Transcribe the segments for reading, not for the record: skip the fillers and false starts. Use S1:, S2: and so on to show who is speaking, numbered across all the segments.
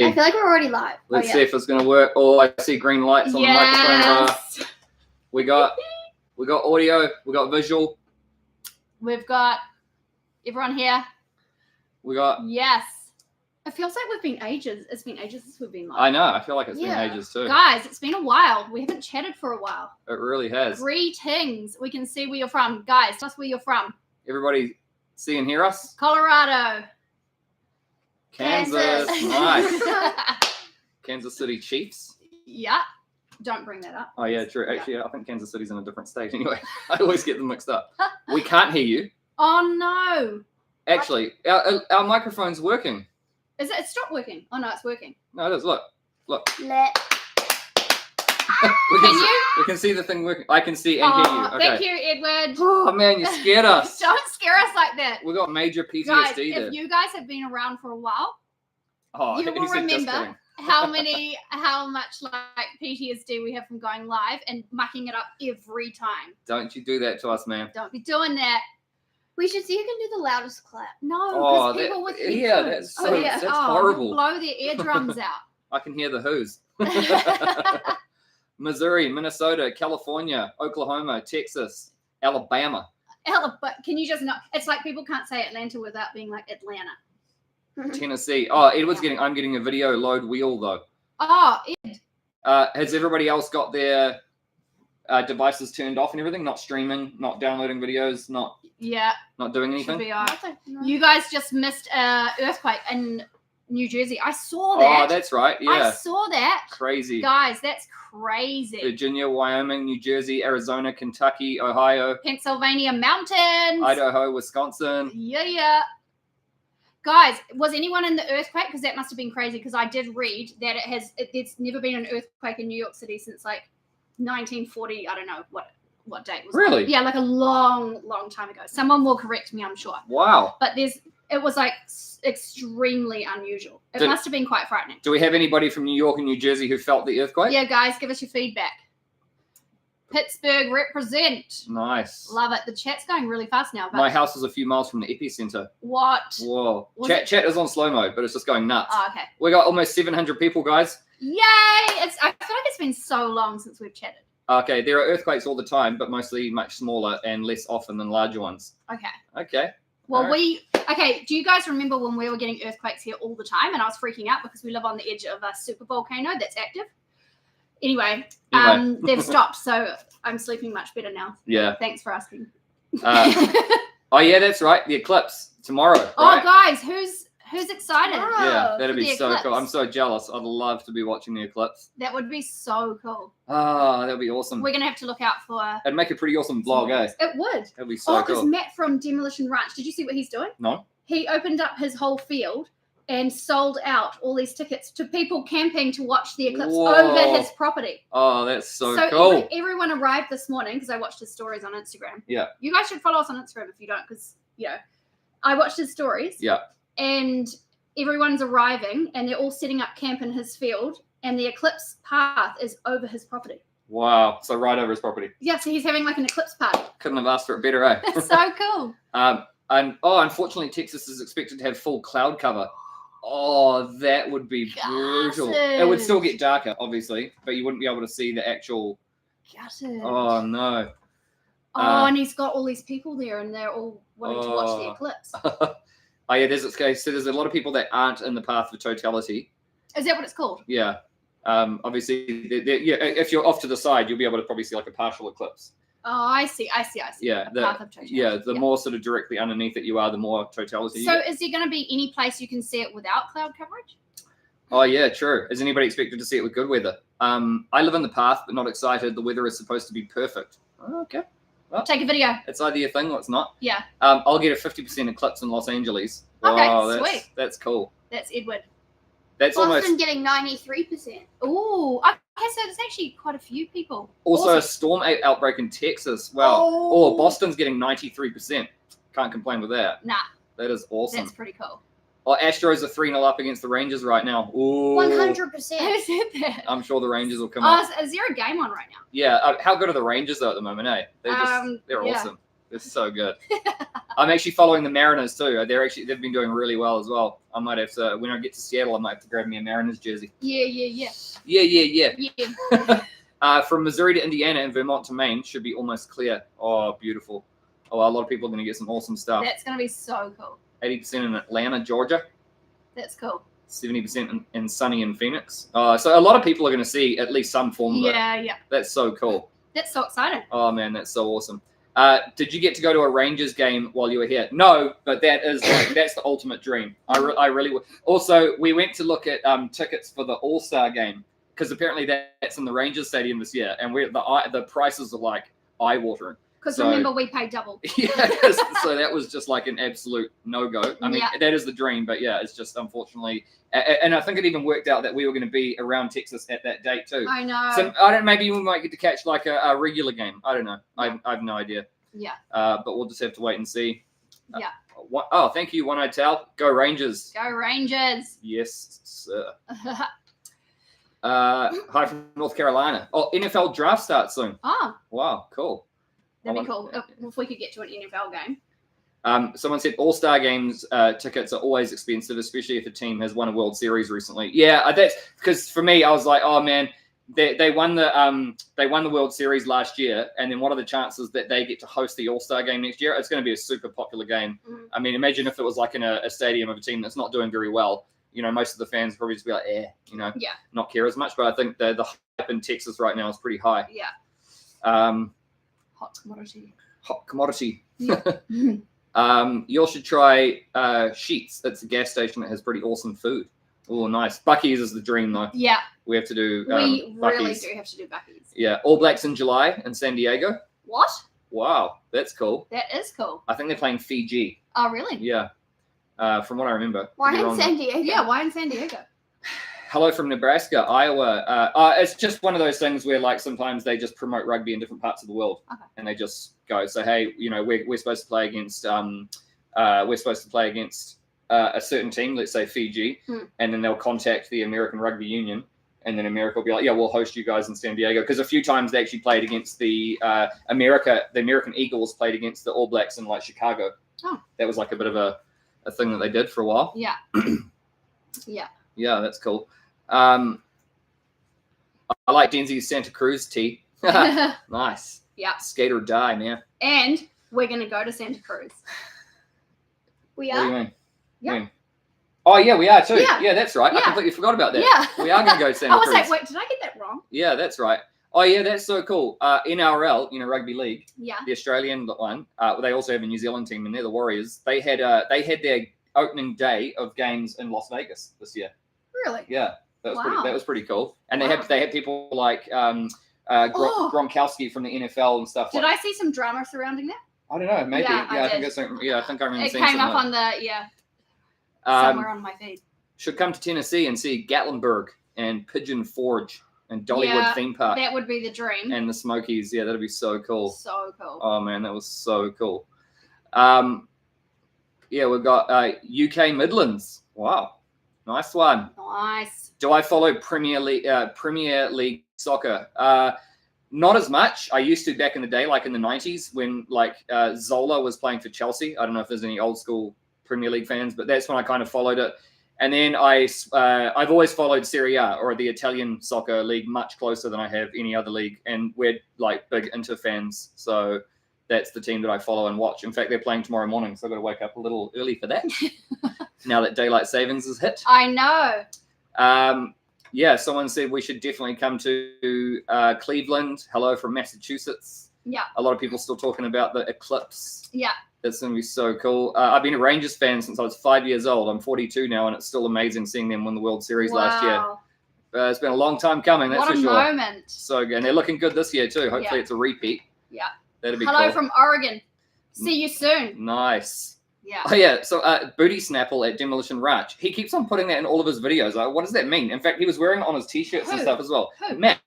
S1: I feel like we're already live.
S2: Let's see if it's going to work. Oh, I see green lights on the microphone. We got audio. We got visual.
S3: We've got everyone here.
S2: We got...
S3: Yes.
S1: It feels like we've been ages. It's been ages since we've been live.
S2: I know. I feel like it's been ages too.
S3: Guys, it's been a while. We haven't chatted for a while.
S2: It really has.
S3: Greetings. We can see where you're from. Guys, tell us where you're from.
S2: Everybody see and hear us?
S3: Colorado.
S2: Kansas. Nice. Kansas City Chiefs.
S3: Yeah. Don't bring that up.
S2: Oh, yeah, true. Actually, I think Kansas City's in a different state anyway. I always get them mixed up. We can't hear you.
S3: Oh, no.
S2: Actually, our microphone's working.
S3: Is it? It stopped working. Oh, no, it's working.
S2: No, it is. Look.
S1: Can
S2: We can see the thing working. I can see and hear you. Okay.
S3: Thank you, Edward.
S2: Oh, man, you scared us.
S3: Don't scare us like that.
S2: We got major PTSD
S3: Guys,
S2: there.
S3: if you guys have been around for a while, you will remember how much like PTSD we have from going live and mucking it up every time.
S2: Don't you do that to us, man.
S3: Don't be doing that.
S1: We should see who can do the loudest clap.
S3: No, because people with
S2: that's so that's horrible.
S3: Blow their eardrums out.
S2: I can hear the who's. Missouri, Minnesota, California, Oklahoma, Texas, Alabama.
S3: But can you just not? It's like people can't say Atlanta without being like Atlanta.
S2: Tennessee. Oh, Edward's I'm getting a video load wheel though.
S3: Oh, Ed.
S2: Has everybody else got their devices turned off and everything? Not streaming, not downloading videos, not doing anything?
S3: Should be all right. You guys just missed an earthquake in New Jersey. I saw that.
S2: Oh, that's right. Yeah.
S3: I saw that.
S2: Crazy.
S3: Guys, that's crazy.
S2: Virginia, Wyoming, New Jersey, Arizona, Kentucky, Ohio.
S3: Pennsylvania mountains.
S2: Idaho, Wisconsin.
S3: Yeah. Guys, was anyone in the earthquake? Because that must have been crazy because I did read that it's never been an earthquake in New York City since like 1940. I don't know what date was.
S2: Really?
S3: Yeah, like a long time ago. Someone will correct me, I'm sure.
S2: Wow.
S3: But it was like extremely unusual. It must have been quite frightening.
S2: Do we have anybody from New York and New Jersey who felt the earthquake?
S3: Yeah, guys, give us your feedback. Pittsburgh represent.
S2: Nice.
S3: Love it. The chat's going really fast now. But
S2: my house is a few miles from the epicenter.
S3: What?
S2: Whoa. Chat is on slow mode, but it's just going nuts.
S3: Oh, okay.
S2: We got almost 700 people, guys.
S3: Yay! I feel like it's been so long since we've chatted.
S2: Okay, there are earthquakes all the time, but mostly much smaller and less often than larger ones. Okay. Well,
S3: do you guys remember when we were getting earthquakes here all the time and I was freaking out because we live on the edge of a super volcano that's active? Anyway, they've stopped, so I'm sleeping much better now.
S2: Yeah.
S3: Thanks for asking.
S2: Oh, yeah, that's right. The eclipse tomorrow. Right?
S3: Oh, guys, who's excited?
S2: Yeah, that'd be so
S3: eclipse.
S2: cool. I'm so jealous. I'd love to be watching the eclipse.
S3: That would be so cool.
S2: Ah, that'd be awesome.
S3: We're going to have to look out for...
S2: It'd make a pretty awesome vlog, eh?
S3: It would.
S2: That'd be so cool.
S3: because Matt from Demolition Ranch, did you see what he's doing?
S2: No.
S3: He opened up his whole field and sold out all these tickets to people camping to watch the eclipse over his property.
S2: Oh, that's so cool.
S3: Everyone arrived this morning because I watched his stories on Instagram.
S2: Yeah.
S3: You guys should follow us on Instagram if you don't because, I watched his stories.
S2: Yeah.
S3: And everyone's arriving and they're all setting up camp in his field and the eclipse path is over his property.
S2: Wow. So right over his property.
S3: Yeah, so he's having like an eclipse party.
S2: Couldn't have asked for it better, eh?
S3: That's so cool.
S2: Unfortunately, Texas is expected to have full cloud cover. Oh, that would be brutal. It would still get darker, obviously, but you wouldn't be able to see the actual...
S3: Gutted.
S2: Oh, no.
S3: And he's got all these people there and they're all wanting to watch the eclipse.
S2: Oh, yeah, there's a lot of people that aren't in the path of totality.
S3: Is that what it's called?
S2: Yeah. Obviously, if you're off to the side, you'll be able to probably see like a partial eclipse.
S3: Oh, I see.
S2: Yeah,
S3: path of totality.
S2: the more sort of directly underneath it you are, the more totality.
S3: So is there going to be any place you can see it without cloud coverage?
S2: Oh, yeah, true. Is anybody expected to see it with good weather? I live in the path, but not excited. The weather is supposed to be perfect. Oh, okay. Well,
S3: take a video.
S2: It's either your thing or it's not.
S3: Yeah.
S2: I'll get a 50% eclipse in Los Angeles.
S3: Okay, sweet.
S2: That's cool.
S3: That's Edward.
S2: That's
S1: Boston getting 93%.
S3: Ooh, okay, so there's actually quite a few people.
S2: Also, a storm outbreak in Texas. Wow. Oh, Boston's getting 93%. Can't complain with that.
S3: Nah.
S2: That is awesome.
S3: That's pretty cool.
S2: Oh, Astros are 3-0 up against the Rangers right now. Ooh.
S1: 100%.
S3: Who said that?
S2: I'm sure the Rangers will come up.
S3: Is there a game on right now?
S2: Yeah. How good are the Rangers though at the moment, eh? They're awesome. It's so good. I'm actually following the Mariners too. They've been doing really well as well. I might have to, when I get to Seattle, I might have to grab me a Mariners jersey.
S3: Yeah.
S2: From Missouri to Indiana and Vermont to Maine should be almost clear. Oh, beautiful. Oh, a lot of people are going to get some awesome stuff.
S3: That's going to be so cool.
S2: 80% in Atlanta, Georgia.
S3: That's cool.
S2: 70% in sunny in Phoenix. So a lot of people are going to see at least some form of it.
S3: Yeah.
S2: That's so cool.
S3: That's so exciting.
S2: Oh, man, that's so awesome. Did you get to go to a Rangers game while you were here? No, but that's the ultimate dream. I really would. Also, we went to look at tickets for the All-Star game because apparently that's in the Rangers Stadium this year, and the prices are like eye-watering.
S3: Because remember, we paid double.
S2: Yeah, so that was just like an absolute no-go. I mean, that is the dream, but yeah, it's just unfortunately, and I think it even worked out that we were going to be around Texas at that date too.
S3: I know.
S2: So maybe we might get to catch like a regular game. I don't know. I have no idea.
S3: Yeah.
S2: But we'll just have to wait and see.
S3: Yeah.
S2: Thank you, One Eye Tal. Go Rangers.
S3: Go Rangers.
S2: Yes, sir. Hi from North Carolina. Oh, NFL draft starts soon.
S3: Oh.
S2: Wow, cool.
S3: That'd be cool if we could get to an NFL game.
S2: Someone said All-Star games tickets are always expensive, especially if a team has won a World Series recently. Yeah, that's because for me, I was like, oh man, they won the World Series last year, and then what are the chances that they get to host the All-Star game next year? It's going to be a super popular game. Mm-hmm. I mean, imagine if it was like in a stadium of a team that's not doing very well. You know, most of the fans probably just be like, not care as much. But I think the hype in Texas right now is pretty high.
S3: Yeah.
S2: Hot commodity.
S3: Yeah.
S2: You all should try Sheets. It's a gas station that has pretty awesome food. Oh, nice. Buc-ee's is the dream, though.
S3: Yeah.
S2: We have to do
S3: we really
S2: Buc-ee's.
S3: do have to do Buc-ee's.
S2: Yeah. All Blacks in July in San Diego.
S3: What?
S2: Wow, that's cool.
S3: That is cool.
S2: I think they're playing Fiji.
S3: Oh, really?
S2: Yeah. From what I remember.
S3: Why in San Diego? Yeah, why in San Diego?
S2: Hello from Nebraska, Iowa. It's just one of those things where, like, sometimes they just promote rugby in different parts of the world, and they just go, so hey, you know, we're supposed to play against a certain team, let's say Fiji, and then they'll contact the American Rugby Union, and then America will be like, yeah, we'll host you guys in San Diego, because a few times they actually played against the American Eagles played against the All Blacks in like Chicago. Oh, that was like a bit of a thing that they did for a while.
S3: Yeah. Yeah.
S2: Yeah, that's cool. I like Denzi's Santa Cruz tea. Nice.
S3: Yeah.
S2: Skate or die, man.
S3: And we're going to go to Santa Cruz. We are?
S2: What do you mean?
S3: Yeah.
S2: When? Oh, yeah, we are too.
S3: Yeah,
S2: yeah that's right.
S3: Yeah.
S2: I completely forgot about that.
S3: Yeah.
S2: We are going to go to Santa Cruz.
S3: I was like, wait, did I get that wrong?
S2: Yeah, that's right. Oh, yeah, that's so cool. NRL, you know, rugby league.
S3: Yeah.
S2: The Australian one. They also have a New Zealand team, and they're the Warriors. They had their opening day of games in Las Vegas this year.
S3: Really?
S2: Yeah, that was pretty cool. And they had people like Gronkowski from the NFL and stuff.
S3: Did I see some drama surrounding that?
S2: I don't know. Maybe.
S3: Yeah,
S2: I think I remember
S3: it
S2: seeing
S3: came up
S2: like
S3: on somewhere on my feed.
S2: Should come to Tennessee and see Gatlinburg and Pigeon Forge and Dollywood Theme Park.
S3: That would be the dream.
S2: And the Smokies. Yeah, that'd be so cool.
S3: So cool.
S2: Oh man, that was so cool. Yeah, we've got UK Midlands. Wow. Nice one.
S3: Nice.
S2: Do I follow Premier League soccer? Not as much. I used to back in the day, like in the 90s, when like Zola was playing for Chelsea. I don't know if there's any old school Premier League fans, but that's when I kind of followed it. And then I've always followed Serie A, or the Italian soccer league, much closer than I have any other league. And we're like big Inter fans, so that's the team that I follow and watch. In fact, they're playing tomorrow morning, so I've got to wake up a little early for that. Now that daylight savings is hit.
S3: I know.
S2: Yeah, someone said we should definitely come to Cleveland. Hello from Massachusetts.
S3: Yeah.
S2: A lot of people still talking about the Eclipse.
S3: Yeah.
S2: That's going to be so cool. I've been a Rangers fan since I was 5 years old. I'm 42 now, and it's still amazing seeing them win the World Series last year. It's been a long time coming, that's for sure.
S3: What a moment.
S2: So good. And they're looking good this year, too. Hopefully it's a repeat.
S3: Yeah.
S2: That'd be cool.
S3: Hello from Oregon. See you soon.
S2: Nice.
S3: Yeah.
S2: Oh, yeah. So Booty Snapple at Demolition Ranch. He keeps on putting that in all of his videos. What does that mean? In fact, he was wearing it on his T-shirts and stuff as well.
S3: Who?
S2: Matt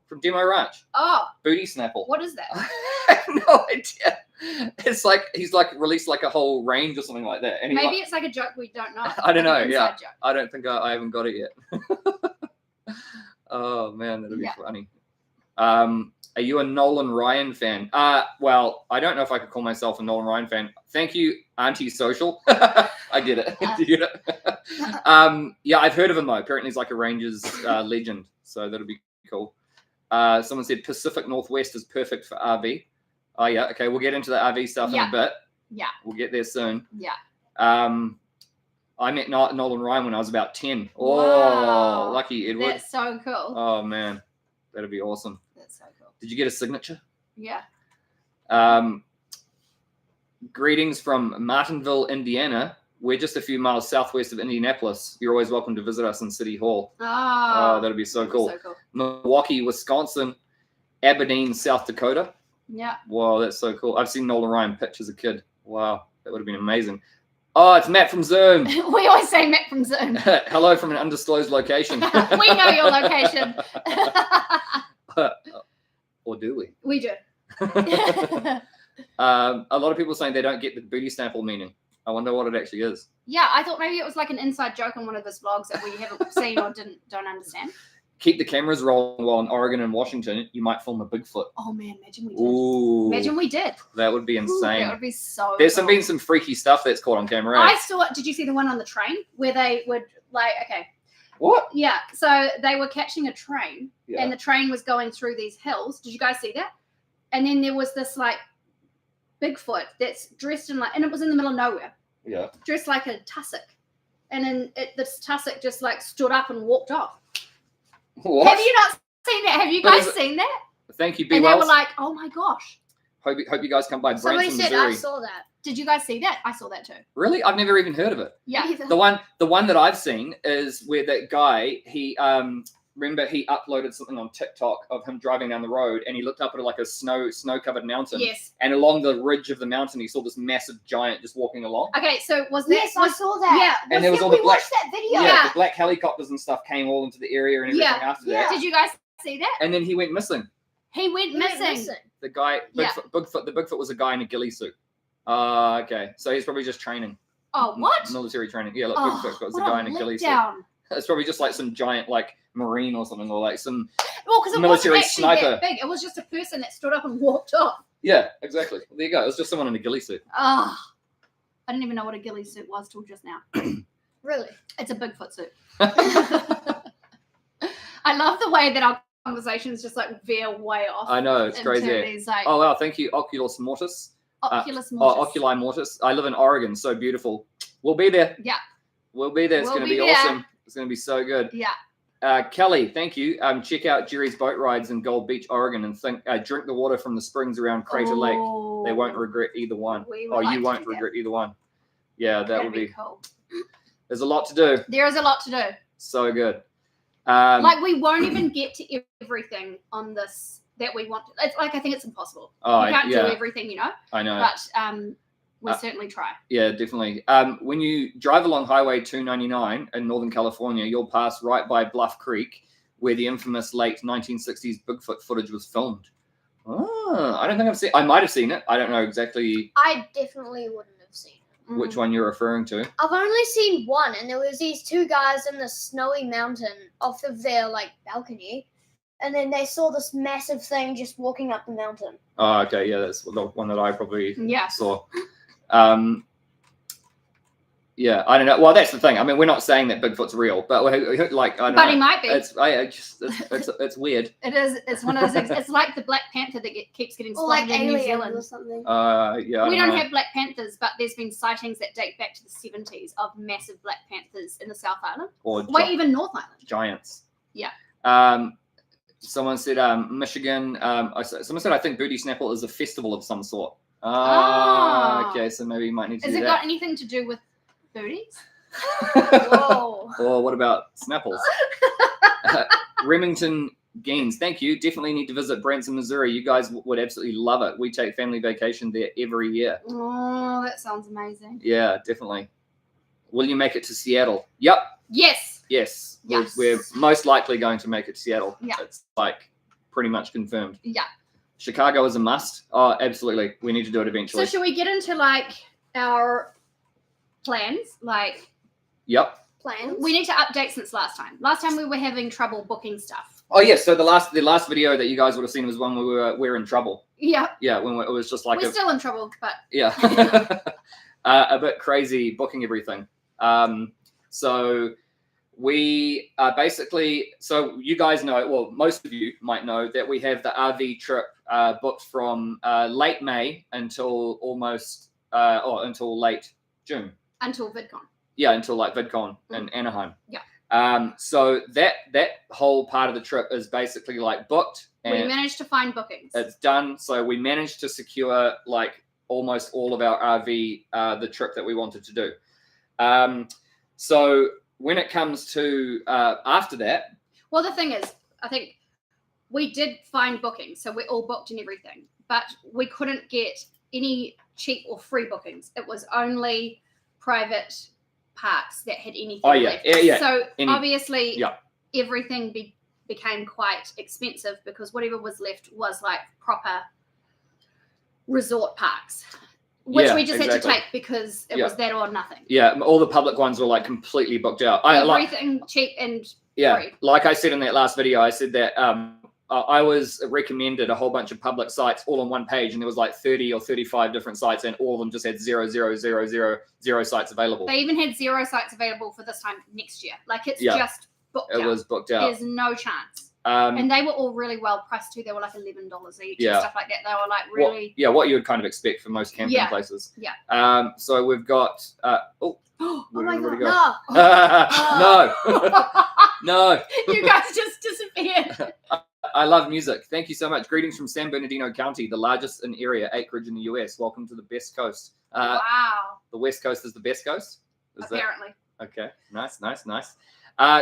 S2: from Demo Ranch.
S3: Oh.
S2: Booty Snapple.
S3: What is that?
S2: I have no idea. It's like he's like released like a whole range or something like that. And
S3: maybe it's like a joke we don't know.
S2: I don't know. Yeah.
S3: Joke.
S2: I don't think I haven't got it yet. Oh, man. That'd be funny. Are you a Nolan Ryan fan? Well, I don't know if I could call myself a Nolan Ryan fan. Thank you, Anti-Social. I get it. Do you get it? Yeah, I've heard of him though. Apparently he's like a Rangers legend. So that'll be cool. Someone said Pacific Northwest is perfect for RV. Oh yeah, okay. We'll get into the RV stuff in a bit.
S3: Yeah.
S2: We'll get there soon.
S3: Yeah.
S2: I met Nolan Ryan when I was about 10. Oh,
S3: Wow.
S2: lucky Edward.
S3: That's so cool.
S2: Oh man, that'd be awesome.
S3: That's so cool.
S2: Did you get a signature?
S3: Yeah.
S2: Greetings from Martinville, Indiana. We're just a few miles southwest of Indianapolis. You're always welcome to visit us in City Hall.
S3: Oh,
S2: that'd be so cool.
S3: So cool.
S2: Milwaukee, Wisconsin, Aberdeen, South Dakota.
S3: Yeah.
S2: Wow, that's so cool. I've seen Nolan Ryan pitch as a kid. Wow, that would have been amazing. Oh, it's Matt from Zoom.
S3: We always say Matt from Zoom.
S2: Hello from an undisclosed location.
S3: We know your location.
S2: Or do we?
S3: We do.
S2: A lot of people saying they don't get the booty sample meaning. I wonder what it actually is.
S3: Yeah, I thought maybe it was like an inside joke on one of his vlogs that we haven't seen or don't understand.
S2: Keep the cameras rolling while in Oregon and Washington. You might film a Bigfoot.
S3: Oh man, imagine we did.
S2: Ooh,
S3: Imagine we did.
S2: That would be insane.
S3: That would be so
S2: There's
S3: cool.
S2: been some freaky stuff that's caught on camera.
S3: I saw. Did you see the one on the train where they would like? Okay.
S2: What?
S3: Yeah. So they were catching a train,
S2: Yeah.
S3: and the train was going through these hills. Did you guys see that? And then there was this like Bigfoot that's dressed in like, and it was in the middle of nowhere,
S2: Yeah.
S3: dressed like a tussock, and then this tussock just like stood up and walked off.
S2: What?
S3: Have you not seen that? Have you
S2: What
S3: guys
S2: is it?
S3: seen that?
S2: Thank you, B.
S3: And they
S2: Wells.
S3: were like, "Oh my gosh!"
S2: Hope you guys come by
S4: Somebody
S2: Branson,
S4: said
S2: Missouri.
S4: I saw that.
S3: Did you guys see that? I saw that too.
S2: Really? I've never even heard of it.
S3: Yeah.
S2: The one that I've seen is where that guy, he remember he uploaded something on TikTok of him driving down the road and he looked up at like a snow-covered mountain.
S3: Yes.
S2: And along the ridge of the mountain he saw this massive giant just walking along.
S3: Okay, so was that?
S4: Yes, I saw that.
S3: Yeah.
S2: And there was all
S4: we
S2: the black
S4: watched that video.
S3: Yeah.
S2: the black helicopters and stuff came all into the area and everything
S3: Yeah.
S2: after that.
S3: Did you guys see that?
S2: And then he went missing.
S3: He went missing.
S2: The guy
S3: Yeah.
S2: the Bigfoot was a guy in a ghillie suit. Okay. So he's probably just training.
S3: Oh, what?
S2: Military training. Yeah, look,
S3: Oh,
S2: Bigfoot was a
S3: what
S2: guy in a ghillie suit.
S3: letdown.
S2: It's probably just like some giant like marine or something, or like some
S3: Well, because it
S2: military
S3: wasn't actually
S2: sniper.
S3: that big. It was just a person that stood up and walked off.
S2: Yeah, exactly. Well, there you go. It was just someone in a ghillie suit.
S3: Oh, I didn't even know what a ghillie suit was till just now.
S4: Really?
S3: It's a Bigfoot suit. I love the way that our conversations just like veer way off.
S2: I know, it's
S3: into
S2: crazy.
S3: These, like,
S2: Oh wow, thank you, Oculus Mortis.
S3: Oculus Mortis.
S2: Oculi Mortis. I live in Oregon, so beautiful. We'll be there.
S3: Yeah.
S2: We'll be there. It's
S3: We'll
S2: going to
S3: be
S2: be
S3: there.
S2: awesome. It's going to be so good.
S3: Yeah.
S2: Kelly, thank you. Check out Jerry's boat rides in Gold Beach, Oregon, and drink the water from the springs around Crater Lake. They won't regret either one.
S3: We would
S2: Oh,
S3: like
S2: you
S3: to
S2: won't
S3: do that.
S2: regret either one. Yeah, that
S3: That'd
S2: would be.
S3: cool.
S2: There's a lot to do.
S3: There is a lot to do.
S2: So good.
S3: Like we won't even get to everything on this that we want. It's like I think it's impossible.
S2: Oh,
S3: We can't
S2: yeah.
S3: do everything, you know.
S2: I know.
S3: But we'll certainly try.
S2: Yeah, definitely. When you drive along Highway 299 in Northern California, you'll pass right by Bluff Creek, where the infamous late 1960s Bigfoot footage was filmed. Oh, I don't think I've seen. I might have seen it. I don't know exactly
S4: I definitely wouldn't have seen it.
S2: which one you're referring to.
S4: I've only seen one, and there was these two guys in the snowy mountain off of their like balcony, and then they saw this massive thing just walking up the mountain.
S2: Oh, okay. Yeah, that's the one that I probably
S3: Yeah.
S2: saw. Yeah, I don't know. Well, that's the thing. I mean, we're not saying that Bigfoot's real, but like, I don't
S3: But
S2: know.
S3: he might be.
S2: It's weird.
S3: It is. It's one of those things. It's like the Black Panther that keeps getting
S4: Or like
S3: spotted in New
S4: aliens
S3: Zealand.
S4: or something.
S2: Yeah.
S3: We
S2: I
S3: don't
S2: know.
S3: have Black Panthers, but there's been sightings that date back to the 70s of massive Black Panthers in the South Island.
S2: Or
S3: Wait, even North Island.
S2: giants.
S3: Yeah.
S2: Someone said Michigan. Someone said I think Booty Snapple is a festival of some sort.
S3: Ah.
S2: Okay, so maybe you might need to
S3: Has
S2: do
S3: it
S2: that.
S3: got anything to do with booties?
S4: Whoa.
S2: Or what about Snapples? Remington Gaines, thank you. Definitely need to visit Branson, Missouri. You guys would absolutely love it. We take family vacation there every year.
S3: Oh, that sounds amazing.
S2: Yeah, definitely. Will you make it to Seattle? Yep.
S3: Yes.
S2: Yes.
S3: Yes.
S2: We're most likely going to make it to Seattle.
S3: Yeah.
S2: It's like pretty much confirmed.
S3: Yeah.
S2: Chicago is a must. Oh, absolutely. We need to do it
S3: So
S2: eventually.
S3: should we get into like our plans? Like
S2: Yep.
S4: Plans.
S3: we need to update since last time. Last time we were having trouble booking stuff.
S2: Oh yeah, so the last video that you guys would have seen was one where we were in trouble.
S3: Yeah.
S2: Yeah, when it was just like
S3: We're still in trouble, but
S2: yeah, a bit crazy booking everything. So we basically, so you guys know, well, most of you might know that we have the RV trip booked from late May until almost until late June.
S3: Until VidCon.
S2: Yeah, until like VidCon in Anaheim.
S3: Yeah.
S2: So that whole part of the trip is basically like booked. And
S3: we managed to find bookings.
S2: it's done. So we managed to secure like almost all of our RV, the trip that we wanted to do. So when it comes to after that.
S3: Well, the thing is, I think we did find bookings. So we're all booked and everything, but we couldn't get any cheap or free bookings. It was only private parks that had anything left.
S2: Yeah.
S3: So obviously everything became quite expensive because whatever was left was like proper resort parks, which we just had to take because it was that or nothing.
S2: Yeah, all the public ones were like completely booked out.
S3: Everything cheap and free.
S2: Like I said in that last video, I said that I was recommended a whole bunch of public sites all on one page, and there was like 30 or 35 different sites, and all of them just had 0 sites available.
S3: They even had 0 sites available for this time next year. Like it's just booked out.
S2: It was booked out.
S3: There's no chance. And they were all really well priced too. They were like $11 each and stuff like that. They were like really
S2: what you would kind of expect for most camping places.
S3: Yeah.
S2: So we've got
S3: oh my god,
S2: no. No.
S3: You guys just disappeared.
S2: I love music. Thank you so much. Greetings from San Bernardino County, the largest in area acreage in the US. Welcome to the best coast.
S3: Wow.
S2: The West Coast is the best coast?
S3: Apparently.
S2: Okay. Nice.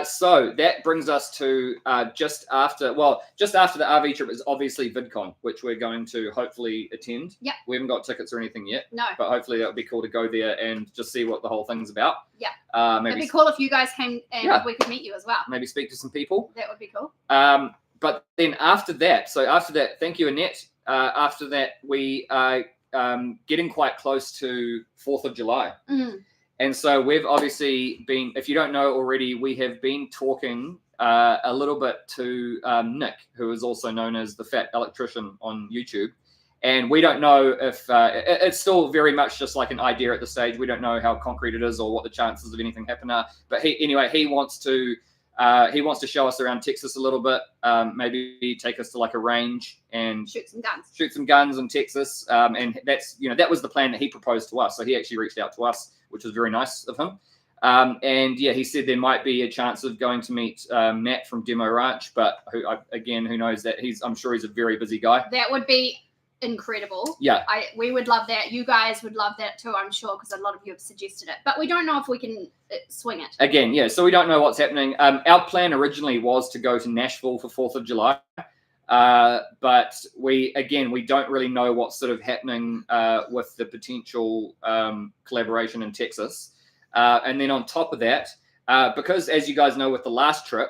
S2: So that brings us to just after the RV trip is obviously VidCon, which we're going to hopefully attend.
S3: Yeah.
S2: We haven't got tickets or anything yet.
S3: No.
S2: But hopefully that would be cool to go there and just see what the whole thing's about.
S3: Yeah.
S2: Maybe
S3: it'd be cool if you guys came and we could meet you as well.
S2: Maybe speak to some people.
S3: That would be cool.
S2: But then after that, thank you, Annette. After that, we are getting quite close to 4th of July.
S3: Mm.
S2: And so we've obviously been, if you don't know already, we have been talking a little bit to Nick, who is also known as the Fat Electrician on YouTube. And we don't know if it's still very much just like an idea at the stage. We don't know how concrete it is or what the chances of anything happening are. But he wants to show us around Texas a little bit, maybe take us to like a range and shoot some guns in Texas. And that's, that was the plan that he proposed to us. So he actually reached out to us, which was very nice of him. And yeah, he said there might be a chance of going to meet Matt from Demo Ranch, but who knows that I'm sure he's a very busy guy.
S3: That would be incredible.
S2: Yeah.
S3: We would love that. You guys would love that too, I'm sure, because a lot of you have suggested it. But we don't know if we can swing it.
S2: Again, yeah. So we don't know what's happening. Our plan originally was to go to Nashville for 4th of July. But we don't really know what's sort of happening with the potential collaboration in Texas. And then on top of that, because as you guys know with the last trip,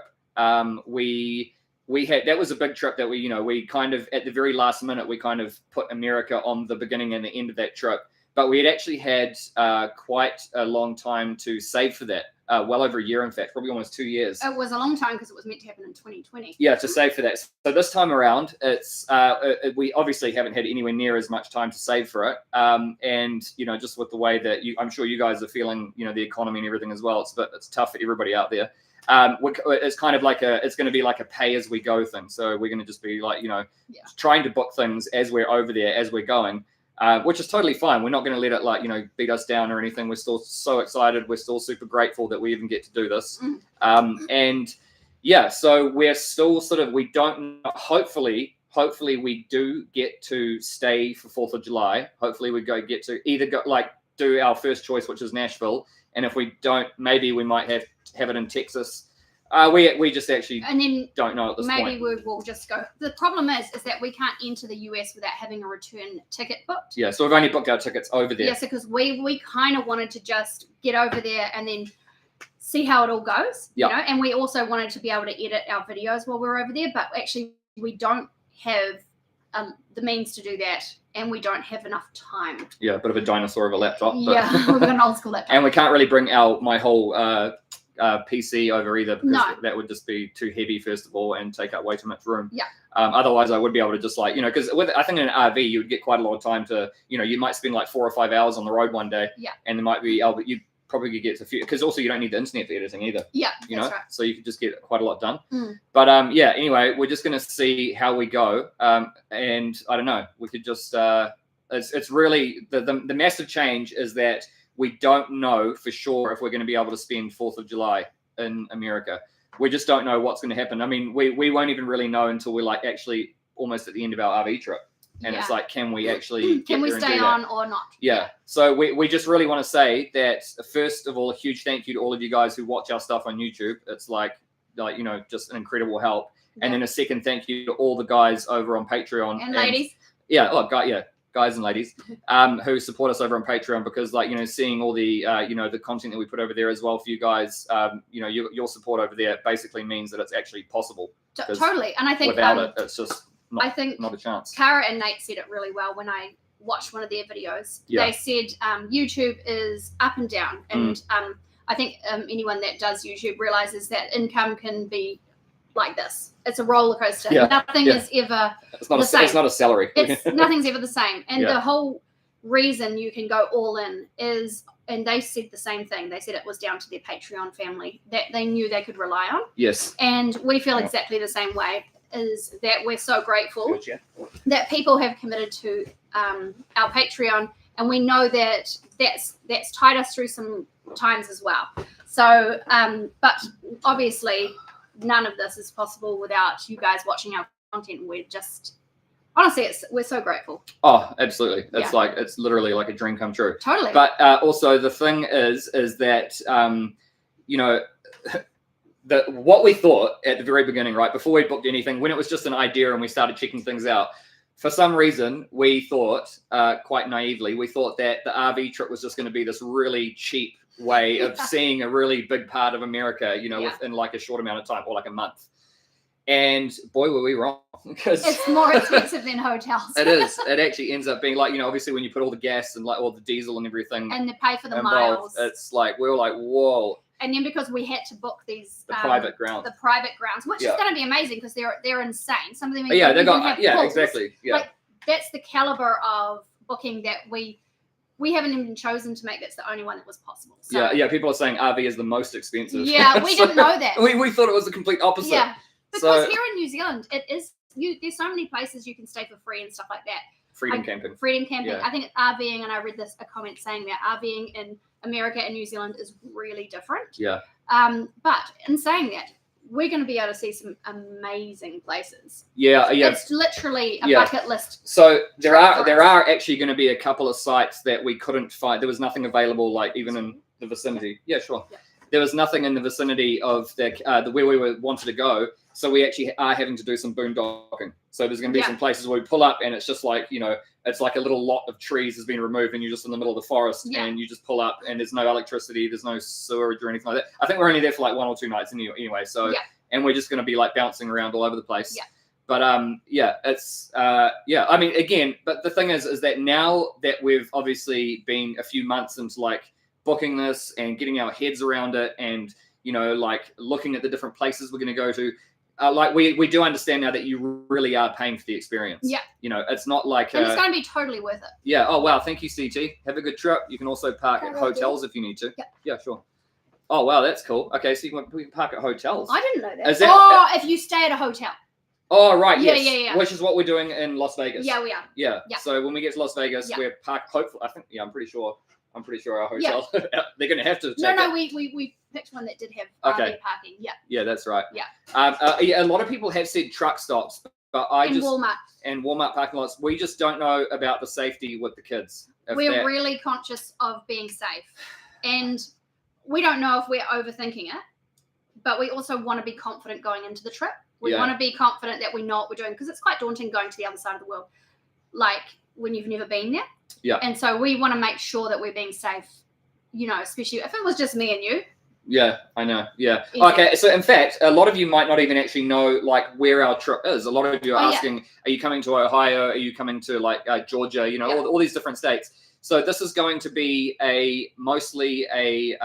S2: we had, that was a big trip that we kind of at the very last minute, we kind of put America on the beginning and the end of that trip. But we had actually had quite a long time to save for that. Well over a year, in fact, probably almost 2 years.
S3: It was a long time because it was meant to happen in 2020.
S2: Yeah, to save for that. So this time around, it's we obviously haven't had anywhere near as much time to save for it. And just with the way that I'm sure you guys are feeling, the economy and everything as well. It's tough for everybody out there. It's kind of like it's going to be like a pay as we go thing. So we're going to just be like, trying to book things as we're over there, as we're going. Which is totally fine. We're not going to let it beat us down or anything. We're still so excited. We're still super grateful that we even get to do this. And yeah, so we're still we don't know. Hopefully we do get to stay for 4th of July. Hopefully we get to either do our first choice, which is Nashville. And if we don't, maybe we might have it in Texas. We just actually don't know at this point.
S3: Maybe we will just go. The problem is that we can't enter the US without having a return ticket booked.
S2: Yeah, so we've only booked our tickets over there.
S3: Yes, because we kind of wanted to just get over there and then see how it all goes. And we also wanted to be able to edit our videos while we're over there, but actually we don't have the means to do that, and we don't have enough time. Yeah,
S2: a bit of a dinosaur of a laptop.
S3: But we've got an old school laptop.
S2: And we can't really bring my whole PC over either, because
S3: No.
S2: that would just be too heavy, first of all, and take up way too much room.
S3: Yeah.
S2: Otherwise, I would be able to just like, because I think in an RV, you would get quite a lot of time to, you might spend like 4 or 5 hours on the road one day.
S3: Yeah.
S2: And there might be, you probably could get a few, because also you don't need the internet for editing either.
S3: Yeah,
S2: That's right. So you could just get quite a lot done.
S3: Mm.
S2: But anyway, we're just going to see how we go. And I don't know, we could just, it's really, the massive change is that we don't know for sure if we're going to be able to spend 4th of July in America. We just don't know what's going to happen. I mean, we won't even really know until we're like actually almost at the end of our RV trip. And it's like, can we actually
S3: can we stay on or not?
S2: Yeah. So we just really want to say that, first of all, a huge thank you to all of you guys who watch our stuff on YouTube. It's like just an incredible help.
S3: Yeah.
S2: And then a second thank you to all the guys over on Patreon.
S3: And ladies.
S2: Yeah. Oh, guys and ladies who support us over on Patreon, because seeing all the the content that we put over there as well for you guys, your support over there basically means that it's actually possible.
S3: Totally. And I think
S2: without it, it's just not a chance.
S3: Cara and Nate said it really well when I watched one of their videos.
S2: Yeah.
S3: They said YouTube is up and down, and I think anyone that does YouTube realizes that income can be like this. It's a roller coaster.
S2: Yeah.
S3: Nothing is ever
S2: It's not
S3: same.
S2: not a salary.
S3: Nothing's ever the same. And
S2: Yeah.
S3: the whole reason you can go all in is, and they said the same thing. They said it was down to their Patreon family that they knew they could rely on.
S2: Yes.
S3: And we feel exactly the same way. Is that we're so grateful
S2: Good, yeah.
S3: that people have committed to our Patreon, and we know that that's tied us through some times as well. So, but obviously, none of this is possible without you guys watching our content. We're just honestly, we're so grateful.
S2: Oh, absolutely. It's
S3: Yeah.
S2: it's literally like a dream come true.
S3: Totally.
S2: But also the thing is that what we thought at the very beginning, right before we booked anything, when it was just an idea and we started checking things out, for some reason we thought, quite naively, we thought that the RV trip was just going to be this really cheap way of seeing a really big part of America, within like a short amount of time, or like a month. And boy, were we wrong, because
S3: it's more expensive than hotels.
S2: It is. It actually ends up being like, obviously when you put all the gas and like all the diesel and everything
S3: and they pay for the
S2: involved,
S3: miles.
S2: it's like we were like, whoa.
S3: And then because we had to book these
S2: Private grounds,
S3: which is going to be amazing because they're insane. Some of them,
S2: they got exactly. Yeah,
S3: like that's the caliber of booking that we haven't even chosen to make. That's the only one that was possible. So,
S2: yeah. People are saying RV is the most expensive.
S3: Yeah, we didn't know that.
S2: We thought it was the complete opposite.
S3: Yeah, because here in New Zealand, it is. There's so many places you can stay for free and stuff like that.
S2: Freedom camping.
S3: Yeah. I think RVing, and I read a comment saying that RVing in America and New Zealand is really different.
S2: Yeah.
S3: But in saying that, we're going to be able to see some amazing places.
S2: Yeah.
S3: It's literally a bucket list.
S2: So there are actually going to be a couple of sites that we couldn't find. There was nothing available, like even in the vicinity. Yeah, sure. Yeah. There was nothing in the vicinity of the where we wanted to go. So we actually are having to do some boondocking. So there's going to be some places where we pull up and it's just like, it's like a little lot of trees has been removed and you're just in the middle of the forest and you just pull up and there's no electricity, there's no sewerage or anything like that. I think we're only there for like 1 or 2 nights anyway. So, and we're just going to be like bouncing around all over the place. Yeah. But it's, I mean, again, but the thing is that now that we've obviously been a few months into like booking this and getting our heads around it and, like looking at the different places we're going to go to, like we do understand now that you really are paying for the experience. Yeah. It's not like
S3: and it's going to be totally worth it.
S2: Yeah. Oh wow. Thank you, CT. Have a good trip. You can also park at hotels if you need to. Yeah, sure. Oh wow, that's cool. Okay, so we can park at hotels.
S3: I didn't know that. If you stay at a hotel.
S2: Oh right,
S3: yeah,
S2: yes.
S3: yeah.
S2: Which is what we're doing in Las Vegas.
S3: Yeah, we are.
S2: Yeah. So when we get to Las Vegas, we're parked. Hopefully, I think. Yeah, I'm pretty sure our hotel. They're going to have to.
S3: No, we picked one that did have RV parking. Yeah.
S2: Yeah, that's right.
S3: Yeah.
S2: A lot of people have said truck stops, but Walmart parking lots. We just don't know about the safety with the kids.
S3: We're really conscious of being safe, and we don't know if we're overthinking it, but we also want to be confident going into the trip. We want to be confident that we know what we're doing because it's quite daunting going to the other side of the world, like when you've never been there.
S2: Yeah.
S3: And so we want to make sure that we're being safe, especially if it was just me and you.
S2: Yeah, I know. Yeah. Okay. So in fact, a lot of you might not even actually know like where our trip is. A lot of you are asking, are you coming to Ohio? Are you coming to like Georgia? All these different states. So this is going to be mostly a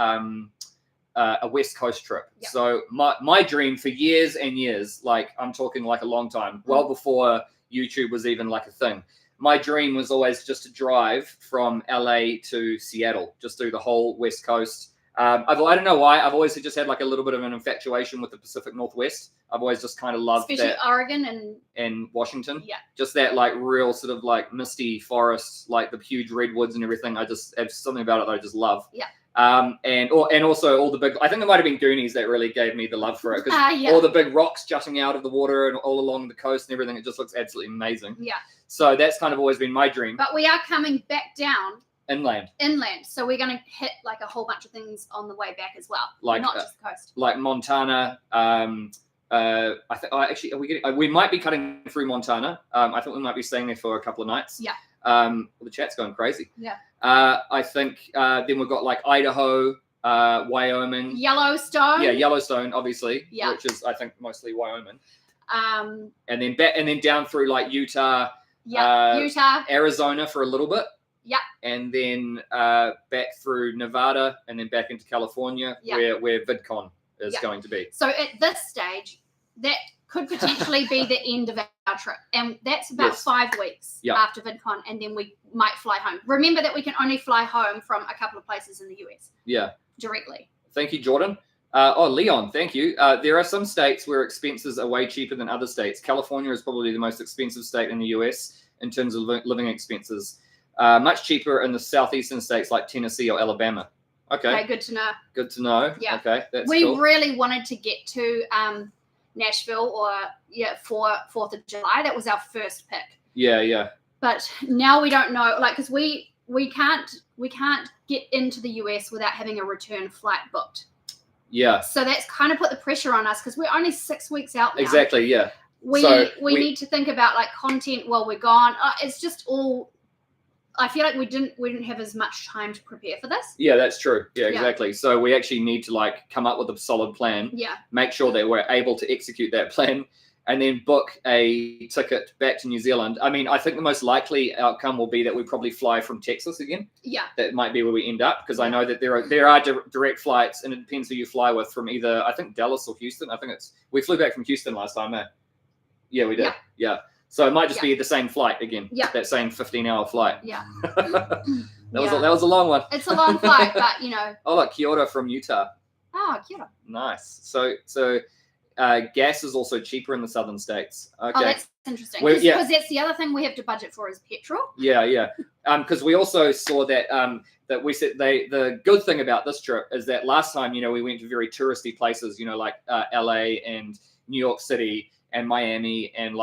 S2: a West Coast trip.
S3: Yep.
S2: So my dream for years and years, like I'm talking like a long time, well before YouTube was even like a thing. My dream was always just to drive from LA to Seattle, just do the whole West Coast. I don't know why. I've always just had like a little bit of an infatuation with the Pacific Northwest. I've always just kind of loved
S3: Especially
S2: that.
S3: Oregon
S2: and Washington.
S3: Yeah.
S2: Just that like real sort of like misty forest, like the huge redwoods and everything. I just have something about it that I just love.
S3: Yeah.
S2: And also all the big, I think it might have been Goonies that really gave me the love for it. Because all the big rocks jutting out of the water and all along the coast and everything, it just looks absolutely amazing.
S3: Yeah.
S2: So that's kind of always been my dream.
S3: But we are coming back down
S2: Inland.
S3: So we're going to hit like a whole bunch of things on the way back as well.
S2: Like,
S3: not just the coast.
S2: Like Montana. I think we might be cutting through Montana. I think we might be staying there for a couple of nights.
S3: Yeah.
S2: The chat's going crazy.
S3: Yeah.
S2: I think then we've got like Idaho, Wyoming.
S3: Yellowstone.
S2: Yeah, Yellowstone, obviously.
S3: Yeah.
S2: Which is I think mostly Wyoming.
S3: And
S2: then down through like Utah.
S3: Yeah. Utah.
S2: Arizona for a little bit.
S3: Yeah.
S2: And then back through Nevada and then back into California where VidCon is going to be.
S3: So at this stage, that could potentially be the end of our trip. And that's about 5 weeks after VidCon. And then we might fly home. Remember that we can only fly home from a couple of places in the US.
S2: Yeah.
S3: Directly.
S2: Thank you, Jordan. Leon, thank you. There are some states where expenses are way cheaper than other states. California is probably the most expensive state in the US in terms of living expenses. Much cheaper in the southeastern states like Tennessee or Alabama. Okay,
S3: good to know.
S2: Good to know.
S3: Yeah.
S2: Okay, that's
S3: we
S2: cool.
S3: really wanted to get to Nashville for 4th of July. That was our first pick.
S2: Yeah.
S3: But now we don't know, like, because we can't get into the US without having a return flight booked.
S2: Yeah.
S3: So that's kind of put the pressure on us because we're only 6 weeks out now.
S2: Exactly. Yeah.
S3: We need to think about like content while we're gone. It's just all. I feel like we didn't have as much time to prepare for this.
S2: Yeah, that's true. Yeah, exactly. So we actually need to like come up with a solid plan.
S3: Yeah.
S2: Make sure that we're able to execute that plan and then book a ticket back to New Zealand. I mean, I think the most likely outcome will be that we probably fly from Texas again. Yeah. That might be where we end up because I know that there are direct flights and it depends who you fly with from either, I think, Dallas or Houston. I think we flew back from Houston last time, eh? Yeah, we did. Yeah. So it might just be the same flight again. Yeah. That same 15-hour flight. Yeah. That was a long one.
S3: It's a long flight, but you know.
S2: Oh, look, Kyoto from Utah.
S3: Oh, Kyoto.
S2: Nice. So gas is also cheaper in the southern states. Okay.
S3: Oh, that's interesting. Because that's the other thing we have to budget for is petrol.
S2: Yeah. Because we also saw that that we said the good thing about this trip is that last time, we went to very touristy places, like LA and New York City and Miami and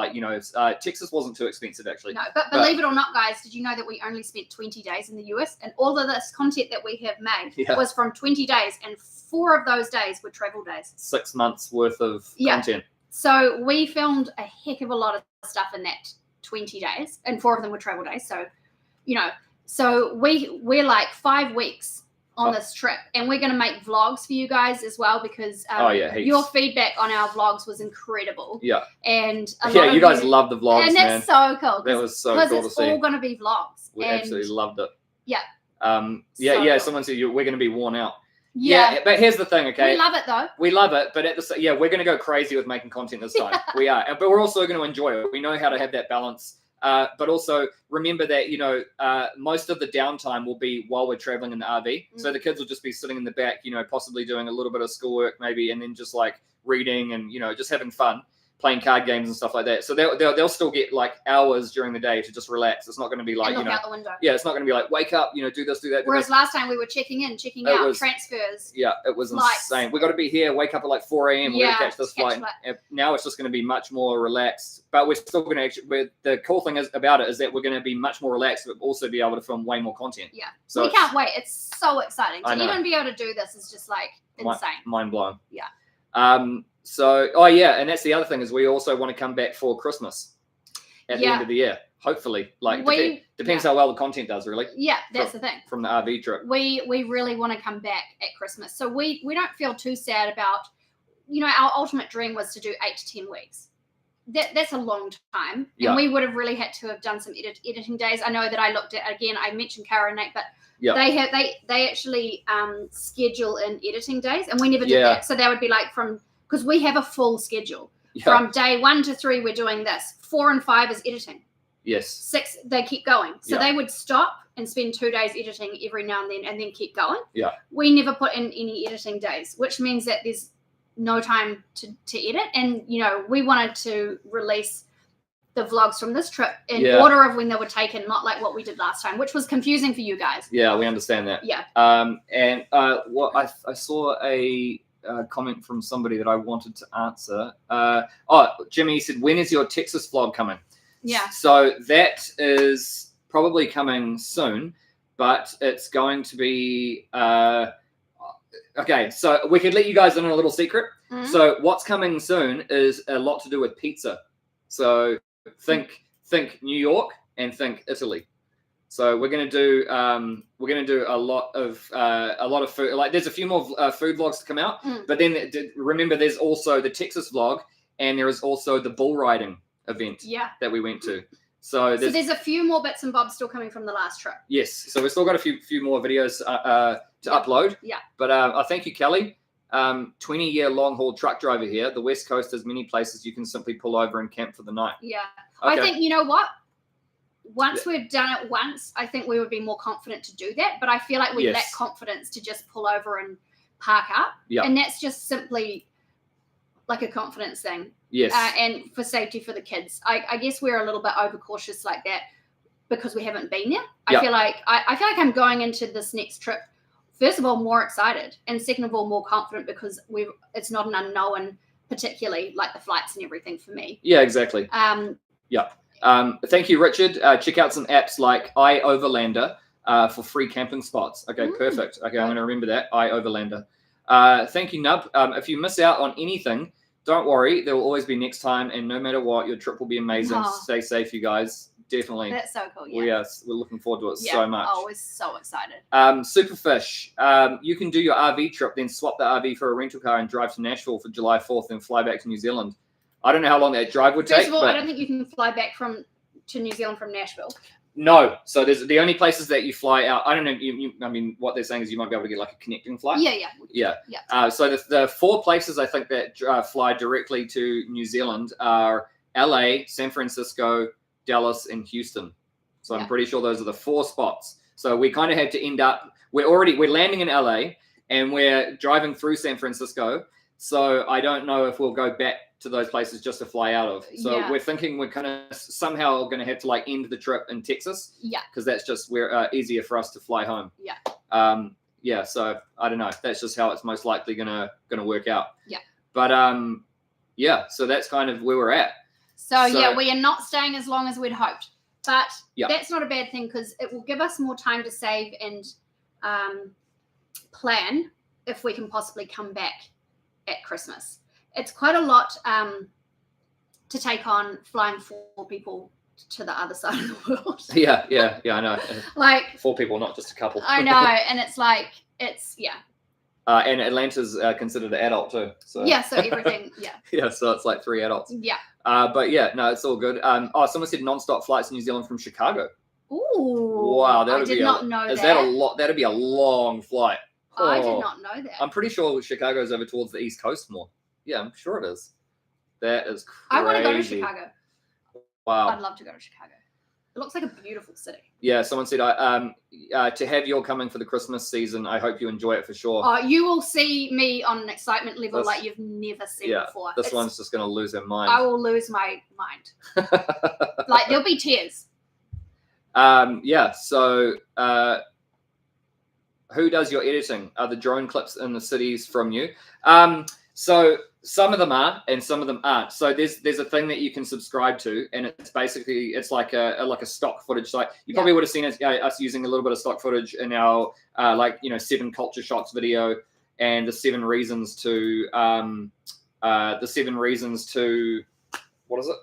S2: Texas wasn't too expensive actually.
S3: No, but believe it or not, guys, did you know that we only spent 20 days in the US and all of this content that we have made was from 20 days and 4 of those days were travel days.
S2: 6 months worth of content.
S3: So we filmed a heck of a lot of stuff in that 20 days and 4 of them were travel days. So, so we're like 5 weeks on this trip and we're going to make vlogs for you guys as well because your feedback on our vlogs was incredible. Yeah. And
S2: you guys love the vlogs,
S3: and that's so cool.
S2: That was so cool to see.
S3: It's all going to be vlogs.
S2: We absolutely loved it.
S3: Yeah.
S2: Cool. Someone said we're going to be worn out. Yeah, but here's the thing, okay?
S3: We love it though.
S2: We love it, but we're going to go crazy with making content this time. We are, but we're also going to enjoy it. We know how to have that balance. But also remember that, most of the downtime will be while we're traveling in the RV. So the kids will just be sitting in the back, possibly doing a little bit of schoolwork maybe, and then just like reading and, just having fun, playing card games and stuff like that. So they'll still get like hours during the day to just relax. It's not going to be like,
S3: look out the window.
S2: Yeah, it's not going to be like, wake up, do this, do that.
S3: Whereas last time we were checking in, checking out, transfers.
S2: Yeah, it was insane. We got to be here, wake up at like 4 a.m. We're going to catch this flight. Now it's just going to be much more relaxed. But we're still going to the cool thing about it is that we're going to be much more relaxed, but also be able to film way more content. Yeah.
S3: So we can't wait. It's so exciting. To even be able to do this is just like insane.
S2: Mind blowing.
S3: Yeah.
S2: And that's the other thing is we also want to come back for Christmas at the end of the year. Hopefully, depends how well the content does, really.
S3: Yeah, that's the thing.
S2: From the RV trip,
S3: we really want to come back at Christmas, so we don't feel too sad about. Our ultimate dream was to do 8 to 10 weeks. that's a long time,
S2: Yeah.
S3: and we would have really had to have done some editing days. I know that I looked at, again, I mentioned Cara and Nate, but
S2: Yeah.
S3: they actually schedule in editing days, and we never did
S2: Yeah.
S3: that. So that would be like because we have a full schedule.
S2: Yeah.
S3: From day 1 to 3, we're doing this. 4 and 5 is editing.
S2: Yes.
S3: 6, they keep going. So
S2: Yeah.
S3: they would stop and spend 2 days editing every now and then keep going.
S2: Yeah.
S3: We never put in any editing days, which means that there's no time to edit. And, we wanted to release the vlogs from this trip in order of when they were taken, not like what we did last time, which was confusing for you guys.
S2: Yeah, we understand that.
S3: Yeah.
S2: And what I saw a comment from somebody that I wanted to answer. Jimmy said, when is your Texas vlog coming?
S3: Yeah.
S2: So that is probably coming soon, but it's going to be okay. So we could let you guys in on a little secret.
S3: Mhm.
S2: So what's coming soon is a lot to do with pizza. So think New York and think Italy. So we're gonna do a lot of food. Like there's a few more food vlogs to come out, but then remember there's also the Texas vlog, and there is also the bull riding event that we went to. So there's a
S3: few more bits and bobs still coming from the last trip.
S2: Yes, so we've still got a few more videos to upload.
S3: Yeah.
S2: But I thank you, Kelly. 20-year long haul truck driver here. The West Coast has many places you can simply pull over and camp for the night.
S3: Yeah.
S2: Okay.
S3: I think, you know what? Once we've done it once, I think we would be more confident to do that. But I feel like we lack confidence to just pull over and park up.
S2: Yeah.
S3: And that's just simply like a confidence thing.
S2: Yes.
S3: And for safety for the kids. I guess we're a little bit overcautious like that because we haven't been there. I feel like I'm going into this next trip, first of all, more excited, and second of all, more confident because it's not an unknown, particularly like the flights and everything for me.
S2: Yeah, exactly. Thank you, Richard. Check out some apps like iOverlander for free camping spots. Okay, perfect. Okay, I'm going to remember that, iOverlander. Thank you, Nub. If you miss out on anything, don't worry. There will always be next time, and no matter what, your trip will be amazing. Stay safe, you guys. Definitely.
S3: That's so cool. Yeah.
S2: We're looking forward to it so much.
S3: Oh, we're so excited.
S2: Superfish, you can do your RV trip, then swap the RV for a rental car and drive to Nashville for July 4th and fly back to New Zealand. I don't know how long that drive would take.
S3: First of all, I don't think you can fly back to New Zealand from Nashville.
S2: No. So there's the only places that you fly out. I don't know. I mean, what they're saying is you might be able to get like a connecting flight.
S3: Yeah.
S2: So the 4 places I think that fly directly to New Zealand are LA, San Francisco, Dallas, and Houston. So I'm pretty sure those are the 4 spots. So we kind of had to end up. We're landing in LA and we're driving through San Francisco. So I don't know if we'll go back to those places just to fly out of. So we're thinking we're kind of somehow going to have to like end the trip in Texas. Yeah. Because that's just easier for us to fly home. Yeah. So I don't know. That's just how it's most likely gonna work out. Yeah. But so that's kind of where we're at.
S3: So we are not staying as long as we'd hoped, but that's not a bad thing because it will give us more time to save and plan if we can possibly come back at Christmas. It's quite a lot to take on flying 4 people to the other side of the world.
S2: Yeah, I know.
S3: Like
S2: 4 people, not just a couple.
S3: I know, and it's like
S2: and Atlanta's considered an adult too. So
S3: so everything,
S2: so it's like 3 adults.
S3: Yeah.
S2: But no, it's all good. Someone said non-stop flights to New Zealand from Chicago.
S3: Ooh.
S2: Wow,
S3: I did not know that.
S2: Is that a lot? That'd be a long flight.
S3: Oh, I did not know that.
S2: I'm pretty sure Chicago's over towards the East Coast more. Yeah, I'm sure it is. That is crazy.
S3: I want to go to Chicago.
S2: Wow.
S3: I'd love to go to Chicago. It looks like a beautiful city.
S2: Yeah, someone said, to have you all coming for the Christmas season, I hope you enjoy it for sure.
S3: Oh, you will see me on an excitement level like you've never seen before.
S2: This one's just going to lose her mind.
S3: I will lose my mind. Like, there'll be tears.
S2: So who does your editing? Are the drone clips in the cities from you? So some of them are, and some of them aren't. So there's a thing that you can subscribe to, and it's like a stock footage site. You probably would have seen us using a little bit of stock footage in our 7 culture shocks video, and the 7 reasons to what is it?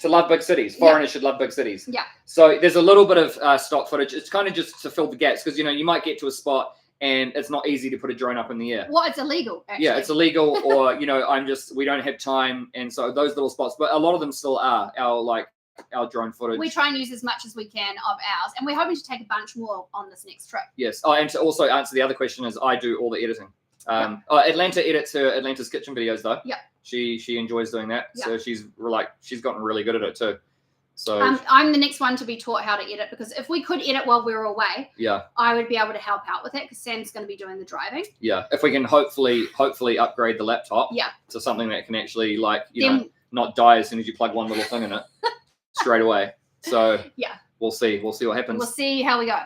S2: To love big cities. Foreigners should love big cities. Yeah. So there's a little bit of stock footage. It's kind of just to fill the gaps because you might get to a spot and it's not easy to put a drone up in the air.
S3: Well, it's illegal. Actually.
S2: Yeah, it's illegal, or we don't have time, and so those little spots. But a lot of them still are our drone footage.
S3: We try and use as much as we can of ours, and we're hoping to take a bunch more on this next trip.
S2: Yes. Oh, and to also answer the other question is I do all the editing. Atlanta edits her Atlanta's kitchen videos though.
S3: Yeah.
S2: She enjoys doing that,
S3: Yeah.
S2: so she's gotten really good at it too. So
S3: I'm the next one to be taught how to edit, because if we could edit while we were away, I would be able to help out with it, because Sam's going to be doing the driving.
S2: Yeah, if we can hopefully upgrade the laptop to something that can actually not die as soon as you plug one little thing in it straight away. So we'll see what happens.
S3: We'll see how we go.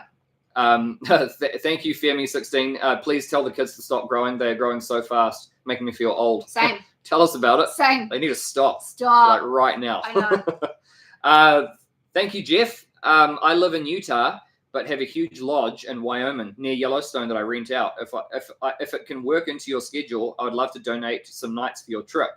S2: Thank you, Femi16. Please tell the kids to stop growing. They're growing so fast, making me feel old.
S3: Same.
S2: Tell us about it.
S3: Same.
S2: They need to stop.
S3: Stop.
S2: Like right now.
S3: I know.
S2: Thank you, Jeff. I live in Utah, but have a huge lodge in Wyoming near Yellowstone that I rent out. If it can work into your schedule, I would love to donate some nights for your trip.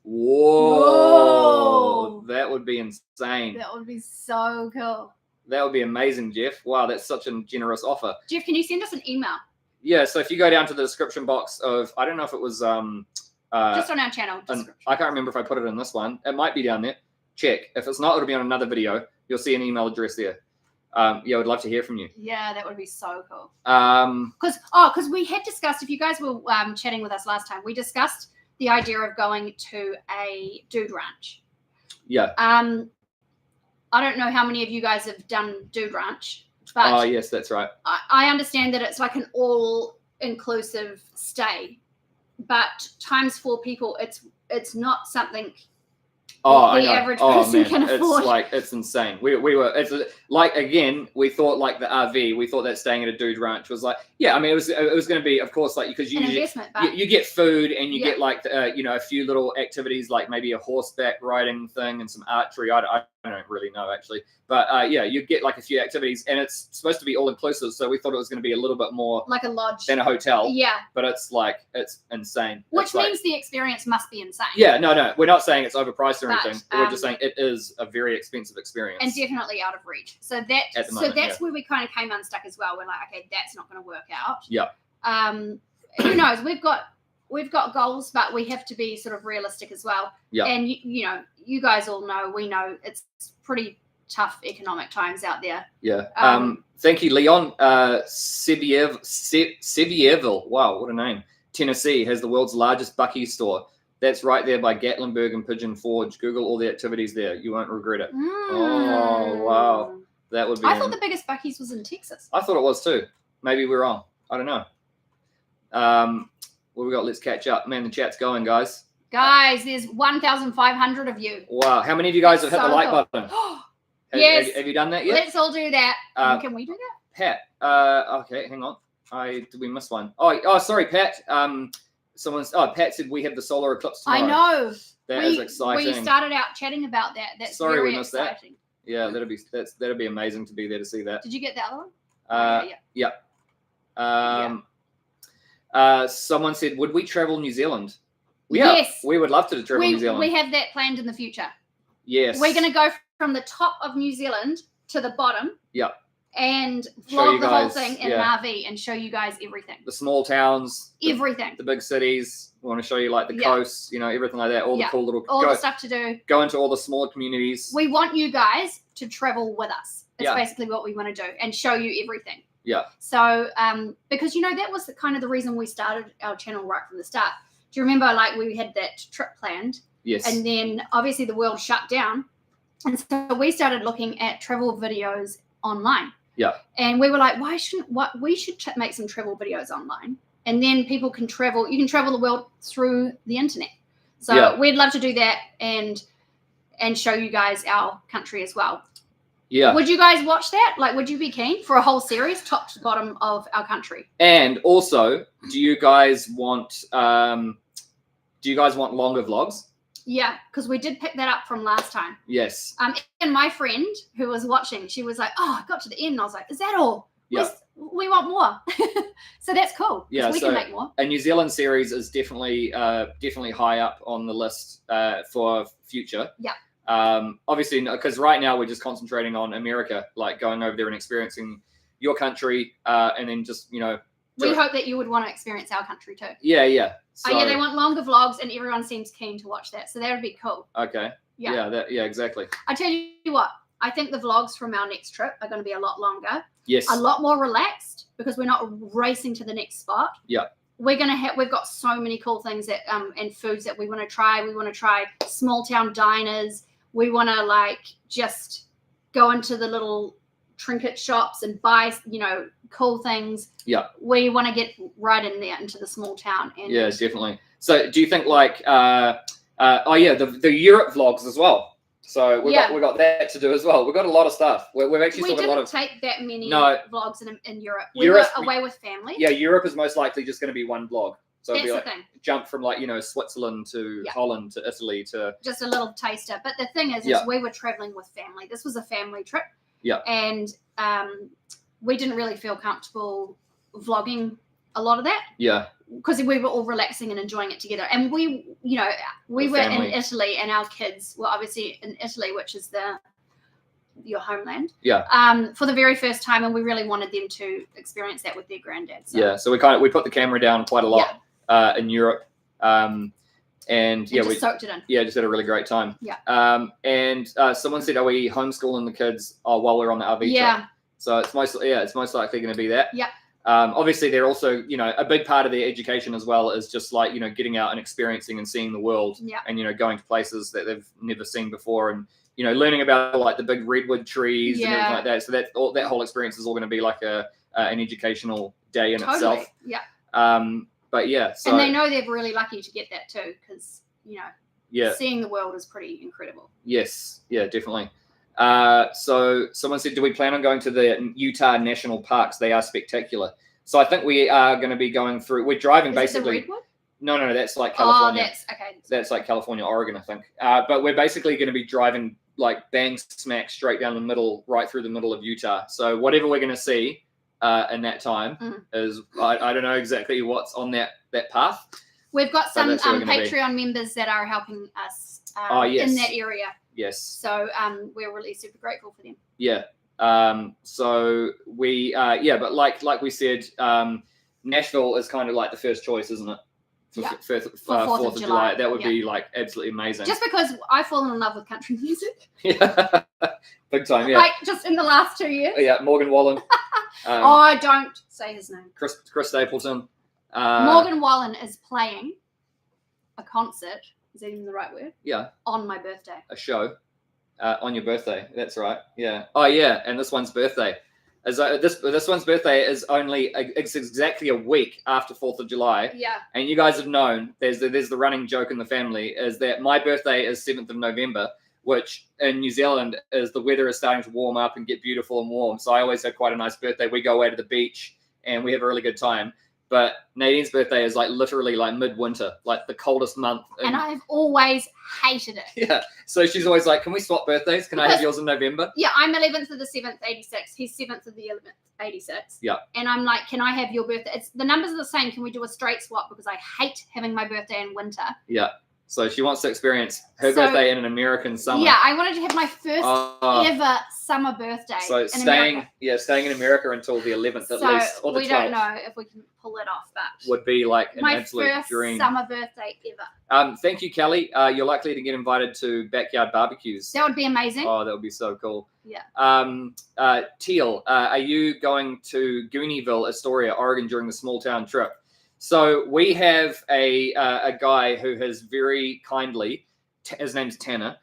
S2: Whoa. That would be insane.
S3: That would be so cool.
S2: That would be amazing, Jeff. Wow, that's such a generous offer.
S3: Jeff, can you send us an email?
S2: Yeah, so if you go down to the description box of, I don't know if it was
S3: just on our channel.
S2: I can't remember if I put it in this one. It might be down there. Check. If it's not, it'll be on another video. You'll see an email address there. I would love to hear from you.
S3: Yeah, that would be so cool. Because we had discussed, if you guys were chatting with us last time, we discussed the idea of going to a dude ranch.
S2: Yeah.
S3: I don't know how many of you guys have done dude ranch, but
S2: oh yes, that's right.
S3: I understand that it's like an all-inclusive stay, but times 4 people, it's not something the average person can afford.
S2: It's insane. We were again, we thought like the RV, we thought that staying at a dude ranch was like, yeah, I mean it was going to be, of course, like, because you get food and you get like a few little activities, like maybe a horseback riding thing and some archery. I don't really know actually, but you get like a few activities, and it's supposed to be all inclusive, so we thought it was going to be a little bit more
S3: like a lodge
S2: than a hotel.
S3: Yeah,
S2: but it's insane.
S3: Which means the experience must be insane.
S2: Yeah, no, we're not saying it's overpriced or anything. We're just saying it is a very expensive experience
S3: and definitely out of reach. So that's where we kind of came unstuck as well. We're like, okay, that's not going to work out.
S2: Yeah.
S3: Who knows? We've got goals, but we have to be sort of realistic as well.
S2: Yeah.
S3: And you guys all know, we know it's pretty tough economic times out there.
S2: Yeah. Thank you, Leon. Sevierville. Wow, what a name. Tennessee has the world's largest Buc-ee's store. That's right there by Gatlinburg and Pigeon Forge. Google all the activities there. You won't regret it. Oh, wow. That would be.
S3: I thought the biggest Buc-ee's was in Texas.
S2: I thought it was too. Maybe we're wrong. I don't know. What we got? Let's catch up. Man, the chat's going, guys.
S3: Guys, there's 1,500 of you.
S2: Wow. How many of you guys have hit the like button?
S3: Yes.
S2: Have you done that yet?
S3: Let's all do that. Can we do that?
S2: Pat. Okay, hang on. Did we miss one? Oh, sorry, Pat. Pat said we have the solar eclipse tomorrow.
S3: I know.
S2: That is exciting.
S3: We started out chatting about that. That's
S2: sorry
S3: very
S2: we missed
S3: exciting.
S2: That. Yeah, that'd be amazing to be there to see that.
S3: Did you get the other one?
S2: Yeah. Someone said, would we travel New Zealand?
S3: Yes.
S2: We would love to travel New Zealand.
S3: We have that planned in the future.
S2: Yes.
S3: We're going to go from the top of New Zealand to the bottom.
S2: Yeah.
S3: And vlog the whole thing in an RV and show you guys everything.
S2: The small towns.
S3: Everything.
S2: The big cities. We want to show you like the coasts, everything like that. All the cool little...
S3: the stuff to do.
S2: Go into all the smaller communities.
S3: We want you guys to travel with us. That's basically what we want to do, and show you everything.
S2: Yeah.
S3: So, because that was kind of the reason we started our channel right from the start. Do you remember, like, we had that trip planned?
S2: Yes.
S3: And then obviously the world shut down, and so we started looking at travel videos online.
S2: Yeah.
S3: And we were like, we should make some travel videos online, and then people can travel. You can travel the world through the internet. So we'd love to do that and show you guys our country as well.
S2: Yeah.
S3: Would you guys watch that? Like, would you be keen for a whole series, top to bottom of our country? And
S2: also, do you guys want longer vlogs?
S3: Yeah, because we did pick that up from last time.
S2: Yes.
S3: And my friend who was watching, she was like, "Oh, I got to the end." And I was like, "Is that all?"
S2: Yeah.
S3: We want more. So that's cool.
S2: Yeah,
S3: we can make more.
S2: A New Zealand series is definitely high up on the list for future.
S3: Yeah.
S2: Obviously, because right now we're just concentrating on America, like going over there and experiencing your country, and then just
S3: we hope that you would want to experience our country too.
S2: Yeah. So,
S3: Oh yeah, they want longer vlogs, and everyone seems keen to watch that. So that would be cool.
S2: Okay.
S3: Yeah.
S2: Yeah, exactly.
S3: I tell you what, I think the vlogs from our next trip are going to be a lot longer.
S2: Yes.
S3: A lot more relaxed because we're not racing to the next spot.
S2: Yeah.
S3: We've got so many cool things that and foods that we want to try. We want to try small town diners. We want to like just go into the little trinket shops and buy, cool things.
S2: Yeah.
S3: We want to get right in there into the small town. And
S2: yeah, definitely. So do you think like the Europe vlogs as well? So we got that to do as well. We've got a lot of stuff. We've actually still got a lot of.
S3: We didn't take that many vlogs in Europe. We
S2: Europe,
S3: were away with family.
S2: Yeah, Europe is most likely just going to be one vlog. So
S3: that's
S2: it'll be like
S3: the thing.
S2: Jump from like Switzerland to Holland to Italy to
S3: just a little taster. But the thing is we were traveling with family. This was a family trip.
S2: Yeah.
S3: And we didn't really feel comfortable vlogging a lot of that.
S2: Yeah.
S3: Because we were all relaxing and enjoying it together. And we were
S2: family.
S3: in Italy, and our kids were obviously in Italy, which is your homeland.
S2: Yeah.
S3: For the very first time, and we really wanted them to experience that with their granddad. So.
S2: Yeah. So we put the camera down quite a lot in Europe. And we
S3: soaked it in.
S2: Yeah, just had a really great time.
S3: Yeah.
S2: And someone said, "Are we homeschooling the kids while we're on the RV trip?"
S3: Yeah.
S2: So it's most likely going to be that.
S3: Yeah.
S2: Obviously, they're also, a big part of their education as well is just like, getting out and experiencing and seeing the world.
S3: Yeah.
S2: And, going to places that they've never seen before and, learning about like the big redwood trees and everything like that. So that whole experience is all going to be like an educational day in itself.
S3: Yeah.
S2: But yeah. So,
S3: and they know they're really lucky to get that too because,
S2: yeah,
S3: seeing the world is pretty incredible.
S2: Yes. Yeah, definitely. So someone said, do we plan on going to the Utah national parks? They are spectacular. So I think we are going to be going through, we're driving basically.
S3: Is it the redwood?
S2: No, that's like California.
S3: Oh, that's okay.
S2: That's like California, Oregon, I think. But we're basically going to be driving like bang smack straight down the middle, right through the middle of Utah. So whatever we're going to see in that time is, I don't know exactly what's on that path.
S3: We've got some
S2: Patreon
S3: members that are helping us
S2: yes.
S3: in that area.
S2: Yes.
S3: So we're really super grateful for them.
S2: Yeah. So we but like we said, Nashville is kind of like the first choice, isn't it? For 4th of July. That would be like absolutely amazing.
S3: Just because I've fallen in love with country music.
S2: Yeah. Big time, yeah.
S3: Like just in the last 2 years.
S2: Yeah, Morgan Wallen.
S3: Don't say his name.
S2: Chris Stapleton.
S3: Morgan Wallen is playing a concert. Is that even the right word?
S2: Yeah.
S3: On my birthday.
S2: A show. On your birthday. That's right. Yeah. Oh, yeah. And this one's birthday. This one's birthday is it's exactly a week after 4th of July.
S3: Yeah.
S2: And you guys have known, there's the running joke in the family, is that my birthday is 7th of November, which in New Zealand is the weather is starting to warm up and get beautiful and warm. So I always have quite a nice birthday. We go away to the beach and we have a really good time. But Nadine's birthday is like literally like midwinter, like the coldest month.
S3: And I've always hated it.
S2: Yeah. So she's always like, can we swap birthdays? Can I have yours in November?
S3: Yeah, I'm 11th of the 7th, 86. He's 7th of the 11th, 86.
S2: Yeah.
S3: And I'm like, can I have your birthday? The numbers are the same. Can we do a straight swap? Because I hate having my birthday in winter.
S2: Yeah. So she wants to experience her birthday in an American summer.
S3: Yeah, I wanted to have my first ever summer birthday.
S2: So staying in America until the 11th at least, or the 12th.
S3: We don't know if we can pull it off, but
S2: would be like an absolute dream.
S3: My first summer birthday ever.
S2: Thank you, Kelly. You're likely to get invited to backyard barbecues.
S3: That would be amazing.
S2: Oh, that would be so cool.
S3: Yeah.
S2: Teal, are you going to Goonieville, Astoria, Oregon during the small town trip? So we have a guy who has very kindly, his name's Tanner.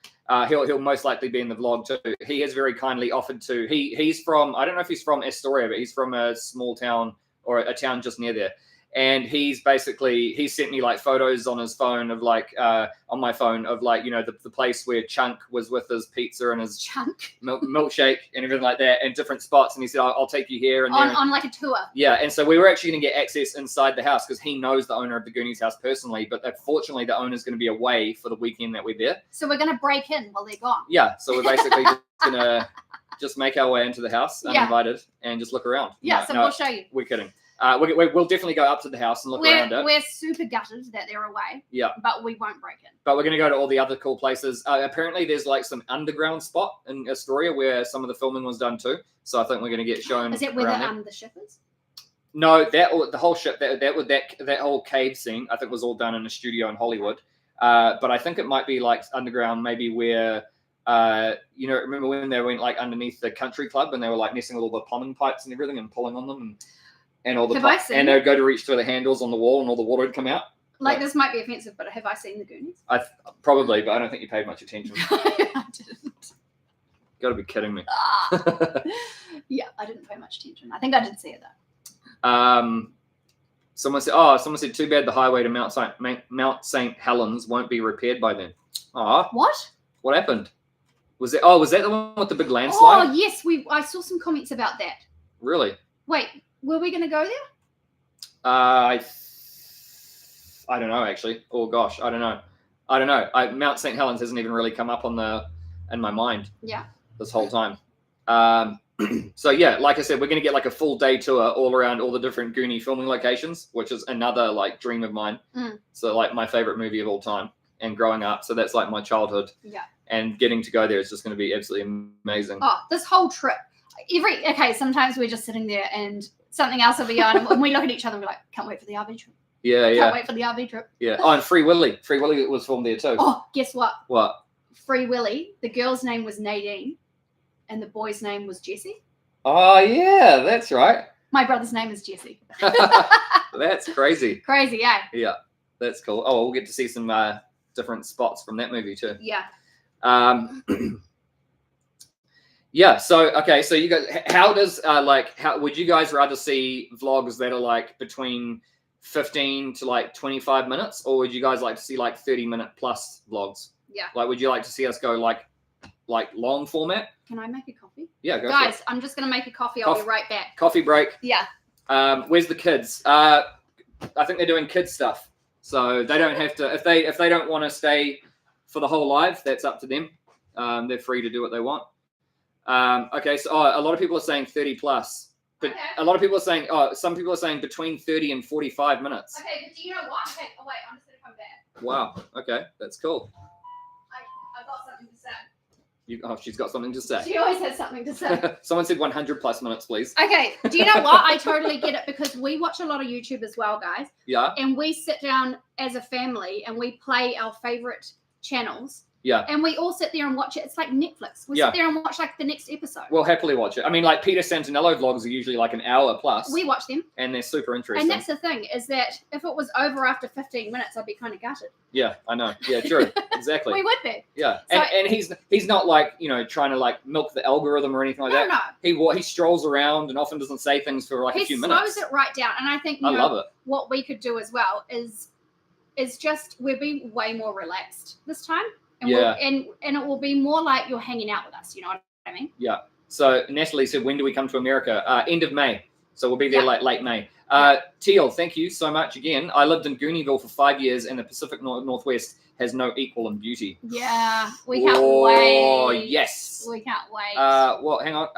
S2: He'll most likely be in the vlog too. He has very kindly offered to. He's from, I don't know if he's from Astoria, but he's from a small town or a town just near there. And he sent me like photos on his phone of like on my phone of like, the place where Chunk was with his pizza and his milkshake and everything like that, and different spots. And he said, I'll take you here and
S3: on like a tour.
S2: Yeah. And so we were actually going to get access inside the house because he knows the owner of the Goonies house personally. But unfortunately, the owner's going to be away for the weekend that we're there.
S3: So we're going to break in while they're gone.
S2: Yeah. So we're basically just going to just make our way into the house uninvited and just look around.
S3: Yeah. We'll show you.
S2: We're kidding. We'll definitely go up to the house and look around it.
S3: We're super gutted that they're away.
S2: Yeah.
S3: But we won't break in.
S2: But we're going to go to all the other cool places. Apparently, there's like some underground spot in Astoria where some of the filming was done too. So I think we're going to get shown.
S3: Is that where the ship is?
S2: No, the whole ship, that whole cave scene, I think was all done in a studio in Hollywood. But I think it might be like underground, maybe where, remember when they went like underneath the country club and they were like messing with all the plumbing pipes and everything and pulling on them and all the and they'd go to reach for the handles on the wall and all the water would come out.
S3: Like this might be offensive, but have I seen the Goonies?
S2: Probably, but I don't think you paid much attention.
S3: I didn't.
S2: Got to be kidding me.
S3: Yeah, I didn't pay much attention. I think I did see it though.
S2: Someone said, too bad the highway to Mount St. Helens won't be repaired by then. What happened? Was that the one with the big landslide?
S3: Oh yes, I saw some comments about that.
S2: Really?
S3: Wait, were we going to go there?
S2: I don't know actually. Oh gosh, I don't know. Mount St. Helens hasn't even really come up in my mind.
S3: Yeah.
S2: This whole time. So yeah, like I said, we're going to get like a full day tour all around all the different Goonie filming locations, which is another like dream of mine. So like my favorite movie of all time and growing up. So that's like my childhood.
S3: Yeah.
S2: And getting to go there is just going to be absolutely amazing.
S3: Oh, this whole trip. Sometimes we're just sitting there and something else will be on and we look at each other and we're like, can't wait for the RV trip.
S2: Yeah.
S3: Can't wait for the RV trip.
S2: Yeah. Oh, and Free Willy. Free Willy was filmed there too.
S3: Oh, guess what?
S2: What?
S3: Free Willy. The girl's name was Nadine and the boy's name was Jesse.
S2: Oh, yeah, that's right.
S3: My brother's name is Jesse.
S2: That's crazy.
S3: Crazy, yeah.
S2: Yeah, that's cool. Oh, we'll get to see some different spots from that movie too.
S3: Yeah.
S2: Yeah. So you guys, how would you guys rather see vlogs that are like between 15 to like 25 minutes, or would you guys like to see like 30-minute plus vlogs?
S3: Yeah.
S2: Like, would you like to see us go like long format?
S3: Can I make a coffee?
S2: Yeah, go
S3: guys,
S2: for it.
S3: I'm just gonna make a coffee. I'll be right back.
S2: Coffee break.
S3: Yeah.
S2: Where's the kids? I think they're doing kids stuff, so they don't have to. If they don't want to stay for the whole live, that's up to them. They're free to do what they want. Okay, so a lot of people are saying 30 plus, but a lot of people are saying some people are saying between 30 and 45 minutes.
S3: Okay, but do you know what? Okay, wait, I'm just gonna come back.
S2: Wow. Okay, that's cool.
S3: I got something to say.
S2: She's got something to say.
S3: She always has something to say.
S2: Someone said 100 plus minutes, please.
S3: Okay, do you know what? I totally get it because we watch a lot of YouTube as well, guys.
S2: Yeah.
S3: And we sit down as a family and we play our favorite channels.
S2: Yeah.
S3: And we all sit there and watch it. It's like Netflix. We sit there and watch like the next episode.
S2: We'll happily watch it. I mean, like Peter Santinello vlogs are usually like an hour plus.
S3: We watch them.
S2: And they're super interesting.
S3: And that's the thing, is that if it was over after 15 minutes, I'd be kind of gutted.
S2: Yeah, I know. Yeah, true. Exactly.
S3: We would be.
S2: Yeah.
S3: So,
S2: and he's not like, trying to like milk the algorithm or anything like that.
S3: No.
S2: He strolls around and often doesn't say things for like a few minutes.
S3: He slows it right down. And I think
S2: I love it.
S3: What we could do as well is just we're being way more relaxed this time. And and it will be more like you're hanging out with us, you know what I mean? Yeah.
S2: So Natalie said, when do we come to America? End of May. So we'll be there like late May. Teal, thank you so much again. I lived in Goonieville for 5 years, and the Pacific Northwest has no equal in beauty.
S3: Yeah, we can't wait.
S2: Oh, yes.
S3: We can't wait.
S2: Well, hang on.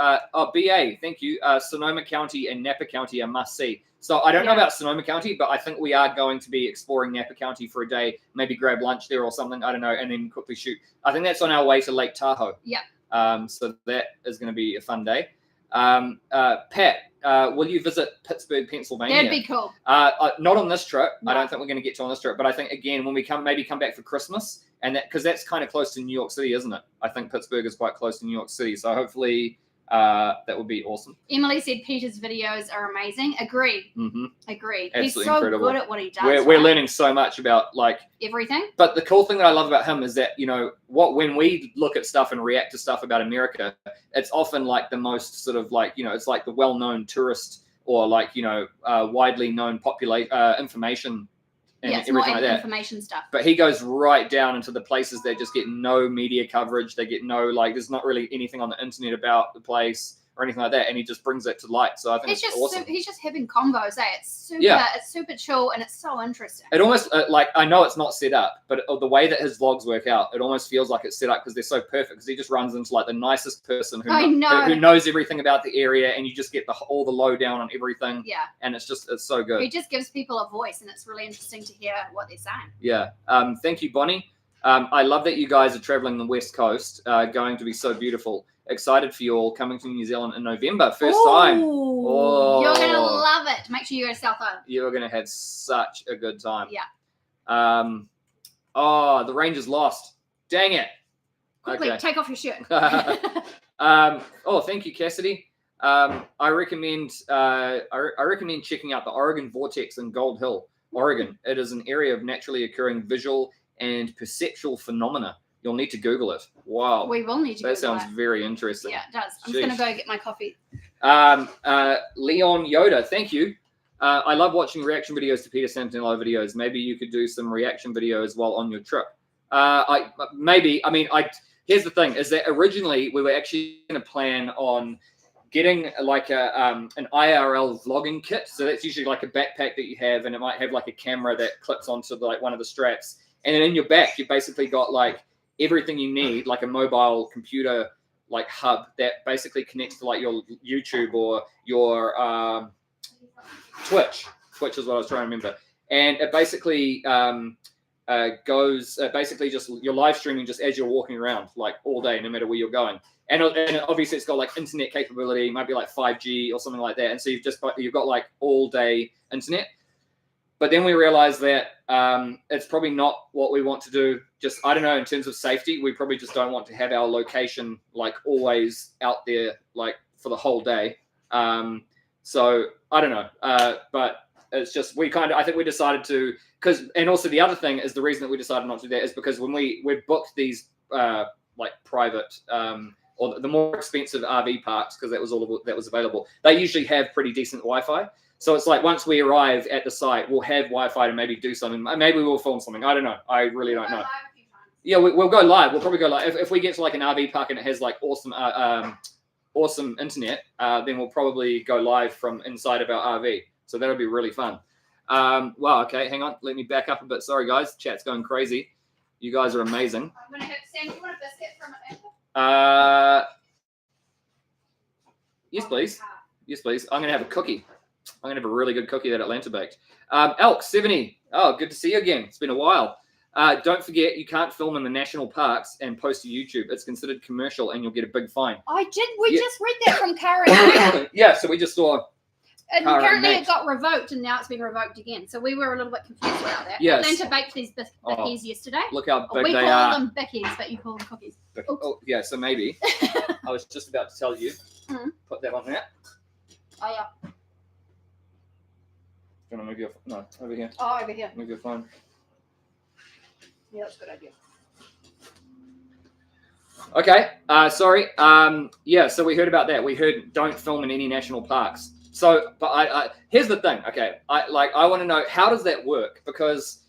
S2: BA, thank you. Sonoma County and Napa County are must see. So I don't know about Sonoma County, but I think we are going to be exploring Napa County for a day, maybe grab lunch there or something. I don't know, and then quickly shoot. I think that's on our way to Lake Tahoe.
S3: Yeah.
S2: So that is going to be a fun day. Pat, will you visit Pittsburgh, Pennsylvania?
S3: That'd be cool.
S2: Not on this trip.
S3: No.
S2: I don't think we're going to get to on this trip. But I think, again, when we come back for Christmas, and that because that's kind of close to New York City, isn't it? I think Pittsburgh is quite close to New York City. So hopefully that would be awesome.
S3: Emily said Peter's videos are amazing. Agree.
S2: Mm-hmm.
S3: Agree.
S2: Absolutely
S3: He's so
S2: incredible.
S3: good at what he does.
S2: We're learning so much about like
S3: everything.
S2: But the cool thing that I love about him is that, when we look at stuff and react to stuff about America, it's often like the most sort of like, it's like the well-known tourist or like, widely known information and
S3: it's
S2: everything
S3: more
S2: like that.
S3: Information stuff.
S2: But he goes right down into the places that just get no media coverage. They get no, there's not really anything on the internet about the place or anything like that. And he just brings it to light. So I think it's awesome.
S3: He's just having convos, It's super chill and it's so interesting.
S2: It almost, I know it's not set up, but the way that his vlogs work out, it almost feels like it's set up because they're so perfect because he just runs into like the nicest person who knows everything about the area and you just get all the lowdown on everything.
S3: Yeah.
S2: And it's so good.
S3: He just gives people a voice and it's really interesting to hear what they're saying.
S2: Yeah. Thank you, Bonnie. I love that you guys are traveling the West Coast. Going to be so beautiful. Excited for you all coming to New Zealand in November. First time. Oh,
S3: You're gonna love it. Make sure you go to South Island.
S2: You're gonna have such a good time.
S3: Yeah.
S2: Oh, the Rangers lost. Dang it.
S3: Quickly,
S2: Okay.
S3: take off your shirt.
S2: Oh, thank you, Cassidy. I recommend checking out the Oregon Vortex in Gold Hill, Oregon. It is an area of naturally occurring visual and perceptual phenomena. You'll need to Google it. Wow.
S3: We will need to.
S2: That sounds very interesting.
S3: Yeah, it does. I'm just gonna go get my coffee.
S2: Leon Yoda, thank you. I love watching reaction videos to Peter Santinello videos. Maybe you could do some reaction videos while on your trip. Here's the thing: is that originally we were actually going to plan on getting like an IRL vlogging kit. So that's usually like a backpack that you have, and it might have like a camera that clips onto like one of the straps. And then in your back, you basically got like everything you need, like a mobile computer like hub that basically connects to like your YouTube or your Twitch. Twitch is what I was trying to remember. And it basically goes basically just you're live streaming just as you're walking around like all day, no matter where you're going. And obviously it's got like internet capability, it might be like 5G or something like that. And so you've got like all day internet. But then we realized that it's probably not what we want to do. Just, I don't know, in terms of safety, we probably just don't want to have our location like always out there like for the whole day. So I don't know. But it's just, I think we decided to, and also the other thing is the reason that we decided not to do that is because when we booked these like private or the more expensive RV parks, because that was all that was available, they usually have pretty decent Wi-Fi. So it's like once we arrive at the site, we'll have Wi-Fi to maybe do something. Maybe we'll film something. I don't know. I really don't know. Yeah, we'll go live. We'll probably go live. If we get to like an RV park and it has like awesome internet, then we'll probably go live from inside of our RV. So that'll be really fun. Wow, okay, hang on. Let me back up a bit. Sorry, guys. Chat's going crazy. You guys are amazing.
S3: I'm going to have Sam, do you want a biscuit from it?
S2: Yes, please. Yes, please. I'm going to have a cookie. I'm going to have a really good cookie that Atlanta baked. Elk, 70. Oh, good to see you again. It's been a while. Don't forget, you can't film in the national parks and post to YouTube. It's considered commercial and you'll get a big fine.
S3: We just read that from Karen.
S2: Yeah, so we just saw.
S3: And apparently it got revoked and now it's been revoked again. So we were a little bit confused about that.
S2: Yes.
S3: Atlanta baked these bickies yesterday.
S2: Look how big
S3: we
S2: they
S3: call
S2: are.
S3: them bickies, but you call them cookies.
S2: Oh, yeah, so maybe. I was just about to tell you. Put that on there.
S3: Oh, yeah.
S2: Do you want to move your phone? No, over here.
S3: Oh, over here.
S2: Move your phone.
S3: Yeah, that's a good idea.
S2: Okay, sorry. Yeah, so we heard about that. We heard don't film in any national parks. So, but I here's the thing. Okay, I want to know, how does that work? Because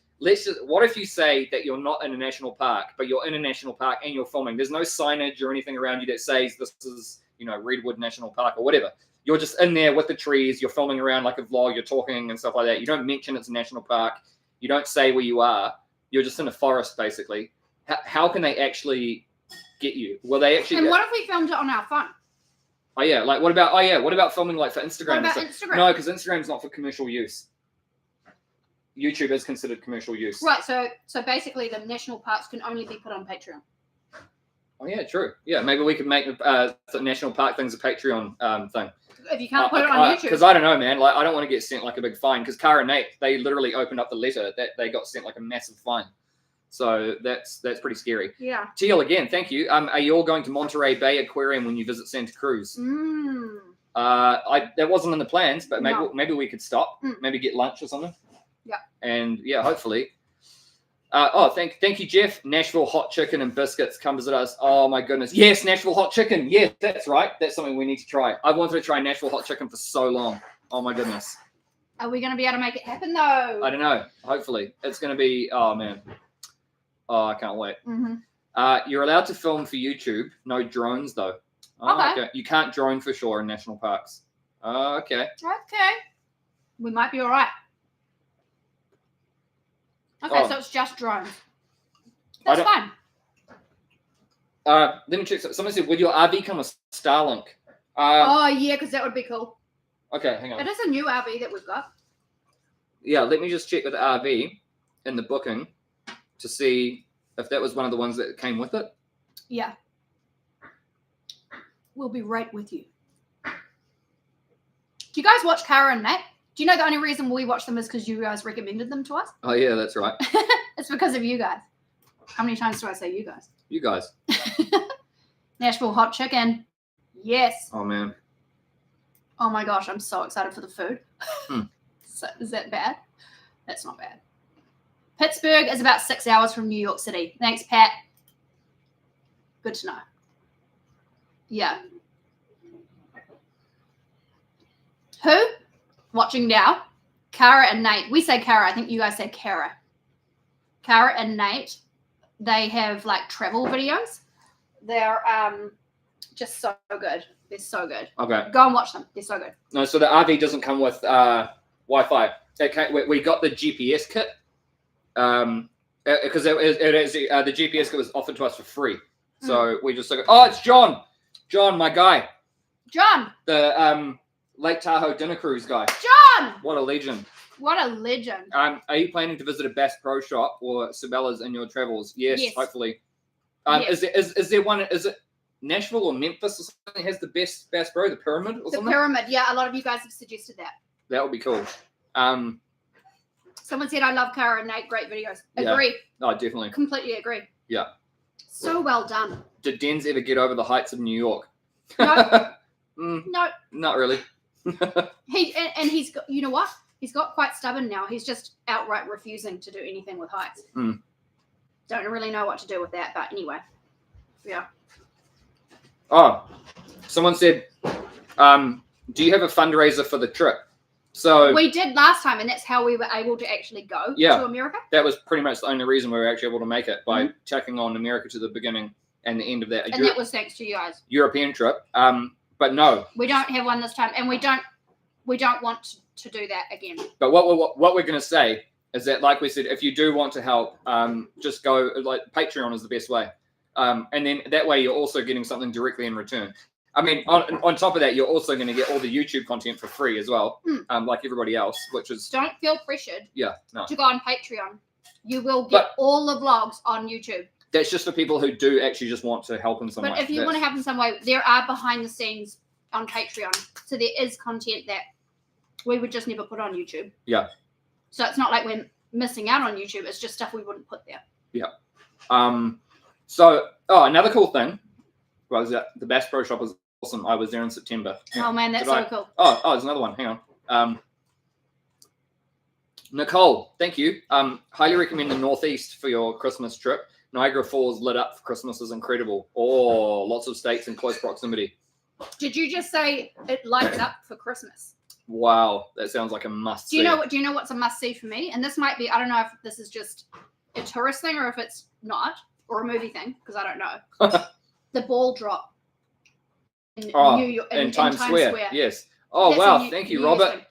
S2: what if you say that you're not in a national park, but you're in a national park and you're filming? There's no signage or anything around you that says this is, Redwood National Park or whatever. You're just in there with the trees. You're filming around like a vlog. You're talking and stuff like that. You don't mention it's a national park. You don't say where you are. You're just in a forest, basically. How can they actually get you? Will they actually?
S3: And what if we filmed it on our phone?
S2: Oh yeah, like what about filming like for Instagram?
S3: What about Instagram?
S2: No, because Instagram's not for commercial use. YouTube is considered commercial use.
S3: Right. So basically, the national parks can only be put on Patreon.
S2: Oh yeah, true. Yeah, maybe we could make the national park things a Patreon thing.
S3: If you can't put it on YouTube.
S2: Because I don't know, man. Like I don't want to get sent like a big fine. Because Cara and Nate, they literally opened up the letter that they got sent like a massive fine. So that's pretty scary.
S3: Yeah.
S2: Teal again, thank you. Are you all going to Monterey Bay Aquarium when you visit Santa Cruz? That wasn't in the plans, but maybe we could stop. Maybe get lunch or something.
S3: Yeah.
S2: And yeah, hopefully. Thank you, Jeff. Nashville hot chicken and biscuits. Come visit us. Oh my goodness. Yes, Nashville hot chicken. Yes, that's right. That's something we need to try. I've wanted to try Nashville hot chicken for so long. Oh my goodness.
S3: Are we going to be able to make it happen though?
S2: I don't know. Hopefully, it's going to be. Oh man. Oh, I can't wait. You're allowed to film for YouTube. No drones though. Oh, okay. You can't drone for sure in national parks. Okay.
S3: Okay. We might be all right. Okay, so it's just drones. That's fine.
S2: Let me check. Someone said, would your RV come with Starlink?
S3: Oh, yeah, because that would be cool.
S2: Okay, hang on.
S3: It is a new RV that we've got.
S2: Yeah, let me just check with the RV in the booking to see if that was one of the ones that came with it.
S3: Yeah. We'll be right with you. Do you guys watch Cara and Nate? Do you know the only reason we watch them is because you guys recommended them to us?
S2: Oh yeah, that's right.
S3: It's because of you guys. How many times do I say you guys?
S2: You guys.
S3: Nashville hot chicken. Yes.
S2: Oh man.
S3: Oh my gosh, I'm so excited for the food.
S2: Hmm.
S3: So, is that bad? That's not bad. Pittsburgh is about 6 hours from New York City. Thanks, Pat. Good to know. Yeah. Who? Watching now. Cara and Nate. We say Cara. I think you guys say Cara. Cara and Nate, they have like travel videos. They're just so good. They're so good.
S2: Okay.
S3: Go and watch them. They're so good.
S2: No, so the RV doesn't come with Wi-Fi. We got the GPS kit because the GPS kit was offered to us for free. So we just like, oh, it's John. John, my guy.
S3: John.
S2: The Lake Tahoe dinner cruise guy.
S3: John.
S2: What a legend.
S3: What a legend.
S2: Are you planning to visit a Bass Pro Shop or Sabella's in your travels? Yes. Hopefully.
S3: Yes.
S2: Is there one? Is it Nashville or Memphis or something that has the best Bass Pro, the Pyramid or something?
S3: The Pyramid. Yeah, a lot of you guys have suggested that.
S2: That would be cool.
S3: Someone said, I love Cara and Nate. Great videos.
S2: Yeah.
S3: Agree.
S2: Oh, definitely.
S3: Completely agree.
S2: Yeah.
S3: So well done.
S2: Did Denz ever get over the heights of New York?
S3: No.
S2: No,
S3: No.
S2: not really.
S3: He's got, you know what? He's got quite stubborn now. He's just outright refusing to do anything with heights. Don't really know what to do with that, but anyway. Yeah.
S2: Oh, someone said, do you have a fundraiser for the trip? So
S3: we did last time, and that's how we were able to actually go to America.
S2: That was pretty much the only reason we were actually able to make it, by checking on America to the beginning and the end of that.
S3: And that was thanks to you guys.
S2: European trip. But no,
S3: we don't have one this time, and we don't want to do that again.
S2: But what we're going to say is that, like we said, if you do want to help, just go, like, Patreon is the best way. And then that way you're also getting something directly in return. I mean, on top of that, you're also going to get all the YouTube content for free as well, like everybody else, which is...
S3: Don't feel pressured
S2: to
S3: go on Patreon. You will get all the vlogs on YouTube.
S2: That's just for people who do actually just want to help in some way.
S3: But if you want to help in some way, there are behind the scenes on Patreon. So there is content that we would just never put on YouTube. Yeah. So it's not like we're missing out on YouTube. It's just stuff we wouldn't put there.
S2: Yeah. So, another cool thing was that the Bass Pro Shop was awesome. I was there in September.
S3: Oh, man, that's so cool.
S2: Oh, there's another one. Hang on. Nicole, thank you. Highly recommend the Northeast for your Christmas trip. Niagara Falls lit up for Christmas is incredible. Oh, lots of states in close proximity.
S3: Did you just say it lights up for Christmas?
S2: Wow, that sounds like a must-see.
S3: Do you know what's a must-see for me? And this might be, I don't know if this is just a tourist thing or if it's not, or a movie thing, because I don't know. The ball drop in New York, in Times Square.
S2: Yes. Oh, wow. Thank you, Robert.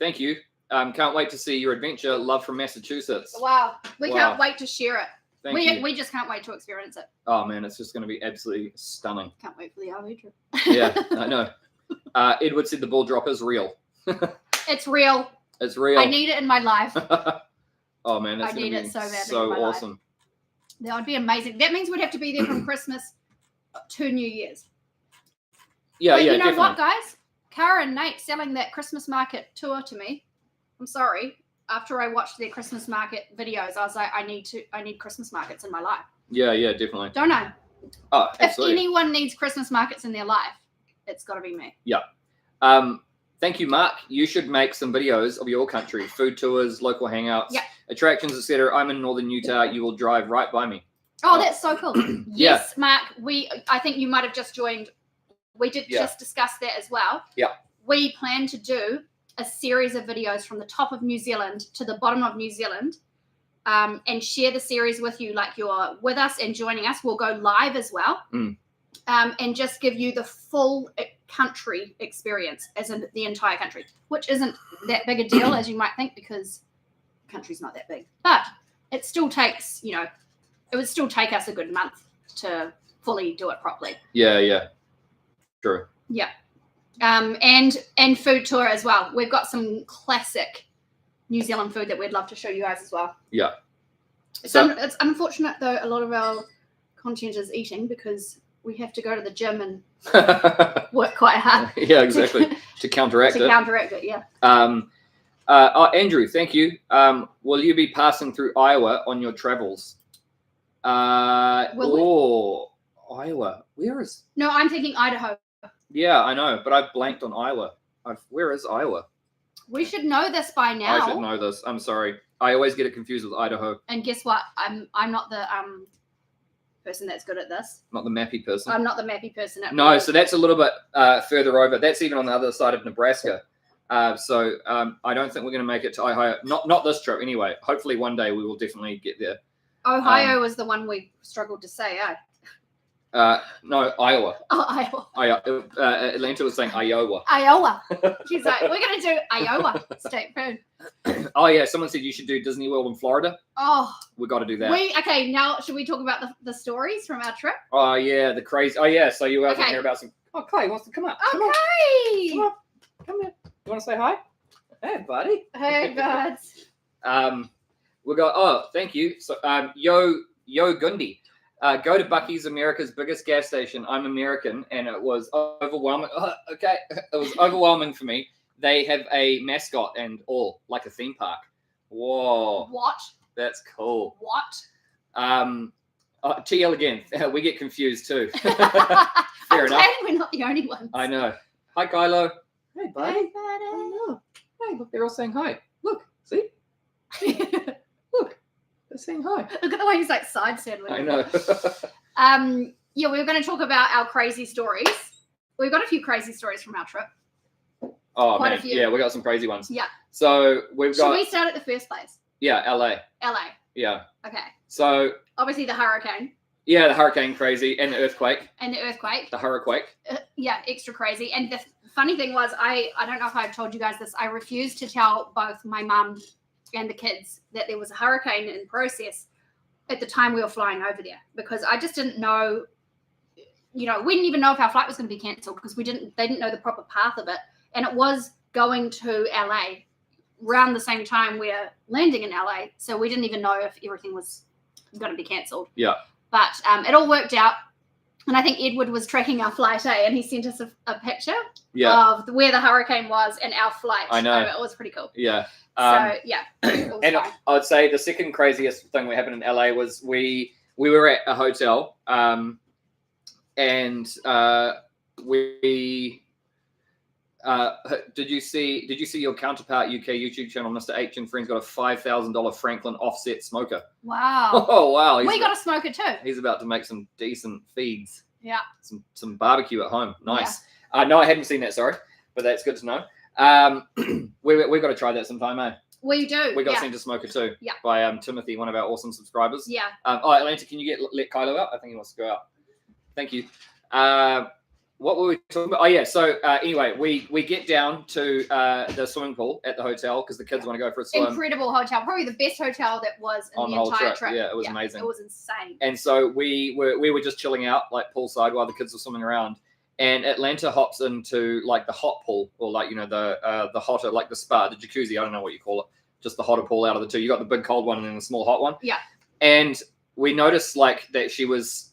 S2: Thank you. Can't wait to see your adventure. Love from Massachusetts.
S3: Wow. We can't wait to share it.
S2: Thank you.
S3: We just can't wait to experience it.
S2: Oh, man, it's just going to be absolutely stunning.
S3: Can't wait for the RV trip.
S2: Yeah, I know. Edward said the ball drop is real.
S3: It's real.
S2: It's real.
S3: I need it in my life.
S2: Oh, man, that's going to be so awesome.
S3: Life. That would be amazing. That means we'd have to be there from Christmas to New Year's.
S2: Yeah,
S3: but
S2: yeah,
S3: you know
S2: definitely.
S3: what, guys? Cara and Nate selling that Christmas market tour to me. I'm sorry. After I watched their Christmas market videos, I was like, I need Christmas markets in my life.
S2: Yeah, definitely.
S3: Don't I?
S2: Oh, absolutely.
S3: If anyone needs Christmas markets in their life, it's got to be me.
S2: Yeah. Thank you, Mark. You should make some videos of your country, food tours, local hangouts, attractions, etc. I'm in northern Utah. You will drive right by me.
S3: Oh, that's so cool. Yes, Mark. I think you might have just joined. We did just discuss that as well. Yeah. We plan to do a series of videos from the top of New Zealand to the bottom of New Zealand, and share the series with you like you're with us and joining us. We'll go live as well, and just give you the full country experience, as in the entire country, which isn't that big a deal as you might think, because the country's not that big. But it still takes, it would still take us a good month to fully do it properly.
S2: Yeah. True.
S3: Yeah. And food tour as well. We've got some classic New Zealand food that we'd love to show you guys as well.
S2: Yeah.
S3: It's unfortunate though. A lot of our content is eating because we have to go to the gym and work quite hard.
S2: Yeah, exactly. To counteract
S3: to
S2: it.
S3: counteract it, yeah.
S2: Andrew, thank you. Will you be passing through Iowa on your travels? Iowa. Where is?
S3: No, I'm thinking Idaho.
S2: Yeah, I know, but I've blanked on Iowa. Where is Iowa?
S3: We should know this by now.
S2: I should know this. I'm sorry. I always get it confused with Idaho.
S3: And guess what? I'm not the person that's good at this.
S2: Not the mappy person.
S3: I'm not the mappy person.
S2: No, so that's a little bit further over. That's even on the other side of Nebraska. So I don't think we're going to make it to Ohio. Not this trip, anyway. Hopefully one day we will definitely get there.
S3: Ohio was the one we struggled to say, eh?
S2: No, Iowa.
S3: Oh, Iowa.
S2: Atlanta was saying Iowa.
S3: Iowa. She's like, we're going to do Iowa state food.
S2: Oh, yeah. Someone said you should do Disney World in Florida.
S3: Oh.
S2: We've got to do that.
S3: Okay, now should we talk about the stories from our trip?
S2: Oh, yeah. The crazy. Oh, yeah. So you guys want to hear about some. Oh, Clay wants to come up. Come
S3: Okay.
S2: on. Come here. You want to say hi? Hey, buddy.
S3: Hey, buds.
S2: We got. Oh, thank you. So, Yo Gundi. Go to Buc-ee's, America's biggest gas station. I'm American, and it was overwhelming. Okay, it was overwhelming for me. They have a mascot and all, like a theme park. Whoa.
S3: What?
S2: That's cool.
S3: What?
S2: TL again. We get confused too. Fair
S3: I'm
S2: enough.
S3: glad we're not the only ones.
S2: I know. Hi, Kylo. Hey, buddy.
S3: Hey, buddy.
S2: Oh, hey, look, they're all saying hi. Look, see? Look, they're saying hi.
S3: Look at the way he's like side saddling.
S2: I know.
S3: Yeah, we were going to talk about our crazy stories. We've got a few crazy stories from our trip.
S2: Oh,
S3: Quite a
S2: man.
S3: few.
S2: Yeah, we got some crazy ones.
S3: Yeah.
S2: So we've
S3: Should
S2: got.
S3: we start at the first place?
S2: Yeah, LA.
S3: LA.
S2: Yeah.
S3: Okay.
S2: So,
S3: Obviously the hurricane
S2: yeah, the hurricane crazy and the earthquake.
S3: and the earthquake.
S2: The hurricane.
S3: Yeah, extra crazy. And the funny thing was, I don't know if I've told you guys this, I refused to tell both my mum and the kids that there was a hurricane in process at the time we were flying over there, because I just didn't know, we didn't even know if our flight was going to be cancelled because they didn't know the proper path of it. And it was going to LA around the same time we're landing in LA. So we didn't even know if everything was going to be cancelled.
S2: Yeah.
S3: But it all worked out. And I think Edward was tracking our flight, and he sent us a picture of where the hurricane was and our flight.
S2: I know.
S3: So it was pretty cool.
S2: Yeah.
S3: So, yeah. It was
S2: And
S3: fine.
S2: I would say the second craziest thing that happened in LA was we were at a hotel, and we did you see your counterpart UK YouTube channel, Mr. H and Friends, got a $5,000 Franklin offset smoker?
S3: Wow.
S2: Oh wow!
S3: We got a smoker too.
S2: He's about to make some decent feeds.
S3: Yeah.
S2: Some barbecue at home. Nice. No, I hadn't seen that. Sorry, but that's good to know. We've got to try that sometime, eh?
S3: We do.
S2: We got sent a smoker too.
S3: Yeah.
S2: By Timothy, one of our awesome subscribers.
S3: Yeah.
S2: Atlanta, can you let Kylo out? I think he wants to go out. Thank you. What were we talking about? Oh yeah. So anyway, we get down to the swimming pool at the hotel because the kids want to go for a swim.
S3: Incredible hotel. Probably the best hotel that was in
S2: On
S3: the
S2: the whole
S3: entire
S2: trip.
S3: trip.
S2: Yeah, it was amazing.
S3: It was insane.
S2: And so we were just chilling out like poolside while the kids were swimming around. And Atlanta hops into like the hot pool, or like the hotter, like the spa, the jacuzzi. I don't know what you call it. Just the hotter pool out of the two. You got the big cold one and then the small hot one.
S3: Yeah.
S2: And we noticed like that she was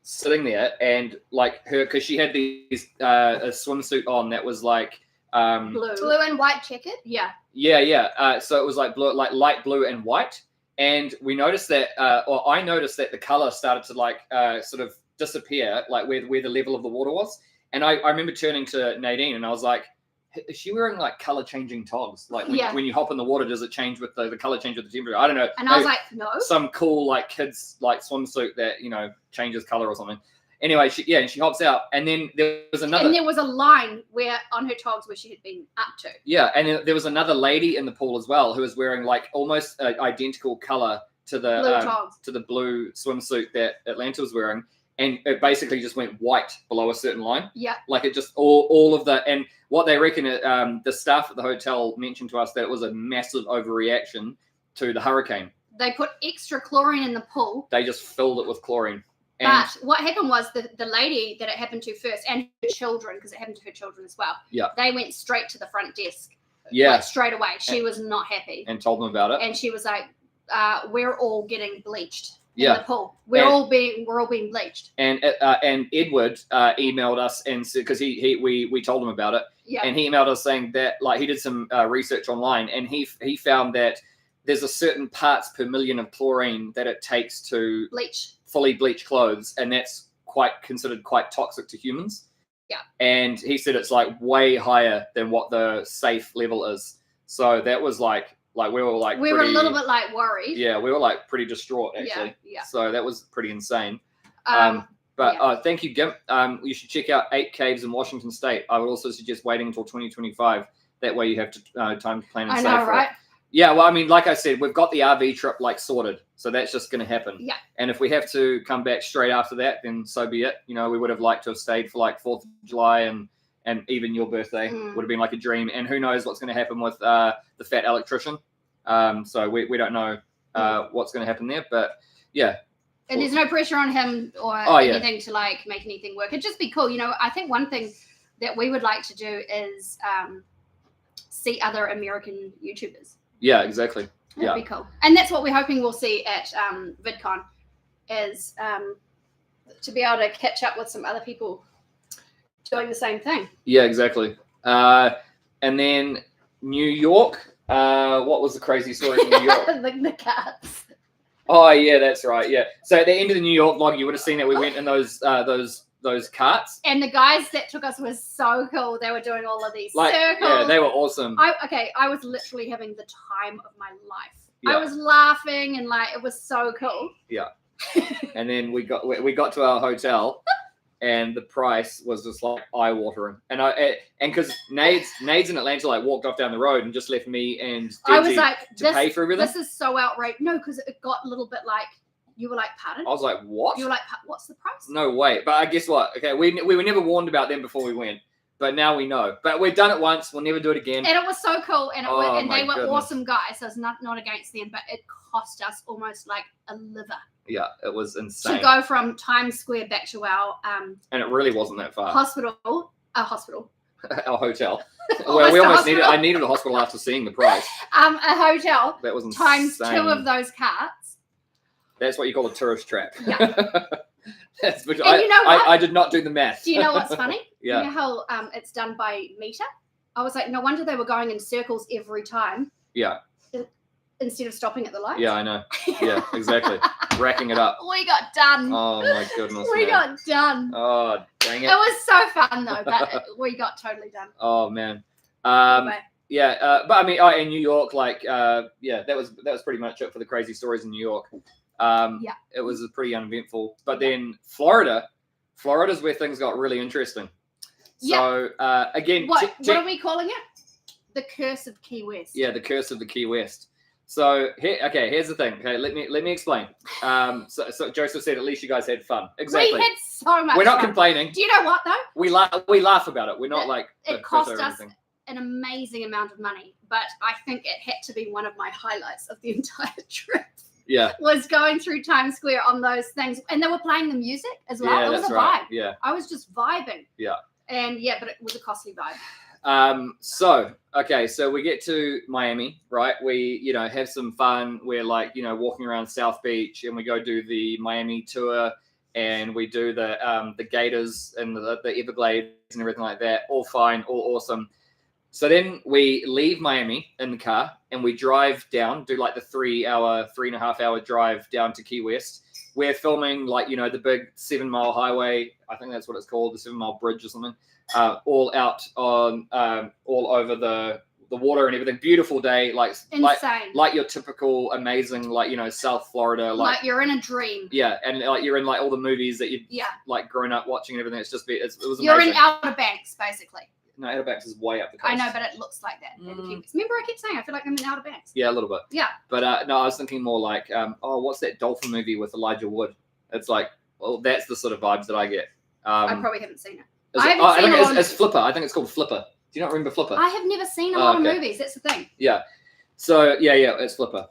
S2: sitting there, and like her, because she had these a swimsuit on that was like
S4: Blue and white checkered.
S3: Yeah.
S2: Yeah. So it was like blue, like light blue and white. And we noticed that, or I noticed that the color started to like sort of disappear, like where the level of the water was. And I remember turning to Nadine and I was like, is she wearing like color changing togs? Like when you hop in the water, does it change with the color change with the temperature? I don't know.
S3: And I was like, no.
S2: Some cool like kids like swimsuit that, changes color or something. Anyway, she hops out, and then there was another.
S3: And there was a line on her togs where she had been up to.
S2: Yeah, and then there was another lady in the pool as well who was wearing like almost identical color to the blue swimsuit that Atlanta was wearing, and it basically just went white below a certain line.
S3: Yeah,
S2: like it just all of the, and what they reckon, the staff at the hotel mentioned to us that it was a massive overreaction to the hurricane.
S3: They put extra chlorine in the pool.
S2: They just filled it with chlorine.
S3: But what happened was the lady that it happened to first, and her children, because it happened to her children as well.
S2: Yeah.
S3: They went straight to the front desk.
S2: Yeah.
S3: Like straight away. She was not happy.
S2: And told them about it.
S3: And she was like, we're all getting bleached in
S2: Yeah.
S3: the pool. We're all being bleached.
S2: And Edward emailed us and said, because we told him about it,
S3: Yeah.
S2: and he emailed us saying that like he did some research online, and he found that there's a certain parts per million of chlorine that it takes to fully bleach clothes, and that's considered quite toxic to humans.
S3: Yeah.
S2: And he said it's like way higher than what the safe level is. So that was like we were
S3: a little bit like worried.
S2: Yeah, we were like pretty distraught actually.
S3: Yeah.
S2: So that was pretty insane.
S3: But
S2: Thank you, Gimp. You should check out 8 Caves in Washington State. I would also suggest waiting until 2025. That way you have time to plan and save for
S3: right?
S2: it. Yeah, well, I mean, like I said, we've got the RV trip like sorted, so that's just going to happen.
S3: Yeah.
S2: And if we have to come back straight after that, then so be it. You know, we would have liked to have stayed for like 4th of July and even your birthday would have been like a dream. And who knows what's going to happen with the fat electrician. So we don't know what's going to happen there, but yeah.
S3: And there's no pressure on him or anything to like make anything work. It'd just be cool. You know, I think one thing that we would like to do is see other American YouTubers.
S2: Yeah, exactly.
S3: That'd be cool. And that's what we're hoping we'll see at VidCon is to be able to catch up with some other people doing the same thing.
S2: Yeah, exactly. And then New York. What was the crazy story from New York?
S3: the cats.
S2: Oh yeah, that's right. Yeah. So at the end of the New York vlog, you would have seen that we went in those carts.
S3: And the guys that took us were so cool. They were doing all of these circles.
S2: Yeah, they were awesome.
S3: I was literally having the time of my life.
S2: Yeah.
S3: I was laughing and like it was so cool.
S2: Yeah. And then we got to our hotel, and the price was just like eye-watering. And because Nades in Atlanta like walked off down the road and just left me and
S3: I was like,
S2: to pay for everything.
S3: This is so outrageous. No, because it got a little bit like you were like, pardon?
S2: I was like, what?
S3: You were like, what's the price?
S2: No way. But I guess what? Okay, we were never warned about them before we went, but now we know. But we've done it once. We'll never do it again.
S3: And it was so cool, and they were
S2: goodness.
S3: awesome guys. So it's not against them, but it cost us almost like a liver.
S2: Yeah, it was insane.
S3: To go from Times Square back to our
S2: and it really wasn't that far.
S3: Hospital.
S2: Our hotel.
S3: Almost
S2: I needed a hospital after seeing the price.
S3: A hotel.
S2: That was insane.
S3: Times 2 of those carts.
S2: That's what you call a tourist trap.
S3: Yeah.
S2: You know
S3: what?
S2: I did not do the math.
S3: Do you know what's funny?
S2: Yeah.
S3: You know how it's done by meter? I was like, no wonder they were going in circles every time.
S2: Yeah.
S3: Instead of stopping at the lights.
S2: Yeah, I know. Yeah, exactly. Racking it up.
S3: We got done.
S2: Oh my goodness.
S3: We got done.
S2: Oh, dang it.
S3: It was so fun though, but we got totally done.
S2: Oh man.
S3: Anyway.
S2: Yeah, but I mean, in New York, like, that was pretty much it for the crazy stories in New York. It was pretty uneventful. But then Florida's where things got really interesting. So again,
S3: what are we calling it? The Curse of Key West.
S2: Yeah, the Curse of the Key West. So here's the thing. Okay, let me explain. So Joseph said at least you guys had fun. Exactly.
S3: We had so much.
S2: We're not
S3: fun.
S2: complaining.
S3: Do you know what though?
S2: We laugh about it. We're not like
S3: it cost us an amazing amount of money, but I think it had to be one of my highlights of the entire trip.
S2: Yeah.
S3: Was going through Times Square on those things, and they were playing the music as well.
S2: Yeah,
S3: it was
S2: that's
S3: a
S2: right.
S3: vibe.
S2: Yeah.
S3: I was just vibing.
S2: Yeah.
S3: And but it was a costly vibe.
S2: So we get to Miami, right? We, have some fun. We're like, walking around South Beach, and we go do the Miami tour, and we do the Gators and the Everglades and everything like that. All fine, all awesome. So then we leave Miami in the car, and we drive down, do like the 3.5 hour drive down to Key West. We're filming like, the big 7 mile highway. I think that's what it's called, the 7 mile bridge or something. All out on, all over the water and everything. Beautiful day, like
S3: insane,
S2: like your typical amazing, like South Florida, like
S3: you're in a dream.
S2: Yeah, and like you're in like all the movies that you like grown up watching and everything. It was amazing.
S3: You're in Outer Banks, basically.
S2: No, Outer Banks is way up the coast.
S3: I know, but it looks like that. Remember, I keep saying I feel like I'm in Outer Banks.
S2: Yeah, a little bit.
S3: Yeah,
S2: but no, I was thinking more like, what's that dolphin movie with Elijah Wood? It's like, well, that's the sort of vibes that I get.
S3: I probably haven't seen it.
S2: It's Flipper. I think it's called Flipper. Do you not remember Flipper?
S3: I have never seen a lot of movies. That's the thing.
S2: Yeah. So yeah, it's Flipper.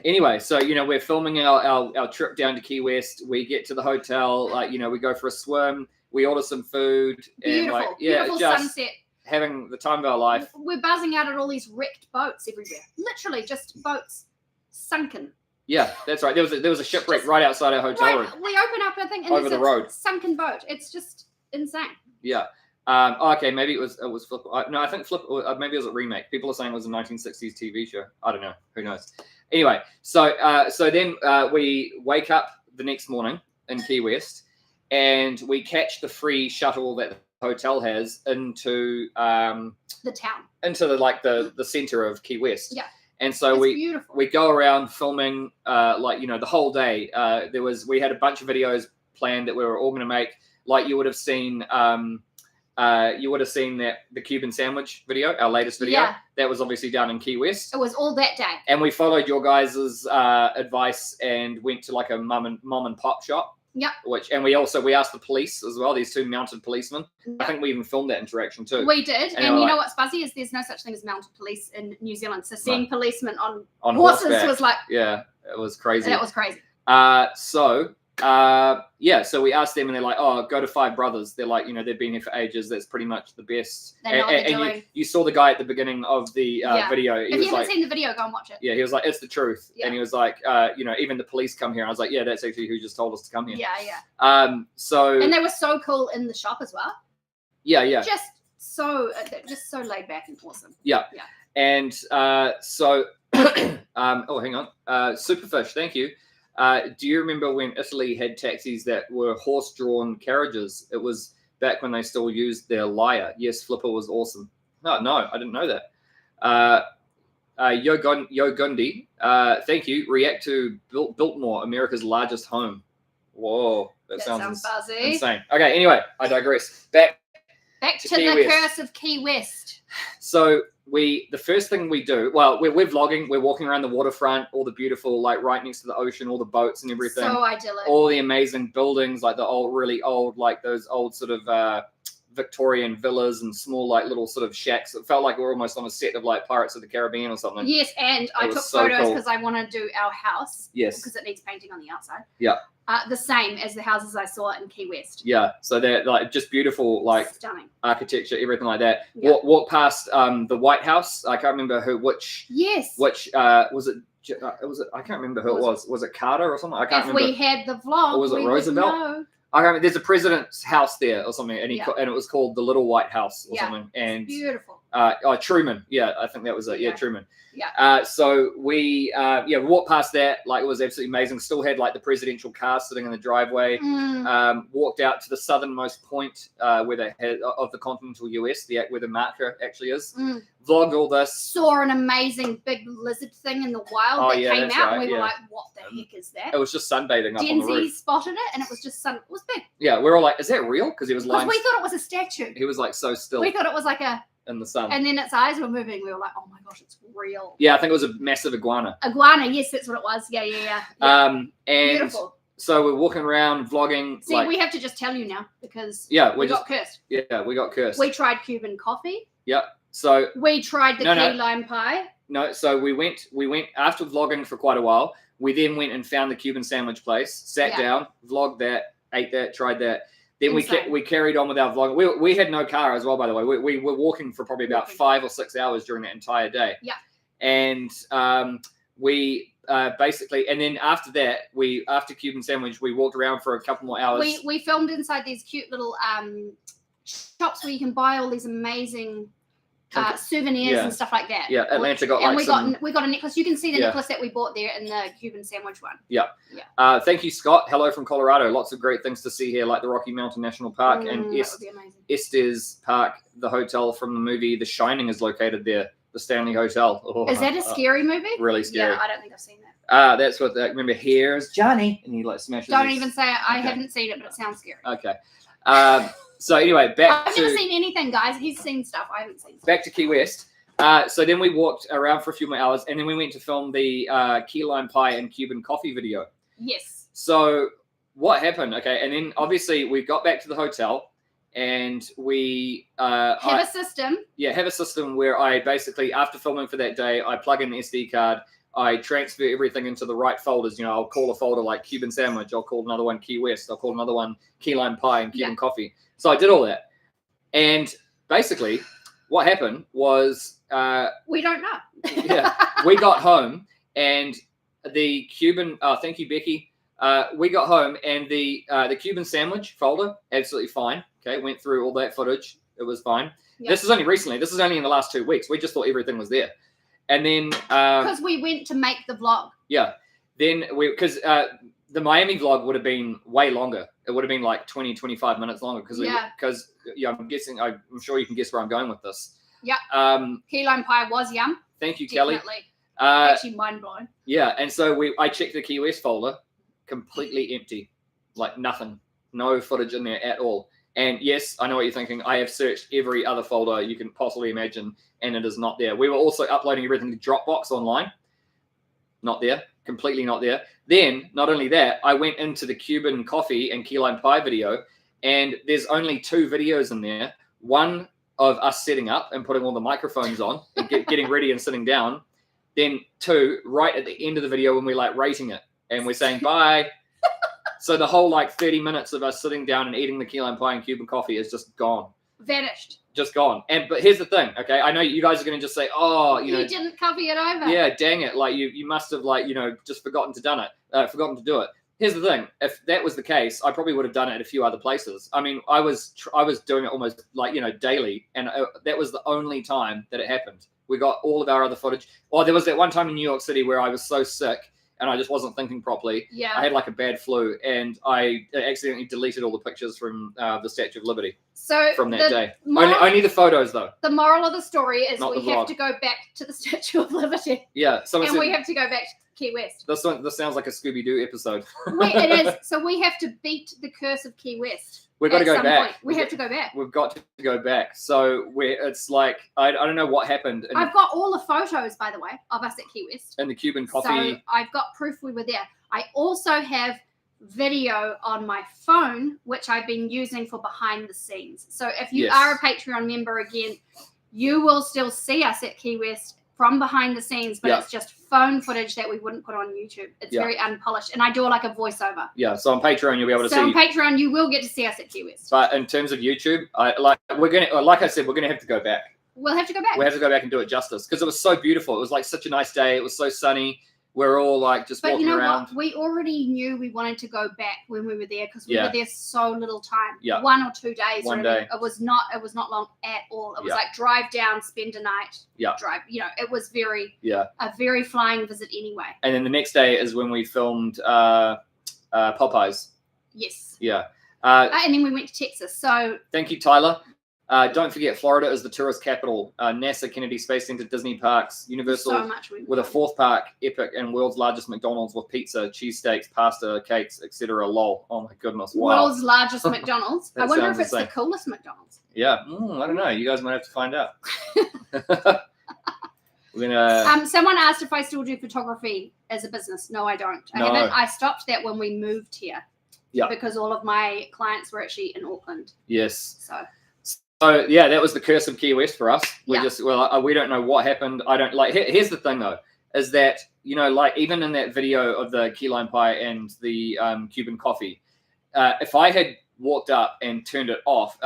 S2: Anyway, so we're filming our trip down to Key West. We get to the hotel, like we go for a swim. We order some food.
S3: Beautiful,
S2: and
S3: beautiful
S2: just
S3: sunset.
S2: Having the time of our life.
S3: We're buzzing out at all these wrecked boats everywhere. Literally just boats sunken.
S2: Yeah, that's right. There was a shipwreck right outside our hotel room.
S3: We open up a thing and
S2: Over
S3: there's
S2: the
S3: a
S2: road.
S3: sunken boat. It's just insane.
S2: Yeah. Okay, maybe it was Flip. No, I think Flip. Maybe it was a remake. People are saying it was a 1960s TV show. I don't know. Who knows? Anyway, so then we wake up the next morning in Key West, and we catch the free shuttle that the hotel has into
S3: The town.
S2: into the center of Key West.
S3: Yeah.
S2: And so
S3: It's beautiful.
S2: we go around filming the whole day. We had a bunch of videos planned that we were all going to make. Like you would have seen that the Cuban sandwich video, our latest video.
S3: Yeah.
S2: That was obviously down in Key West.
S3: It was all that day.
S2: And we followed your guys' advice and went to like a mom and pop shop.
S3: Yep.
S2: We asked the police as well. These two mounted policemen.
S3: Yep.
S2: I think we even filmed that interaction too.
S3: We did,
S2: And
S3: and you
S2: like-
S3: know what's fuzzy is there's no such thing as mounted police in New Zealand. So seeing policemen on
S2: On
S3: horses
S2: horseback.
S3: was like,
S2: Yeah, it was crazy.
S3: that was crazy.
S2: So we asked them and they're like, oh, go to Five Brothers. They're like, they've been here for ages. That's pretty much the best.
S3: They know what they're
S2: And
S3: doing.
S2: you saw the guy at the beginning of the video. He
S3: If
S2: was
S3: you haven't
S2: like,
S3: seen the video, go and watch it.
S2: yeah, he was like, it's the truth.
S3: Yeah.
S2: And he was like, even the police come here. And I was like, yeah, that's actually who just told us to come here.
S3: Yeah.
S2: So
S3: And they were so cool in the shop as well.
S2: yeah.
S3: Just so laid back and awesome.
S2: And so, oh, hang on. Superfish, thank you. Do you remember when Italy had taxis that were horse-drawn carriages? It was back when they still used their lyre. Yes, Flipper was awesome. No, I didn't know that. Yo Gundi, thank you. React to Biltmore, America's largest home. Whoa, that sounds
S3: fuzzy.
S2: insane. Okay, anyway, I digress. Back
S3: to
S2: Key
S3: the
S2: West.
S3: curse of Key West.
S2: So the first thing we do, well, we're vlogging. We're walking around the waterfront, all the beautiful, like right next to the ocean, all the boats and everything.
S3: So idyllic.
S2: All the amazing buildings, like the really old, like those old sort of Victorian villas and small, like little sort of shacks. It felt like we were almost on a set of like Pirates of the Caribbean or something.
S3: Yes, and I
S2: was
S3: took
S2: so
S3: photos
S2: cool.
S3: because I want to do our house.
S2: Yes.
S3: Because it needs painting on the outside.
S2: Yeah.
S3: The same as the houses I saw in Key West.
S2: Yeah. So they're like just beautiful, like
S3: Stunning.
S2: architecture, everything like that.
S3: Yeah.
S2: Walk past the White House. I can't remember which
S3: Yes.
S2: was it. I can't remember who it was. Was it Carter or something? I can't
S3: If
S2: remember.
S3: we had the vlog,
S2: Or was it
S3: we
S2: Roosevelt?
S3: would know.
S2: I can't remember. There's a president's house there or something, and
S3: Yeah.
S2: and it was called the Little White House or
S3: Yeah.
S2: something. And
S3: Beautiful.
S2: Truman. Yeah, I think that was it. Yeah,
S3: Yeah.
S2: Truman.
S3: Yeah.
S2: So we walked past that, like it was absolutely amazing. Still had like the presidential car sitting in the driveway. Walked out to the southernmost point where they had of the continental US, where the marker actually is. Vlogged all this.
S3: Saw an amazing big lizard thing in the wild
S2: Oh,
S3: that
S2: yeah,
S3: came
S2: that's
S3: out,
S2: right,
S3: and we were
S2: yeah.
S3: like, "What the heck is that?"
S2: It was just sunbathing up on the
S3: Denzi
S2: roof.
S3: spotted it, and it was just It was big
S2: Yeah, we were all like, "Is that real?" Because he was
S3: because
S2: lying.
S3: we thought it was a statue.
S2: He was like so still
S3: We thought it was like a,
S2: in the sun.
S3: and then its eyes were moving. We were like, "Oh my gosh, it's real."
S2: Yeah, I think it was a massive iguana.
S3: Iguana, yes, that's what it was. Yeah.
S2: And
S3: Beautiful.
S2: so we're walking around vlogging.
S3: See, we have to just tell you now because
S2: yeah,
S3: we got cursed.
S2: we got cursed.
S3: We tried Cuban coffee.
S2: Yep. So
S3: We tried the
S2: No, no.
S3: key lime pie.
S2: no, so we went after vlogging for quite a while. We then went and found the Cuban sandwich place, sat
S3: Yeah.
S2: down, vlogged that, ate that, tried that. Then
S3: Insane.
S2: we carried on with our vlogging. We had no car as well, by the way. We were walking for probably about 5 or 6 hours during that entire day.
S3: Yeah.
S2: And we basically, and then after that, after Cuban sandwich, we walked around for a couple more hours.
S3: We filmed inside these cute little shops where you can buy all these amazing souvenirs
S2: Yeah.
S3: and stuff like that.
S2: Yeah, Atlanta got
S3: and
S2: like
S3: we got a necklace. You can see the
S2: Yeah.
S3: necklace that we bought there in the Cuban sandwich one.
S2: Thank you, Scott. Hello from Colorado. Lots of great things to see here, like the Rocky Mountain National Park and
S3: That would be amazing.
S2: Estes Park. The hotel from the movie The Shining is located there. The Stanley Hotel. Oh,
S3: Is that a scary movie?
S2: really scary.
S3: Yeah, I don't think I've seen that.
S2: That's what. Remember, here's Johnny, and he like smashes.
S3: Don't
S2: his-
S3: even say it. I
S2: Okay.
S3: haven't seen it, but it sounds scary.
S2: Okay. So anyway, back
S3: I've never
S2: to
S3: seen anything, guys. He's seen stuff. I haven't seen stuff.
S2: back to Key West. So then we walked around for a few more hours, and then we went to film the key lime pie and Cuban coffee video.
S3: Yes.
S2: So what happened? Okay, and then obviously we got back to the hotel, and we
S3: Have a system.
S2: have a system where I basically, after filming for that day, I plug in the SD card, I transfer everything into the right folders. You know, I'll call a folder like Cuban sandwich, I'll call another one Key West, I'll call another one key lime pie and Cuban coffee. So I did all that, and basically what happened was
S3: We don't know.
S2: we got home, and the Cuban. Thank you, Becky. We got home and the Cuban sandwich folder, absolutely fine. Okay, went through all that footage. It was fine.
S3: Yep.
S2: This is only recently. This is only in the last 2 weeks. We just thought everything was there. And then
S3: Because we went to make the vlog.
S2: yeah, then because the Miami vlog would have been way longer. It would have been like 20, 25 minutes longer because I'm sure you can guess where I'm going with this.
S3: Yeah. Key lime pie was yum.
S2: Thank you, Kelly.
S3: Definitely. Actually, mind blowing.
S2: Yeah, and so I checked the Key West folder, completely empty, like nothing, no footage in there at all. And yes, I know what you're thinking. I have searched every other folder you can possibly imagine, and it is not there. We were also uploading everything to Dropbox online. Not there. Completely not there. Then, not only that, I went into the Cuban coffee and key lime pie video, and there's only 2 videos in there. One of us setting up and putting all the microphones on and getting ready and sitting down. Then 2 right at the end of the video when we're like rating it and we're saying bye. So the whole like 30 minutes of us sitting down and eating the key lime pie and Cuban coffee is just gone.
S3: Vanished.
S2: Just gone. But here's the thing, okay? I know you guys are going to just say, oh, you know.
S3: didn't copy it over.
S2: Yeah, dang it. Like you must have like, just forgotten to do it. Here's the thing. If that was the case, I probably would have done it at a few other places. I mean, I was doing it almost like, daily. And that was the only time that it happened. We got all of our other footage. Oh, there was that one time in New York City where I was so sick and I just wasn't thinking properly.
S3: Yeah.
S2: I had like a bad flu and I accidentally deleted all the pictures from the Statue of Liberty from that day. Only the photos though.
S3: The moral of the story is
S2: Not
S3: we
S2: the
S3: have
S2: vlog.
S3: to go back to the Statue of Liberty.
S2: Yeah.
S3: And we have to go back to Key West.
S2: This sounds like a Scooby-Doo episode.
S3: It is. So we have to beat the curse of Key West.
S2: We've got to go back.
S3: Point. We have to go back.
S2: We've got to go back. So it's like, I don't know what happened.
S3: I've got all the photos, by the way, of us at Key West.
S2: And the Cuban coffee.
S3: So I've got proof we were there. I also have video on my phone, which I've been using for behind the scenes. So if you are a Patreon member again, you will still see us at Key West from behind the scenes, but it's just phone footage that we wouldn't put on YouTube. It's very unpolished, and I do like a voiceover. Yeah,
S2: so on Patreon you'll be able to see.
S3: So on Patreon you will get to see us at Key West.
S2: But in terms of YouTube, like I said, we're gonna have to go back.
S3: We'll have to go back.
S2: We have to go back and do it justice because it was so beautiful. It was like such a nice day. It was so sunny. We're all like just walking around.
S3: What? We already knew we wanted to go back when we were there because we were there so little time.
S2: Yeah.
S3: 1 or 2 days.
S2: One day.
S3: It was not long at all. It was like drive down, spend a night.
S2: Yeah.
S3: Drive. It was a very flying visit anyway.
S2: And then the next day is when we filmed Popeyes.
S3: Yes.
S2: Yeah.
S3: And then we went to Texas. So
S2: thank you, Tyler. Don't forget, Florida is the tourist capital. NASA, Kennedy Space Center, Disney parks, Universal,
S3: so much
S2: with a 4th park, Epic, and world's largest McDonald's with pizza, cheesesteaks, pasta, cakes, etc. Lol. Oh my goodness! Wow.
S3: World's largest McDonald's. I wonder if it's the coolest McDonald's.
S2: Yeah, I don't know. You guys might have to find out. We're gonna.
S3: Someone asked if I still do photography as a business. No, I don't. I haven't. I stopped that when we moved here.
S2: Yeah.
S3: Because all of my clients were actually in Auckland.
S2: Yes. So yeah, that was the curse of Key West for us. We we don't know what happened. I don't like. Here's the thing though, is that like even in that video of the key lime pie and the Cuban coffee, if I had walked up and turned it off,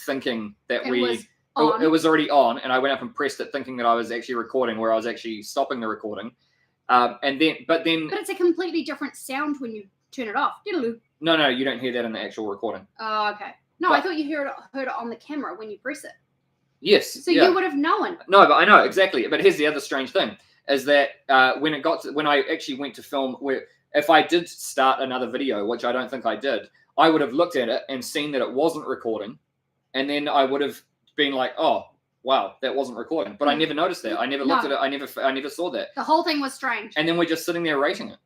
S2: thinking that it was already on, and I went up and pressed it, thinking that I was actually recording, where I was actually stopping the recording, but it's
S3: a completely different sound when you turn it off.
S2: No, you don't hear that in the actual recording.
S3: Oh, okay. No, I thought you heard it on the camera when you press it.
S2: Yes.
S3: So you would have known.
S2: No, but I know exactly. But here's the other strange thing: is that when I actually went to film, if I did start another video, which I don't think I did, I would have looked at it and seen that it wasn't recording, and then I would have been like, "Oh, wow, that wasn't recording." But I never noticed that. I never looked at it. I never saw that.
S3: The whole thing was strange.
S2: And then we're just sitting there rating it.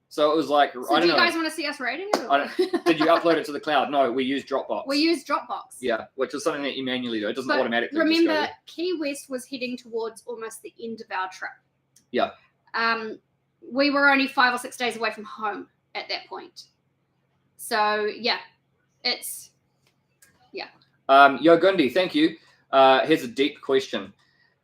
S2: So it was like,
S3: I don't know. Do you guys want to see us rating it?
S2: Did you upload it to the cloud? No, we use Dropbox.
S3: We use Dropbox.
S2: Yeah, which is something that you manually do. It doesn't automatically.
S3: Remember, Key West was heading towards almost the end of our trip.
S2: Yeah.
S3: We were only 5 or 6 days away from home at that point. So yeah, it's
S2: Yo Gundi, thank you. Here's a deep question.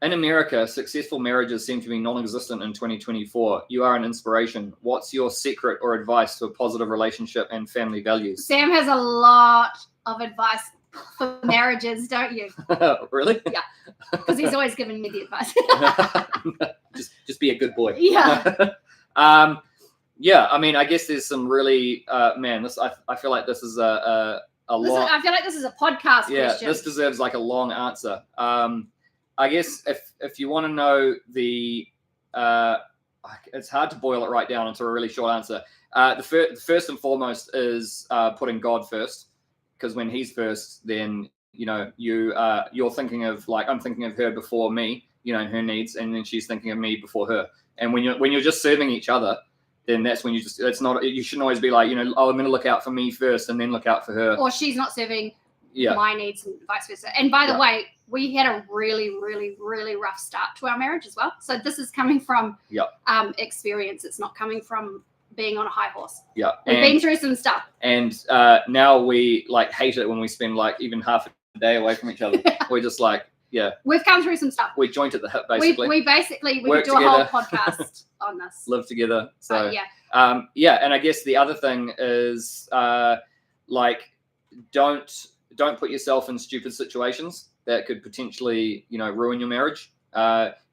S2: In America, successful marriages seem to be non-existent in 2024. You are an inspiration. What's your secret or advice to a positive relationship and family values?
S3: Sam has a lot of advice. for marriages, don't you?
S2: Really?
S3: Yeah. Because he's always giving me the advice.
S2: just be a good boy.
S3: Yeah.
S2: Yeah, I mean, I guess there's some really man. I feel like this is a lot.
S3: I feel like this is a podcast question.
S2: This deserves like a long answer. I guess if you want to know it's hard to boil it right down into a really short answer. The first and foremost is putting God first, because when He's first, then you're thinking of, like, I'm thinking of her before me, and her needs, and then she's thinking of me before her. And when you're just serving each other, then that's when you shouldn't always be like, I'm going to look out for me first and then look out for her.
S3: Or she's not serving my needs and vice versa. And by the way, we had a really, really, really rough start to our marriage as well. So this is coming from experience. It's not coming from being on a high horse. Yeah. We've been through some stuff.
S2: And now we like hate it when we spend like even half a day away from each other. We're just like,
S3: we've come through some stuff.
S2: We joint at the hip, basically.
S3: We could do
S2: together.
S3: a whole podcast on this.
S2: Live together. So and I guess the other thing is like don't put yourself in stupid situations that could potentially, ruin your marriage.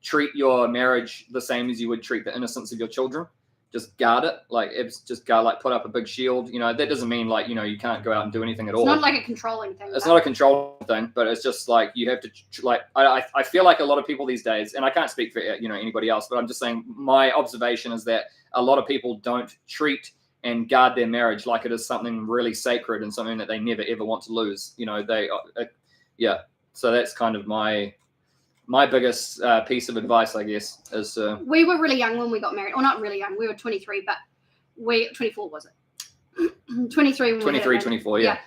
S2: Treat your marriage the same as you would treat the innocence of your children. Just guard it. Put up a big shield. That doesn't mean like, you can't go out and do anything at all.
S3: It's not like a controlling thing.
S2: It's not a controlling thing, but it's just like you have to I feel like a lot of people these days, and I can't speak for anybody else, but I'm just saying my observation is that a lot of people don't treat and guard their marriage like it is something really sacred and something that they never ever want to lose. So that's kind of my biggest piece of advice, I guess, is
S3: we were really young when we got married. Or not really young. We were 23, but 24 was it? 23 when
S2: 23, 24, yeah.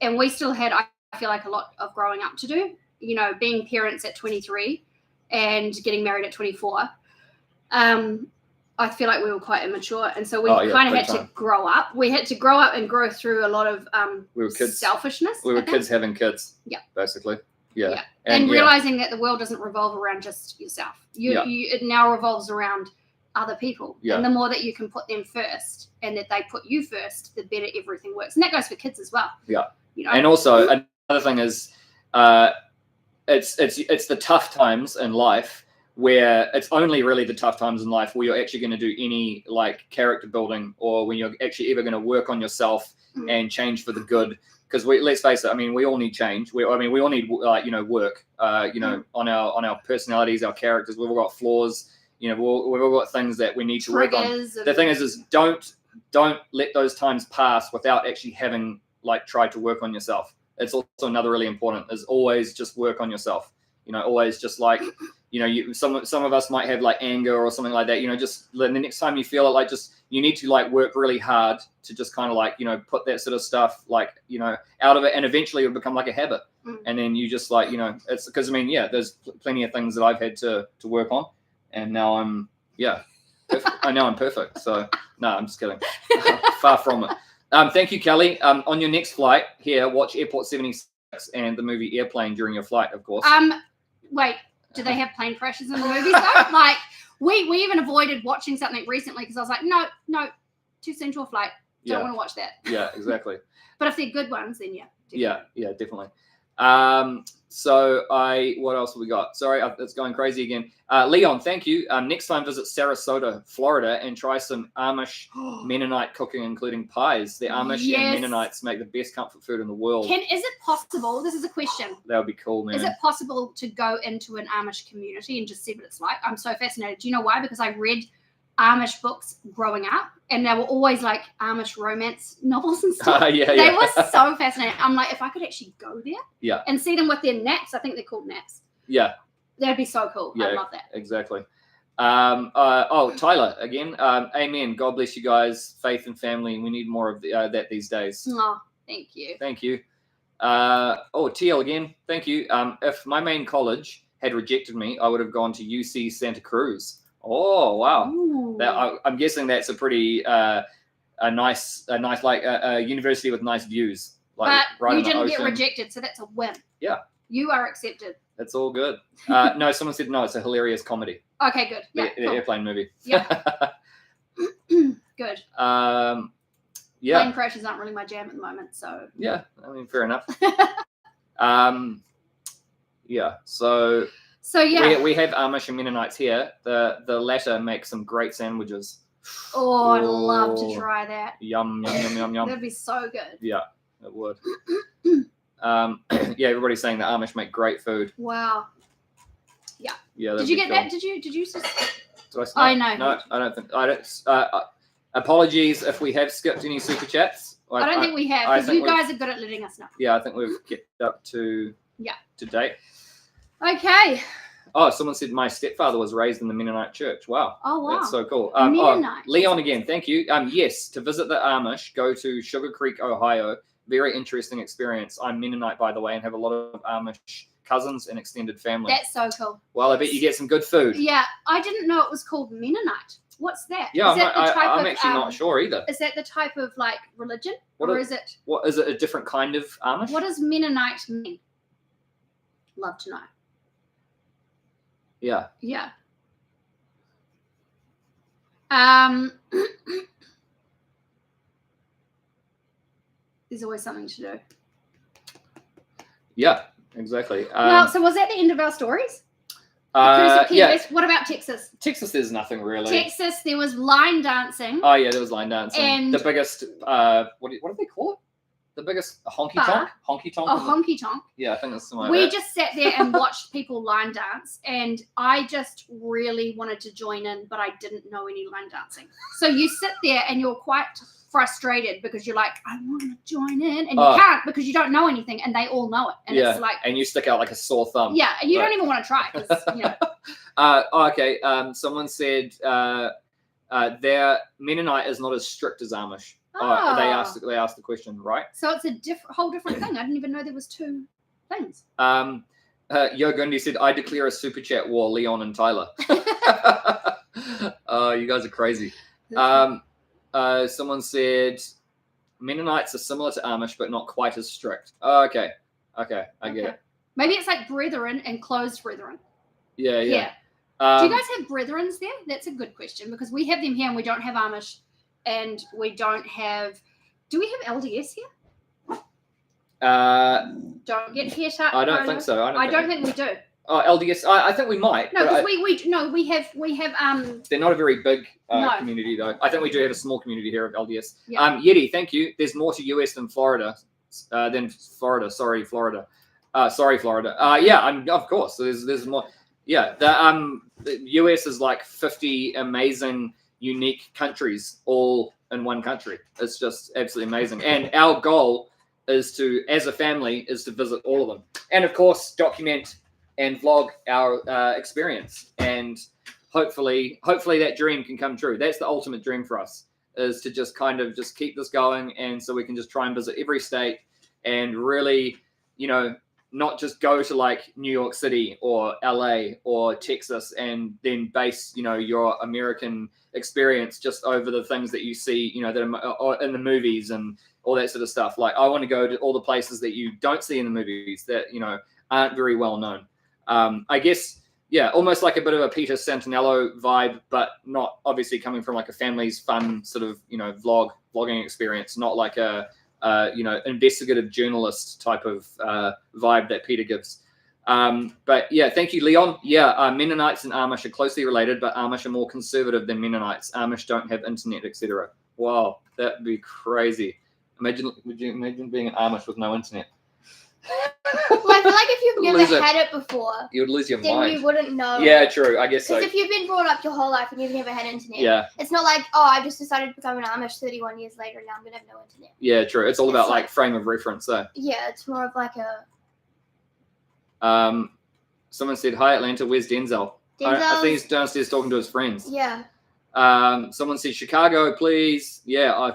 S3: And we still had, I feel like, a lot of growing up to do. Being parents at 23 and getting married at 24. I feel like we were quite immature, and so we kind of had to grow up. We had to grow up and grow through a lot of
S2: we were kids.
S3: Selfishness.
S2: We were kids having kids. Yeah. Basically. Yeah.
S3: And realizing that the world doesn't revolve around just yourself. It now revolves around other people. Yeah. And the more that you can put them first and that they put you first, the better everything works. And that goes for kids as well. Yeah.
S2: And also another thing is it's the tough times in life where it's only really the tough times in life where you're actually going to do any like character building, or when you're actually ever going to work on yourself and change for the good. Because let's face it, I mean, we all need change. We all need work. On our personalities, our characters. We've all got flaws. We've all got things that we need to work on. The thing is don't let those times pass without actually having like tried to work on yourself. It's also another really important is always just work on yourself. Always just like some of us might have like anger or something like that. Just the next time you feel it, like just you need to like work really hard to just kind of like put that sort of stuff like out of it, and eventually it'll become like a habit. And then you just like it's because there's plenty of things that I've had to work on, and now I'm perfect. I know I'm perfect. So no, I'm just kidding. Far from it. Thank you, Kelly. On your next flight here, watch Airport 76 and the movie Airplane during your flight, of course.
S3: Wait, do they have plane crashes in the movies though? Like we even avoided watching something recently because I was like, no, too soon to a flight. Don't want to watch that.
S2: Yeah, exactly.
S3: But if they're good ones, then
S2: yeah, definitely. So what else have we got? Sorry, it's going crazy again. Leon, thank you. Next time visit Sarasota, Florida, and try some Amish Mennonite cooking, including pies. The Amish and Mennonites make the best comfort food in the world.
S3: Is it possible? This is a question.
S2: That would be cool, man.
S3: Is it possible to go into an Amish community and just see what it's like? I'm so fascinated. Do you know why? Because I read Amish books growing up, and they were always like Amish romance novels and stuff. They were so fascinating. I'm like, if I could actually go there and see them with their naps, I think they're called naps. Yeah. That'd be so cool. I'd love that.
S2: Exactly. Tyler, again, amen. God bless you guys, faith and family. We need more of that these days.
S3: Oh, thank you.
S2: Thank you. TL again, thank you. If my main college had rejected me, I would have gone to UC Santa Cruz. Oh wow! I'm guessing that's a pretty a nice like a university with nice views. Like,
S3: but
S2: right
S3: you didn't get rejected, so that's a win.
S2: Yeah,
S3: you are accepted.
S2: That's all good. No, someone said no. It's a hilarious comedy.
S3: Okay, good. Yeah,
S2: the Airplane movie.
S3: Yeah. Good.
S2: Yeah.
S3: Plane crashes aren't really my jam at the moment, so.
S2: Yeah, I mean, fair enough. Yeah, so
S3: yeah.
S2: we have Amish and Mennonites here. The latter make some great sandwiches.
S3: Oh, I'd love to
S2: Oh.
S3: try that.
S2: Yum, yum, yum, yum, yum.
S3: That'd be so good.
S2: Yeah, it would. Yeah, everybody's saying the Amish make great food.
S3: Wow.
S2: Yeah.
S3: Did you get that? Did you just?
S2: I
S3: know.
S2: No, I don't think. I don't. Apologies if we have skipped any super chats.
S3: I don't think we have,
S2: I
S3: because
S2: think
S3: you guys are good at letting us know.
S2: Yeah, I think we've kept up to date.
S3: Okay.
S2: Oh, someone said my stepfather was raised in the Mennonite church. Wow.
S3: Oh, wow.
S2: That's so cool.
S3: Mennonite.
S2: Leon again, thank you. Yes, to visit the Amish, go to Sugar Creek, Ohio. Very interesting experience. I'm Mennonite, by the way, and have a lot of Amish cousins and extended family.
S3: That's so cool.
S2: Well, I bet you get some good food.
S3: Yeah, I didn't know it was called Mennonite. What's that?
S2: Yeah,
S3: Is that the type
S2: I'm
S3: of,
S2: actually not sure either.
S3: Is that the type of like religion,
S2: What
S3: or
S2: is-
S3: is it?
S2: What is it? A different kind of Amish?
S3: What does Mennonite mean? Love to know.
S2: Yeah.
S3: Yeah. There's always something to do.
S2: Yeah. Exactly.
S3: Well, so was that the end of our stories?
S2: Yeah.
S3: What about Texas?
S2: Texas, there's nothing really.
S3: Texas, there was line dancing.
S2: Oh yeah, there was line dancing.
S3: And-
S2: the biggest, what do they call it? The biggest honky tonk. Honky tonk.
S3: Oh, honky tonk.
S2: Yeah, I think that's something like
S3: We
S2: that.
S3: just sat there and watched people line dance, and I just really wanted to join in, but I didn't know any line dancing. So you sit there and you're quite frustrated because you're like, I want to join in, and you can't because you don't know anything, and they all know it, and it's like,
S2: and you stick out like a sore thumb.
S3: yeah, and you don't even want to try because you know.
S2: Okay. Someone said their Mennonite is not as strict as Amish.
S3: Oh.
S2: They asked the question, right?
S3: So it's a whole different thing. I didn't even know there was two things.
S2: Yo Gundy said, I declare a super chat war, Leon and Tyler. You guys are crazy. Someone said Mennonites are similar to Amish, but not quite as strict. Okay, I get it.
S3: Maybe it's like brethren and closed brethren.
S2: Yeah.
S3: Do you guys have brethrens there? That's a good question because we have them here and we don't have Amish, and we don't have. Do we have LDS here? Don't get hit up.
S2: I don't think so.
S3: I don't think we do.
S2: Oh, LDS. I think we might.
S3: No,
S2: but
S3: because we have
S2: they're not a very big
S3: No.
S2: community though. I think we do have a small community here of LDS.
S3: Yeah.
S2: Yeti, thank you. There's more to US than Florida. Sorry, Florida. Yeah, of course. So there's more. Yeah, the US is like 50 amazing, unique countries all in one country. It's just absolutely amazing. And our goal is to, as a family, is to visit all of them, and of course, document and vlog our experience. And hopefully that dream can come true. That's the ultimate dream for us, is to just kind of just keep this going, and so we can just try and visit every state and really, not just go to like New York City or LA or Texas and then base, your American experience just over the things that you see, that are in the movies and all that sort of stuff. Like, I want to go to all the places that you don't see in the movies that, aren't very well known. I guess, yeah, almost like a bit of a Peter Santinello vibe, but not obviously coming from like a family's fun sort of, vlogging experience, not like a, investigative journalist type of vibe that Peter gives. But yeah, thank you, Leon. Yeah, Mennonites and Amish are closely related, but Amish are more conservative than Mennonites. Amish don't have internet, etc. Wow, that'd be crazy. Would you imagine being an Amish with no internet?
S4: Well, I feel like if you've never had it before,
S2: you would lose your
S4: then
S2: mind.
S4: you wouldn't know.
S2: Yeah, true. I guess so.
S4: Because if you've been brought up your whole life and you've never had internet,
S2: Yeah.
S4: it's not like, oh, I just decided to become an Amish 31 years later and now I'm going to have no internet.
S2: Yeah, true. It's all about
S4: It's
S2: like frame of reference. So,
S4: Yeah, it's more of like a...
S2: someone said, "Hi Atlanta, where's Denzel?" I think he's downstairs talking to his friends.
S4: Yeah.
S2: Someone said Chicago, please. Yeah,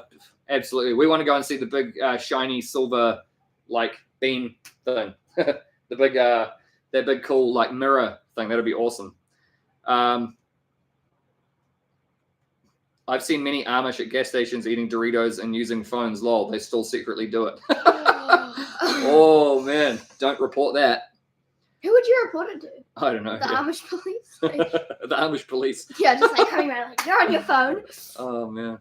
S2: absolutely. We want to go and see the big shiny silver like beam thing, that big cool like mirror thing. That'll be awesome. I've seen many Amish at gas stations eating Doritos and using phones. Lol, they still secretly do it. Oh man, don't report that.
S4: Who would you report it to?
S2: I don't know.
S4: The
S2: Yeah.
S4: Amish police? Like,
S2: The Amish police.
S4: yeah, just like coming around like, you're on your phone.
S2: Oh man.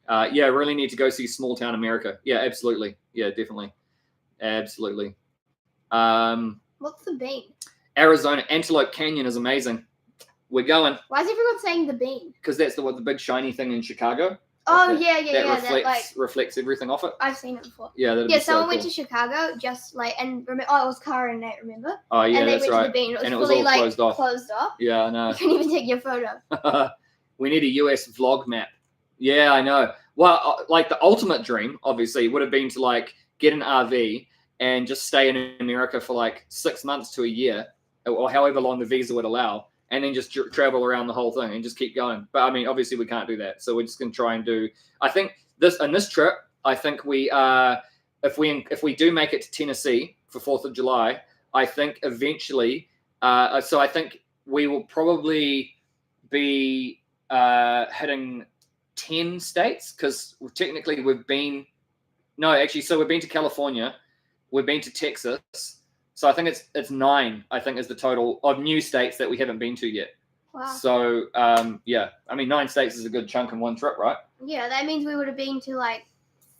S2: Yeah, really need to go see small town America. Yeah, absolutely. Yeah, definitely. Absolutely.
S4: What's the bean?
S2: Arizona Antelope Canyon is amazing. We're going
S4: Why is everyone saying the bean?
S2: because that's the big shiny thing in Chicago.
S4: Oh
S2: that,
S4: yeah.
S2: That reflects everything off it.
S4: I've seen it before.
S2: Yeah, that'd
S4: Yeah,
S2: be so
S4: someone went
S2: cool.
S4: to Chicago just like and remember. Oh, it was Cara and Nate. Remember?
S2: Oh yeah,
S4: and they
S2: that's
S4: went
S2: right.
S4: to the bean. It was
S2: And it was
S4: fully
S2: all
S4: like
S2: closed off.
S4: Closed off.
S2: Yeah, I know.
S4: You couldn't even take your photo.
S2: We need a US vlog map. Yeah, I know. Well, like the ultimate dream, obviously, would have been to like get an RV and just stay in America for like 6 months to a year, or however long the visa would allow, and then just travel around the whole thing and just keep going. But I mean, obviously, we can't do that, so we're just gonna try and do. I think this trip, I think we if we do make it to Tennessee for 4th of July, I think eventually. So I think we will probably be hitting 10 states because technically we've been to California, we've been to Texas, so I think it's 9 I think is the total of new states that we haven't been to yet.
S4: Wow.
S2: So yeah, I mean 9 states is a good chunk in one trip, right?
S4: Yeah, that means we would have been to like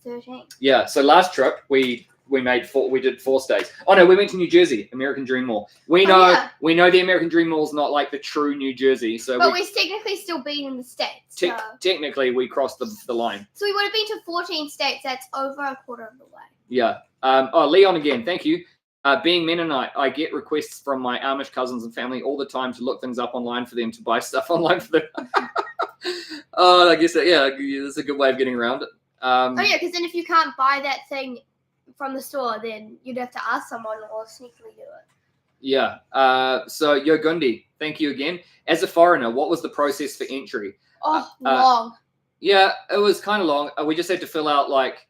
S4: 13.
S2: Yeah, so last trip we did 4 states. Oh no, we went to New Jersey, American Dream Mall. We know the American Dream Mall is not like the true New Jersey, so
S4: but we've technically still been in the States. So.
S2: Technically we crossed the line.
S4: So we would have been to 14 states. That's over a quarter of the way.
S2: Yeah. Leon again, thank you. Being Mennonite, I get requests from my Amish cousins and family all the time to look things up online for them, to buy stuff online for them. Oh, I guess that's a good way of getting around it.
S4: Oh yeah, because then if you can't buy that thing from the store, then you'd have to ask someone or sneakily do it.
S2: Yeah. So Yogundi, thank you again. As a foreigner, what was the process for entry?
S4: Oh, long.
S2: Yeah, it was kind of long. We just had to fill out like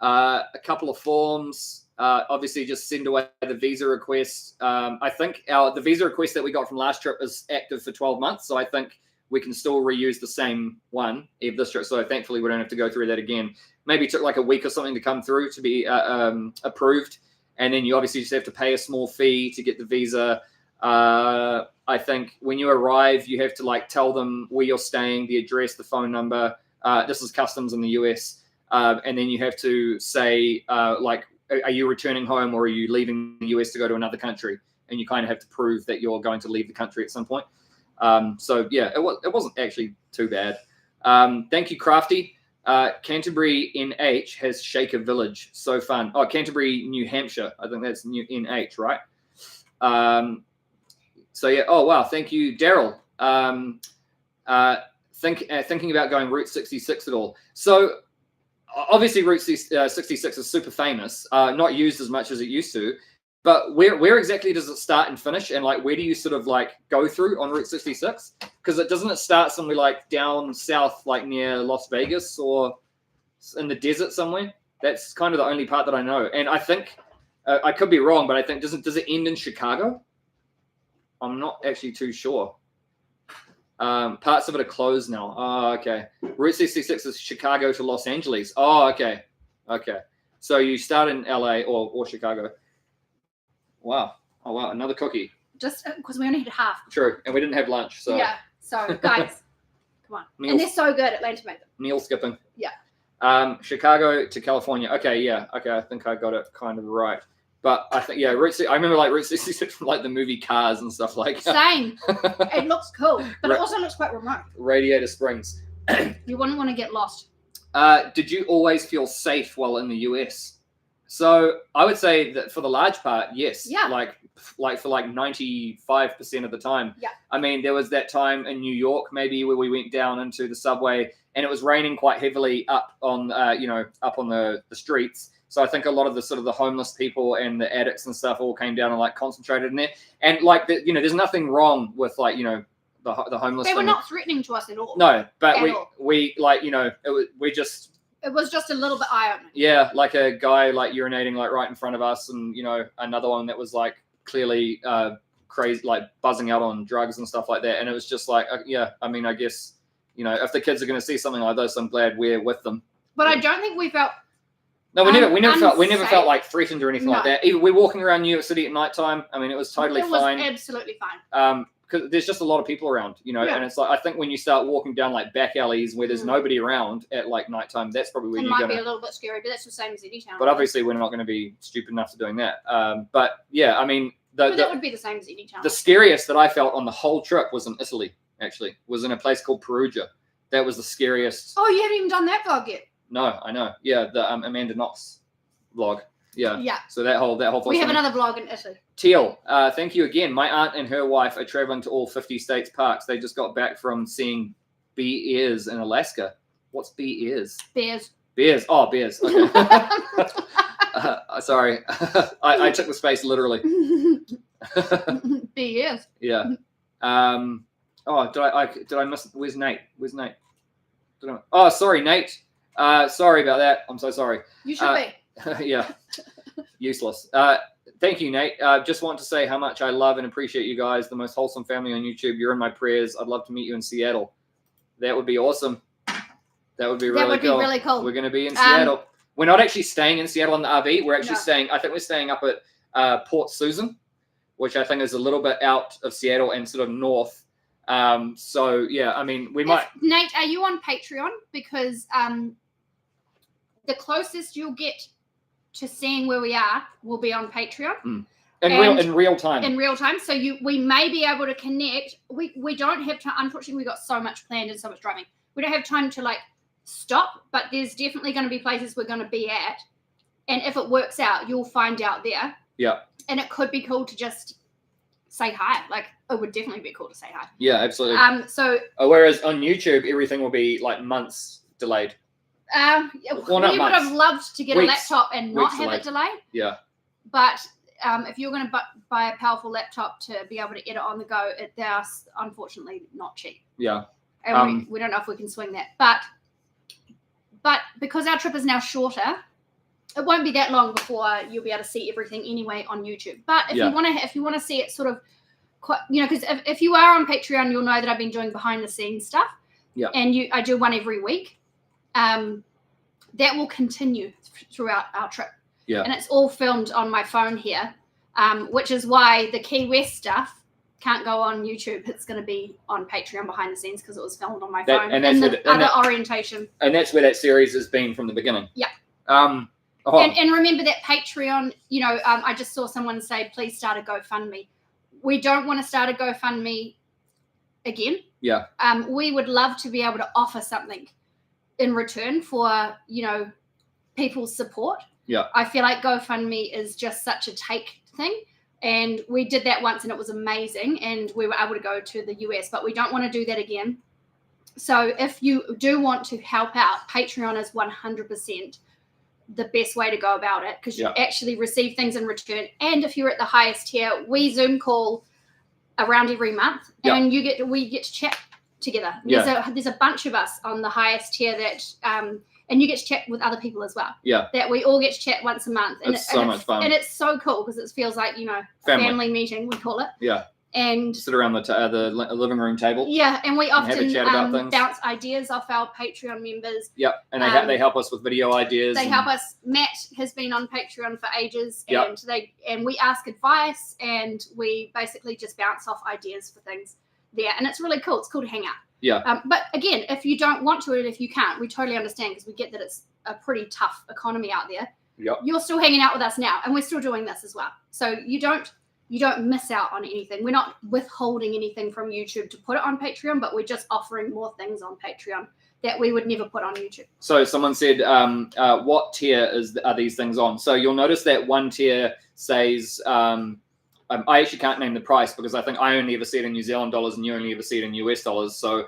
S2: a couple of forms. Obviously, just send away the visa request. I think the visa request that we got from last trip is active for 12 months, so I think we can still reuse the same one if this trip. So thankfully, we don't have to go through that again. Maybe it took like a week or something to come through to be approved, and then you obviously just have to pay a small fee to get the visa. I think when you arrive, you have to like tell them where you're staying, the address, the phone number. This is customs in the US, and then you have to say like, are you returning home or are you leaving the US to go to another country? And you kind of have to prove that you're going to leave the country at some point. So yeah, it wasn't actually too bad. Thank you, Crafty. Canterbury NH has Shaker Village. So fun. Oh, Canterbury, New Hampshire. I think that's New NH, right? So yeah. Oh wow. Thank you, Daryl. Thinking about going Route 66 at all. So obviously Route 66 is super famous, not used as much as it used to, but where exactly does it start and finish, and like where do you sort of like go through on Route 66? Because it start somewhere like down south, like near Las Vegas or in the desert somewhere. That's kind of the only part that I know, and I think I could be wrong, but I think does it end in Chicago? I'm not actually too sure. Parts of it are closed now. Oh, okay. Route 66 is Chicago to Los Angeles. Oh, okay. Okay. So you start in LA or Chicago. Wow. Oh, wow. Another cookie.
S3: Just because we only had half.
S2: True. And we didn't have lunch. So
S3: yeah. So, guys, come on.
S2: Meal,
S3: and they're so good. Atlanta made them.
S2: Meal skipping.
S3: Yeah.
S2: Chicago to California. Okay. Yeah. Okay. I think I got it kind of right. But I think, yeah, I remember like Route 66 from like the movie Cars and stuff like that.
S3: Same. It looks cool, but it also looks quite remote.
S2: Radiator Springs.
S3: You wouldn't want to get lost.
S2: Did you always feel safe while in the US? So I would say that for the large part, yes.
S3: Yeah.
S2: Like for like 95% of the time.
S3: Yeah.
S2: I mean, there was that time in New York maybe where we went down into the subway and it was raining quite heavily up on the streets. So I think a lot of the sort of the homeless people and the addicts and stuff all came down and like concentrated in there. And like, there's nothing wrong with like, the homeless.
S3: They were not threatening to us at all.
S2: No, but we like, it was
S3: just a little bit eye-opening.
S2: Yeah, like a guy like urinating like right in front of us, and another one that was like clearly crazy, like buzzing out on drugs and stuff like that. And it was just like, yeah, I mean, I guess if the kids are going to see something like this, I'm glad we're with them.
S3: But I don't think we felt.
S2: No, we never felt like threatened or anything like that. Even we're walking around New York City at nighttime. I mean, it was totally fine.
S3: It was absolutely fine.
S2: because there's just a lot of people around, you know,
S3: Yeah.
S2: and it's like I think when you start walking down like back alleys where there's nobody around at like nighttime, that's probably where
S3: It
S2: you're
S3: might
S2: gonna.
S3: be a little bit scary, but that's the same as any town.
S2: But obviously, we're not going to be stupid enough to doing that. But yeah, I mean,
S3: But that would be the same as any town.
S2: the scariest that I felt on the whole trip was in Italy. Actually, was in a place called Perugia. That was the scariest.
S3: Oh, you haven't even done that vlog yet.
S2: No, I know. Yeah, the Amanda Knox vlog. Yeah.
S3: Yeah.
S2: So that whole
S3: We have another vlog in Italy.
S2: Teal, thank you again. My aunt and her wife are traveling to all 50 states parks. They just got back from seeing bears in Alaska. What's bears?
S3: Bears.
S2: Bears. Oh, bears. Okay. Sorry, I took the space literally.
S3: Bears.
S2: Yeah. Oh, did I miss? Where's Nate? Where's Nate? Oh, sorry, Nate. Sorry about that. I'm so sorry.
S3: You should be.
S2: Yeah. Useless. Thank you, Nate. Just want to say how much I love and appreciate you guys. The most wholesome family on YouTube. You're in my prayers. I'd love to meet you in Seattle. That would be awesome. That would be really cool.
S3: Be really cool.
S2: We're going to be in Seattle. We're not actually staying in Seattle in the RV. We're actually
S3: No.
S2: I think we're staying up at Port Susan, which I think is a little bit out of Seattle and sort of north. So yeah, I mean, we might.
S3: Nate, are you on Patreon? Because the closest you'll get to seeing where we are will be on Patreon.
S2: In real time.
S3: In real time. So we may be able to connect. We don't have time. Unfortunately, we got so much planned and so much driving. We don't have time to like stop, but there's definitely going to be places we're going to be at. And if it works out, you'll find out there.
S2: Yeah.
S3: And it could be cool to just say hi. Like, it would definitely be cool to say hi.
S2: Yeah, absolutely.
S3: So
S2: whereas on YouTube, everything will be like months delayed.
S3: well,
S2: Well, not
S3: we would
S2: months.
S3: have loved to get
S2: Weeks.
S3: a laptop and not
S2: Weeks
S3: have it delayed.
S2: Yeah.
S3: But if you're going to buy a powerful laptop to be able to edit on the go, they're unfortunately not cheap.
S2: Yeah.
S3: And we don't know if we can swing that. But because our trip is now shorter, it won't be that long before you'll be able to see everything anyway on YouTube. But if you want to see it sort of quite, you know, because if you are on Patreon, you'll know that I've been doing behind the scenes stuff.
S2: Yeah.
S3: And I do one every week. That will continue throughout our trip.
S2: Yeah.
S3: And it's all filmed on my phone here, which is why the Key West stuff can't go on YouTube. It's going to be on Patreon behind the scenes because it was filmed on my phone.
S2: And that's
S3: other orientation.
S2: And that's where that series has been from the beginning.
S3: Yeah.
S2: And
S3: remember that Patreon, you know, I just saw someone say, please start a GoFundMe. We don't want to start a GoFundMe again.
S2: Yeah.
S3: We would love to be able to offer something in return for, you know, people's support.
S2: Yeah.
S3: I feel like GoFundMe is just such a take thing. And we did that once and it was amazing. And we were able to go to the US, but we don't want to do that again. So if you do want to help out, Patreon is 100% the best way to go about it because you actually receive things in return. And if you're at the highest tier, we Zoom call around every month and we get to chat together. There's a bunch of us on the highest tier that and you get to chat with other people as well. Yeah. That we all get to chat once a month. And
S2: it's so much fun.
S3: And it's so cool because it feels like, you know, family meeting, we call it.
S2: Yeah.
S3: And
S2: sit around the living room table.
S3: Yeah, and we often
S2: have a chat about things.
S3: Bounce ideas off our Patreon members.
S2: Yep, and they help us with video ideas.
S3: They help us. Matt has been on Patreon for ages, and we ask advice, and we basically just bounce off ideas for things there, and it's really cool. It's cool to hang out.
S2: Yeah.
S3: But again, if you don't want to, and if you can't, we totally understand because we get that it's a pretty tough economy out there.
S2: Yep.
S3: You're still hanging out with us now, and we're still doing this as well. So you don't miss out on anything. We're not withholding anything from YouTube to put it on Patreon, but we're just offering more things on Patreon that we would never put on YouTube.
S2: So someone said, what tier are these things on? So you'll notice that one tier says, I actually can't name the price because I think I only ever see it in New Zealand dollars and you only ever see it in US dollars. So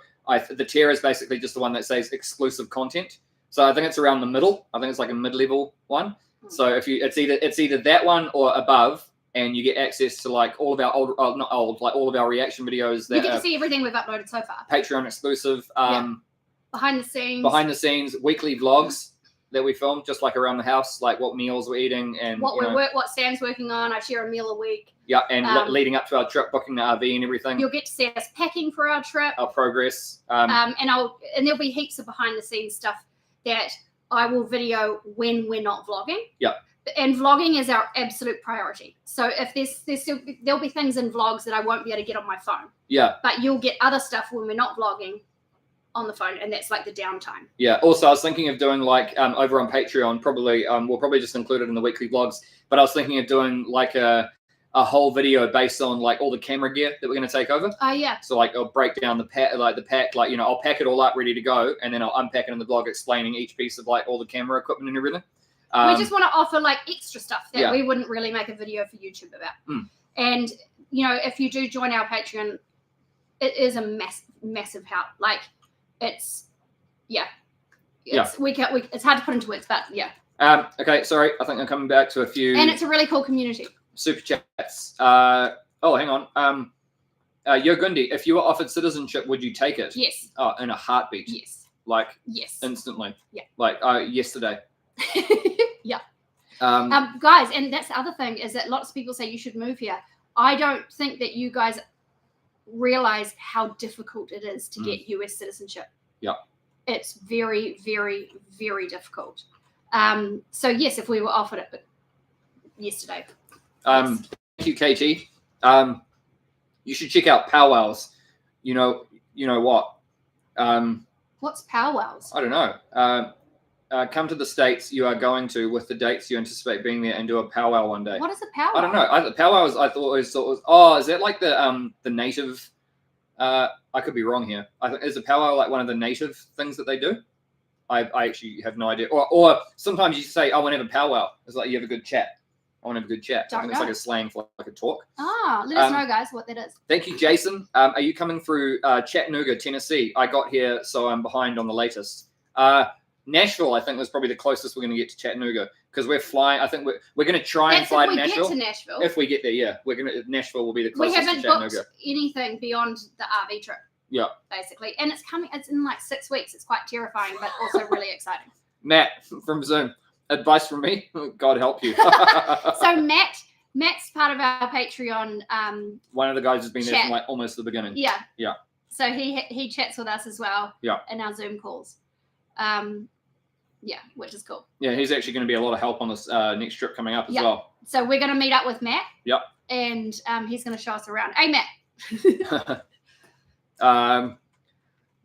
S2: the tier is basically just the one that says exclusive content. So I think it's around the middle. I think it's like a mid-level one. So if it's either that one or above, and you get access to like all of our all of our reaction videos. That
S3: you get to see everything we've uploaded so far.
S2: Patreon exclusive.
S3: Behind the scenes,
S2: weekly vlogs that we film, just like around the house, like what meals we're eating and
S3: what Sam's working on. I share a meal a week.
S2: Yeah, and leading up to our trip, booking the RV and everything.
S3: You'll get to see us packing for our trip.
S2: Our progress.
S3: And there'll be heaps of behind the scenes stuff that I will video when we're not vlogging.
S2: Yeah.
S3: And vlogging is our absolute priority. So if there'll be things in vlogs that I won't be able to get on my phone.
S2: Yeah.
S3: But you'll get other stuff when we're not vlogging on the phone, and that's like the downtime.
S2: Yeah. Also, I was thinking of doing like over on Patreon, probably we'll probably just include it in the weekly vlogs. But I was thinking of doing like a whole video based on like all the camera gear that we're going to take over.
S3: Oh yeah.
S2: So like I'll break down the pack, like, you know, I'll pack it all up ready to go, and then I'll unpack it in the vlog explaining each piece of like all the camera equipment and everything.
S3: We just want to offer like extra stuff that
S2: Yeah.
S3: we wouldn't really make a video for YouTube about.
S2: Mm.
S3: And you know, if you do join our Patreon, it is a massive help. Like it's it's hard to put into words, but yeah.
S2: Okay, sorry. I think I'm coming back to a few.
S3: And it's a really cool community.
S2: Super chats. Oh, hang on. Yogundi, if you were offered citizenship, would you take it?
S3: Yes.
S2: Oh, in a heartbeat.
S3: Yes.
S2: Like
S3: Yes.
S2: instantly.
S3: Yeah.
S2: Like yesterday.
S3: Yeah.
S2: Um,
S3: Guys, and that's the other thing is that lots of people say you should move here. I don't think that you guys realize how difficult it is to get US citizenship.
S2: Yeah.
S3: It's very, very, very difficult. So yes, if we were offered it yesterday.
S2: Thank you, Katie. You should check out powwows. You know what?
S3: What's powwows?
S2: I don't know. Come to the States you are going to with the dates you anticipate being there and do a powwow one day.
S3: What is a powwow?
S2: I don't know. Powwows I thought was oh, is that like the native? I could be wrong here. Is a powwow like one of the native things that they do? I actually have no idea. Or sometimes you say, I want to have a powwow. It's like you have a good chat. I want to have a good chat. I think it's like a slang for like a talk.
S3: Let us know, guys, what that is.
S2: Thank you, Jason. Are you coming through Chattanooga, Tennessee? I got here, so I'm behind on the latest. Nashville, I think, was probably the closest we're going to get to Chattanooga because we're flying. I think we're going to try and fly to Nashville.
S3: Get to Nashville.
S2: If we get there, yeah, Nashville will be the
S3: We
S2: closest to
S3: haven't
S2: Chattanooga.
S3: booked anything beyond the RV trip.
S2: Yeah.
S3: Basically, and it's coming. It's in like 6 weeks. It's quite terrifying, but also really exciting.
S2: Matt from Zoom, advice from me. God help you.
S3: So Matt's part of our Patreon.
S2: One of the guys has been there
S3: chat.
S2: from like almost the beginning.
S3: Yeah.
S2: Yeah.
S3: So he chats with us as well.
S2: Yeah.
S3: In our Zoom calls. Yeah, which is cool.
S2: Yeah, he's actually going to be a lot of help on this next trip coming up as well.
S3: So we're going to meet up with Matt.
S2: Yep.
S3: And he's going to show us around. Hey, Matt.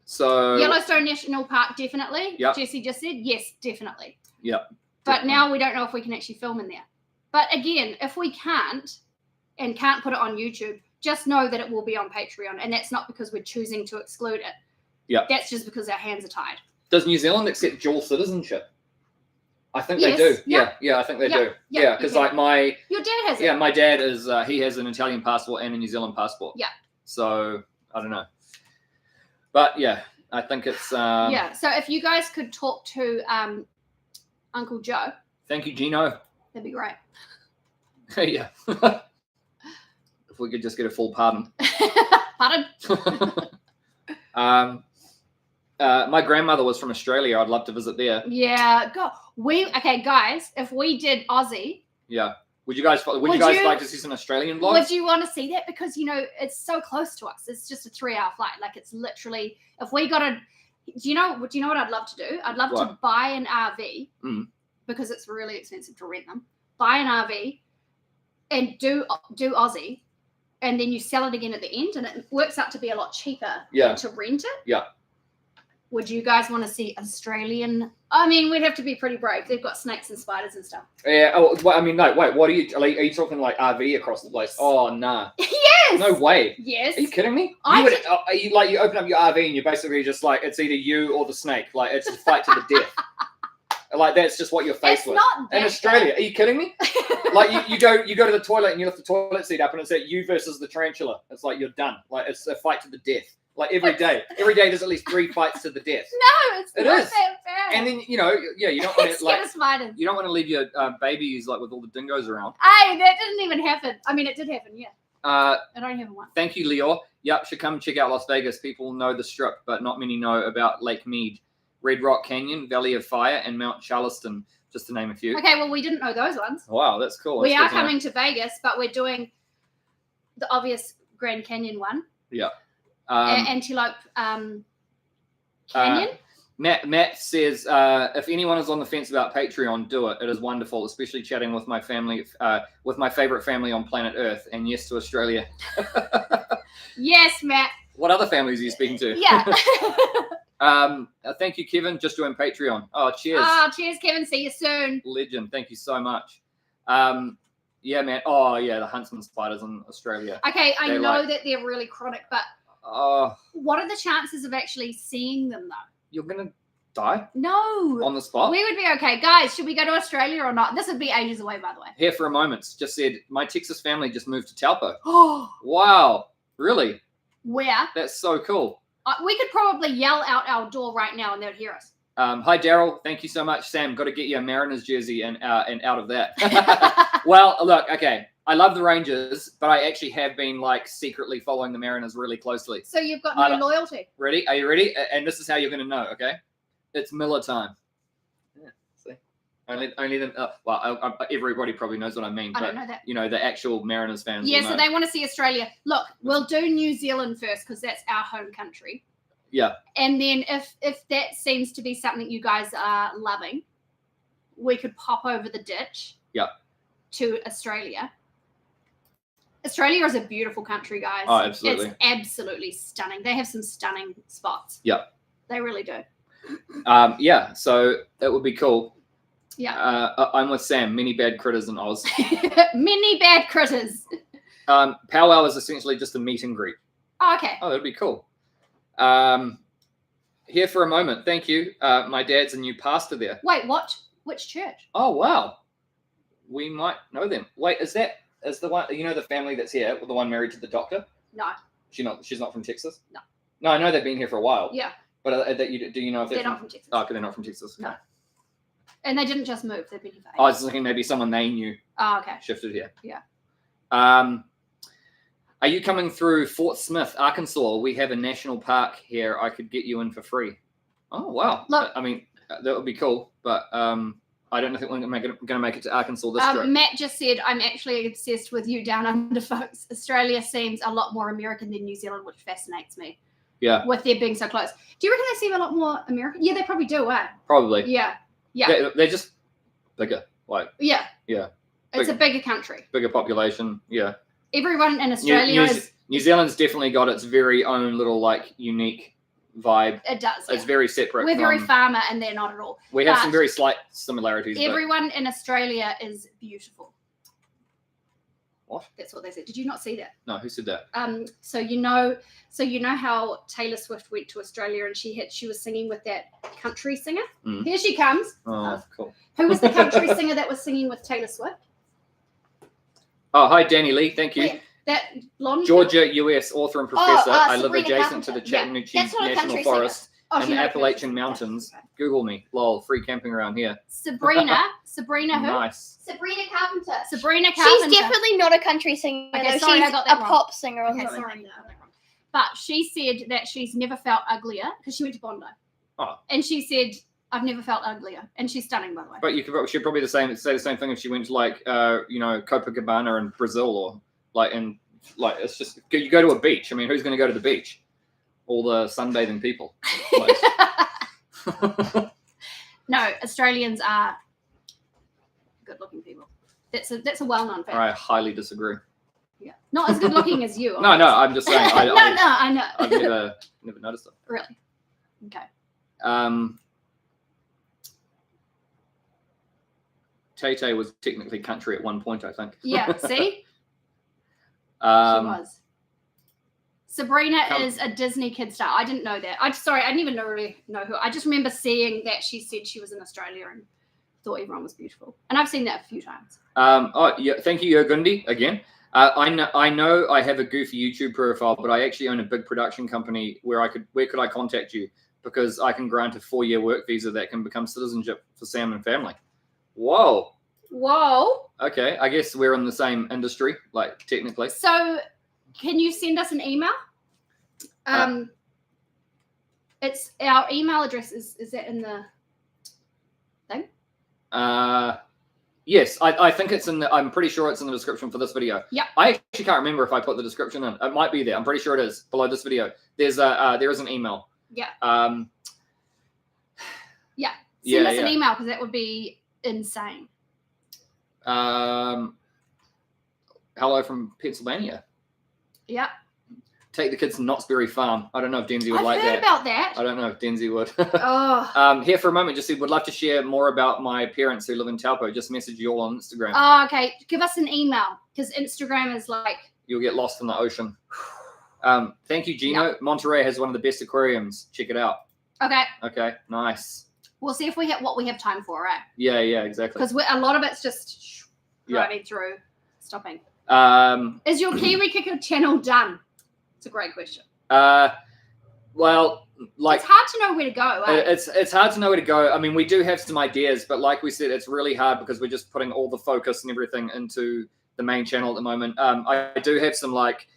S2: So
S3: Yellowstone National Park, definitely.
S2: Yep.
S3: Jesse just said yes, definitely.
S2: Yep.
S3: But
S2: Definitely.
S3: now we don't know if we can actually film in there. But again, if we can't put it on YouTube, just know that it will be on Patreon, and that's not because we're choosing to exclude it.
S2: Yep.
S3: That's just because our hands are tied.
S2: Does New Zealand accept dual citizenship? I think
S3: Yes.
S2: they do.
S3: Yep.
S2: Yeah, I think they
S3: Yep.
S2: do.
S3: Yep.
S2: Yeah, because like
S3: Your dad has it.
S2: yeah, my dad is he has an Italian passport and a New Zealand passport.
S3: Yeah.
S2: So I don't know, but yeah, I think it's
S3: Yeah. So if you guys could talk to Uncle Joe,
S2: Thank you, Gino.
S3: that'd be great.
S2: Yeah. If we could just get a full pardon.
S3: Pardon?
S2: My grandmother was from Australia. I'd love to visit there.
S3: Yeah. Go. Okay, guys. If we did Aussie,
S2: Yeah. Would you guys
S3: Would you-
S2: like to see some Australian vlogs?
S3: would you want to see that? Because it's so close to us. It's just a 3-hour flight. Like it's literally. If we got do you know what I'd love to do? I'd love to
S2: What?
S3: buy an RV because it's really expensive to rent them. Buy an RV and do Aussie, and then you sell it again at the end, and it works out to be a lot cheaper
S2: Yeah.
S3: to rent it.
S2: Yeah.
S3: Would you guys want to see Australian? I mean, we'd have to be pretty brave. They've got snakes and spiders and stuff.
S2: Yeah. Oh, well, I mean, no. Wait. What are you talking like RV across the place?
S3: Yes.
S2: Oh, nah.
S3: Yes.
S2: No way.
S3: Yes.
S2: Are you kidding me?
S3: I
S2: You open up your RV and you're basically just like it's either you or the snake. Like it's a fight to the death. Like that's just what you're faced
S3: It's
S2: with.
S3: not
S2: In
S3: that
S2: Australia, are you kidding me? Like you go to the toilet and you lift the toilet seat up and it's at you versus the tarantula. It's like you're done. Like it's a fight to the death. Like every day there's at least 3 fights to the death.
S3: No, it's
S2: It
S3: not
S2: is.
S3: that bad.
S2: And then you don't want
S3: It's
S2: to like
S3: spiders.
S2: you don't want to leave your babies like with all the dingoes around.
S3: Hey, that didn't even happen. I mean, it did happen. Yeah, I don't have one.
S2: Thank you, Leo. Yep, should come check out Las Vegas. People know the Strip, but not many know about Lake Mead, Red Rock Canyon, Valley of Fire, and Mount Charleston, just to name a few.
S3: Okay, well, we didn't know those ones.
S2: Wow, that's cool.
S3: We
S2: That's
S3: are
S2: good to know.
S3: coming to Vegas, but we're doing the obvious Grand Canyon one.
S2: Yeah.
S3: Antelope Canyon.
S2: Matt says, if anyone is on the fence about Patreon, do it. It is wonderful, especially chatting with my family, with my favorite family on planet Earth, and yes to Australia.
S3: Yes, Matt.
S2: What other families are you speaking to?
S3: Yeah.
S2: Thank you, Kevin. Just joined Patreon. Oh, cheers.
S3: Cheers, Kevin. See you soon.
S2: Legend. Thank you so much. Yeah, man. Oh, yeah, the huntsman spiders in Australia.
S3: Okay, I
S2: They're
S3: know
S2: like-
S3: that they're really chronic, but
S2: Oh,
S3: what are the chances of actually seeing them, though?
S2: you're going to die
S3: No.
S2: on the spot?
S3: We would be okay. Guys, should we go to Australia or not? This would be ages away, by the way.
S2: Here for a moment. Just said, my Texas family just moved to Taupo.
S3: Oh,
S2: Wow. Really?
S3: where?
S2: That's so cool.
S3: We could probably yell out our door right now and they'd hear us.
S2: Hi, Daryl. Thank you so much. Sam, got to get you a Mariners jersey and out of that. Well, look, okay. I love the Rangers, but I actually have been like secretly following the Mariners really closely.
S3: So you've got
S2: I
S3: no
S2: don't-
S3: loyalty.
S2: Ready? Are you ready? And this is how you're going to know, okay? It's Miller time. Yeah, see? Only the, everybody probably knows what I mean,
S3: I
S2: but
S3: don't know that.
S2: you know, the actual Mariners fans
S3: Yeah,
S2: will
S3: so
S2: know.
S3: they want to see Australia. Look, we'll do New Zealand first because that's our home country.
S2: Yeah.
S3: And then if that seems to be something you guys are loving, we could pop over the ditch.
S2: Yeah.
S3: To Australia. Australia is a beautiful country, guys.
S2: Oh, absolutely.
S3: It's absolutely stunning. They have some stunning spots.
S2: Yeah.
S3: They really do.
S2: Yeah, so that would be cool.
S3: Yeah.
S2: I'm with Sam. Many bad critters in Oz.
S3: Many bad critters.
S2: Powwow is essentially just a meet and greet.
S3: Oh, okay.
S2: Oh, that'd be cool. Here for a moment. Thank you. My dad's a new pastor there.
S3: Wait, what? Which church?
S2: Oh, wow. We might know them. Wait, is the one, you know, the family that's here, the one married to the doctor?
S3: No.
S2: She's not from Texas?
S3: No.
S2: No, I know they've been here for a while.
S3: Yeah.
S2: But do you know if
S3: They're not from Texas.
S2: Oh, okay, they're not from Texas.
S3: No. And they didn't just move. They've been here for
S2: I was thinking maybe someone they knew
S3: Oh, okay.
S2: shifted here.
S3: Yeah.
S2: Are you coming through Fort Smith, Arkansas? We have a national park here. I could get you in for free. Oh, wow.
S3: Look.
S2: I mean, that would be cool, but I don't think we're going to make it to Arkansas this trip.
S3: Matt just said, I'm actually obsessed with you down under, folks. Australia seems a lot more American than New Zealand, which fascinates me.
S2: Yeah.
S3: With their being so close. Do you reckon they seem a lot more American? Yeah, they probably do, eh?
S2: Probably.
S3: Yeah. Yeah.
S2: They're just bigger, like
S3: Yeah.
S2: Yeah.
S3: It's a bigger country.
S2: bigger population. Yeah.
S3: Everyone in Australia is.
S2: New Zealand's definitely got its very own little like unique vibe.
S3: It does.
S2: It's
S3: Yeah.
S2: very separate.
S3: We're very
S2: from-
S3: farmer and they're not at all.
S2: We have some
S3: but
S2: very slight similarities. but-
S3: Everyone in Australia is beautiful.
S2: What?
S3: That's what they said. Did you not see that?
S2: No, who said that?
S3: So you know how Taylor Swift went to Australia and she was singing with that country singer.
S2: Mm.
S3: Here she comes.
S2: Oh, cool.
S3: Who was the country singer that was singing with Taylor Swift?
S2: Oh, hi, Danny Lee. Thank you.
S3: Yeah, that blonde.
S2: Georgia, US, author and professor. I live
S4: Sabrina
S2: adjacent to the
S4: Carpenter. Yeah,
S2: Chattanooga
S4: that's not a
S2: National
S4: country
S2: Forest
S3: Oh,
S2: and
S3: she
S2: the
S3: knows
S2: Appalachian
S3: country.
S2: Mountains.
S3: Okay.
S2: Google me. Lol, free camping around here.
S3: Sabrina who?
S2: Nice.
S4: Sabrina Carpenter.
S3: Sabrina Carpenter.
S4: She's definitely not a country singer.
S3: Okay,
S4: though.
S3: sorry, I
S4: She's
S3: got
S4: a
S3: that wrong.
S4: pop singer or
S3: Okay,
S4: something.
S3: sorry. But she said that she's never felt uglier because she went to Bondi.
S2: Oh.
S3: And she said, I've never felt uglier. And she's stunning, by the way.
S2: But she'd probably say the same thing if she went to like Copacabana in Brazil or it's just you go to a beach. I mean, who's going to go to the beach? All the sunbathing people.
S3: No, Australians are good-looking people. That's a well-known fact.
S2: I highly disagree.
S3: Yeah, not as good-looking as you.
S2: No, I'm just saying.
S3: I know.
S2: I've never noticed it.
S3: Really? Okay.
S2: Tay was technically country at one point, I think.
S3: Yeah. See, she was. Sabrina is a Disney kid star. I didn't know that. I didn't even really know who. I just remember seeing that she said she was in Australia and thought everyone was beautiful. And I've seen that a few times.
S2: Thank you, Yogundi, again. I know I have a goofy YouTube profile, but I actually own a big production company where could I contact you? Because I can grant a 4-year work visa that can become citizenship for Sam and family. Whoa. Okay, I guess we're in the same industry, like technically.
S3: So, can you send us an email? It's our email address. Is that in the thing?
S2: Yes, I think it's in the. I'm pretty sure it's in the description for this video.
S3: Yep.
S2: I actually can't remember if I put the description in. It might be there. I'm pretty sure it is below this video. There is an email.
S3: Yeah. Yeah.
S2: Yeah,
S3: Send us an
S2: yeah.
S3: email because that would be insane.
S2: Hello from Pennsylvania.
S3: Yeah.
S2: Take the kids to Knott's Berry Farm. I don't know if Denzi would
S3: I've
S2: like
S3: heard
S2: that.
S3: about that.
S2: I don't know if Denzi would.
S3: Oh.
S2: Here for a moment, just said, would love to share more about my parents who live in Taupo. Just message you all on Instagram.
S3: Oh, okay. Give us an email because Instagram is like.
S2: You'll get lost in the ocean. Thank you, Gino.
S3: Yeah.
S2: Monterey has one of the best aquariums. Check it out.
S3: Okay.
S2: Okay, nice.
S3: We'll see if we have what we have time for, right?
S2: Yeah, exactly.
S3: Because a lot of it's just
S2: Yeah.
S3: running through, stopping.
S2: Is
S3: Is your Kiwi Kicker channel done? It's a great question.
S2: well, like
S3: It's hard to know where to go. Eh?
S2: it's hard to know where to go. I mean, we do have some ideas, but like we said, it's really hard because we're just putting all the focus and everything into the main channel at the moment. I do have some like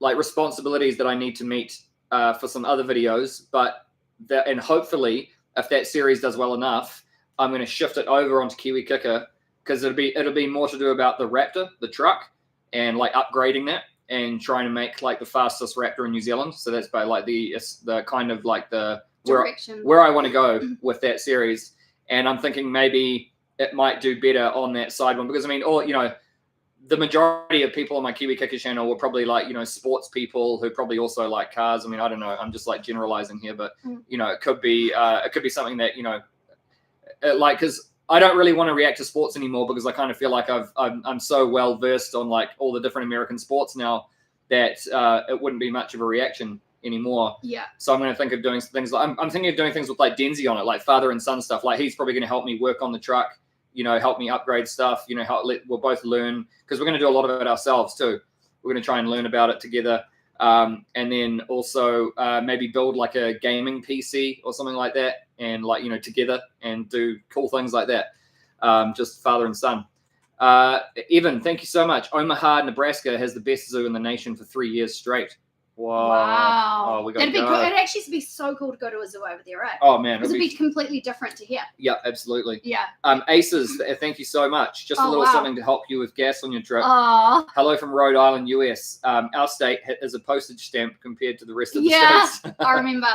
S2: responsibilities that I need to meet for some other videos, and hopefully, if that series does well enough, I'm going to shift it over onto Kiwi Kicker because it'll be more to do about the Raptor, the truck, and like upgrading that and trying to make like the fastest Raptor in New Zealand. So that's by like the kind of like the
S3: Direction.
S2: where I want to go with that series. And I'm thinking maybe it might do better on that side one because I mean, the majority of people on my Kiwi Kicker channel were probably like, sports people who probably also like cars. I mean, I don't know. I'm just like generalizing here, but it could be something that, because I don't really want to react to sports anymore because I kind of feel like I'm so well versed on like all the different American sports now that it wouldn't be much of a reaction anymore.
S3: Yeah.
S2: So I'm going to think of doing things like I'm thinking of doing things with like Denzi on it, like father and son stuff. Like he's probably going to help me work on the truck, help me upgrade stuff. We'll both learn because we're going to do a lot of it ourselves too. We're going to try and learn about it together. And then also maybe build like a gaming PC or something like that, and like together and do cool things like that. Just father and son. Evan, thank you so much. Omaha, Nebraska has the best zoo in the nation for 3 years straight. Wow. Oh, we got
S3: That'd be cool. It'd actually be so cool to go to a zoo over there, right?
S2: Oh man,
S3: Because it'd be completely different to here.
S2: Yeah, absolutely.
S3: Yeah.
S2: Aces, thank you so much. Just a little something to help you with gas on your trip.
S3: Oh.
S2: Hello from Rhode Island, US. Our state is a postage stamp compared to the rest of the states.
S3: I remember.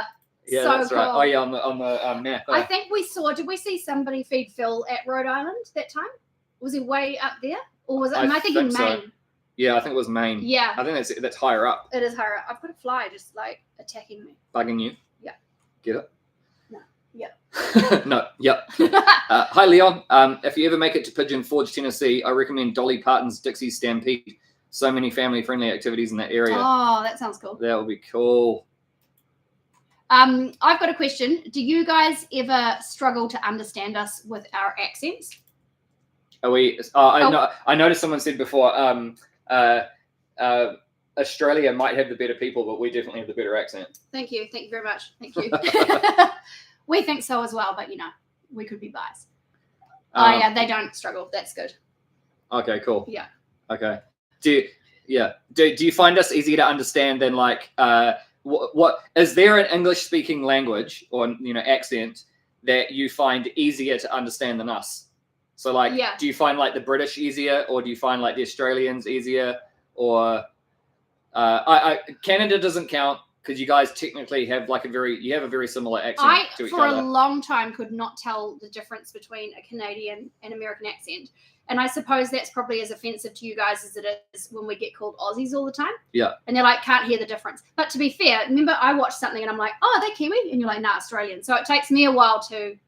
S2: Yeah,
S3: so
S2: that's
S3: cool.
S2: right. Oh yeah, on the map.
S3: I think did we see somebody feed Phil at Rhode Island that time? Was he way up there? Or am I thinking Maine?
S2: So. Yeah, I think it was Maine.
S3: Yeah.
S2: I think that's higher up.
S3: It is higher up. I've got a fly just like attacking me.
S2: Bugging you?
S3: Yeah.
S2: Get it?
S3: No. Yep.
S2: No. Yep. Hi, Leon. If you ever make it to Pigeon Forge, Tennessee, I recommend Dolly Parton's Dixie Stampede. So many family-friendly activities in that area.
S3: Oh, that sounds cool.
S2: That would be cool.
S3: I've got a question. Do you guys ever struggle to understand us with our accents?
S2: Are we? I noticed someone said before. Australia might have the better people, but we definitely have the better accent.
S3: Thank you very much. Thank you. We think so as well, but we could be biased. Yeah, they don't struggle. That's good.
S2: Okay, cool.
S3: Yeah.
S2: Okay. Do you find us easier to understand than like what is there an English speaking language or accent that you find easier to understand than us? So like, do you find like the British easier, or do you find like the Australians easier, or Canada doesn't count because you guys technically have like a very similar accent to each other.
S3: I for a long time could not tell the difference between a Canadian and American accent, and I suppose that's probably as offensive to you guys as it is when we get called Aussies all the time.
S2: Yeah,
S3: and they're like can't hear the difference. But to be fair, remember I watched something and I'm like, oh, they're Kiwi, and you're like, nah, Australian. So it takes me a while to.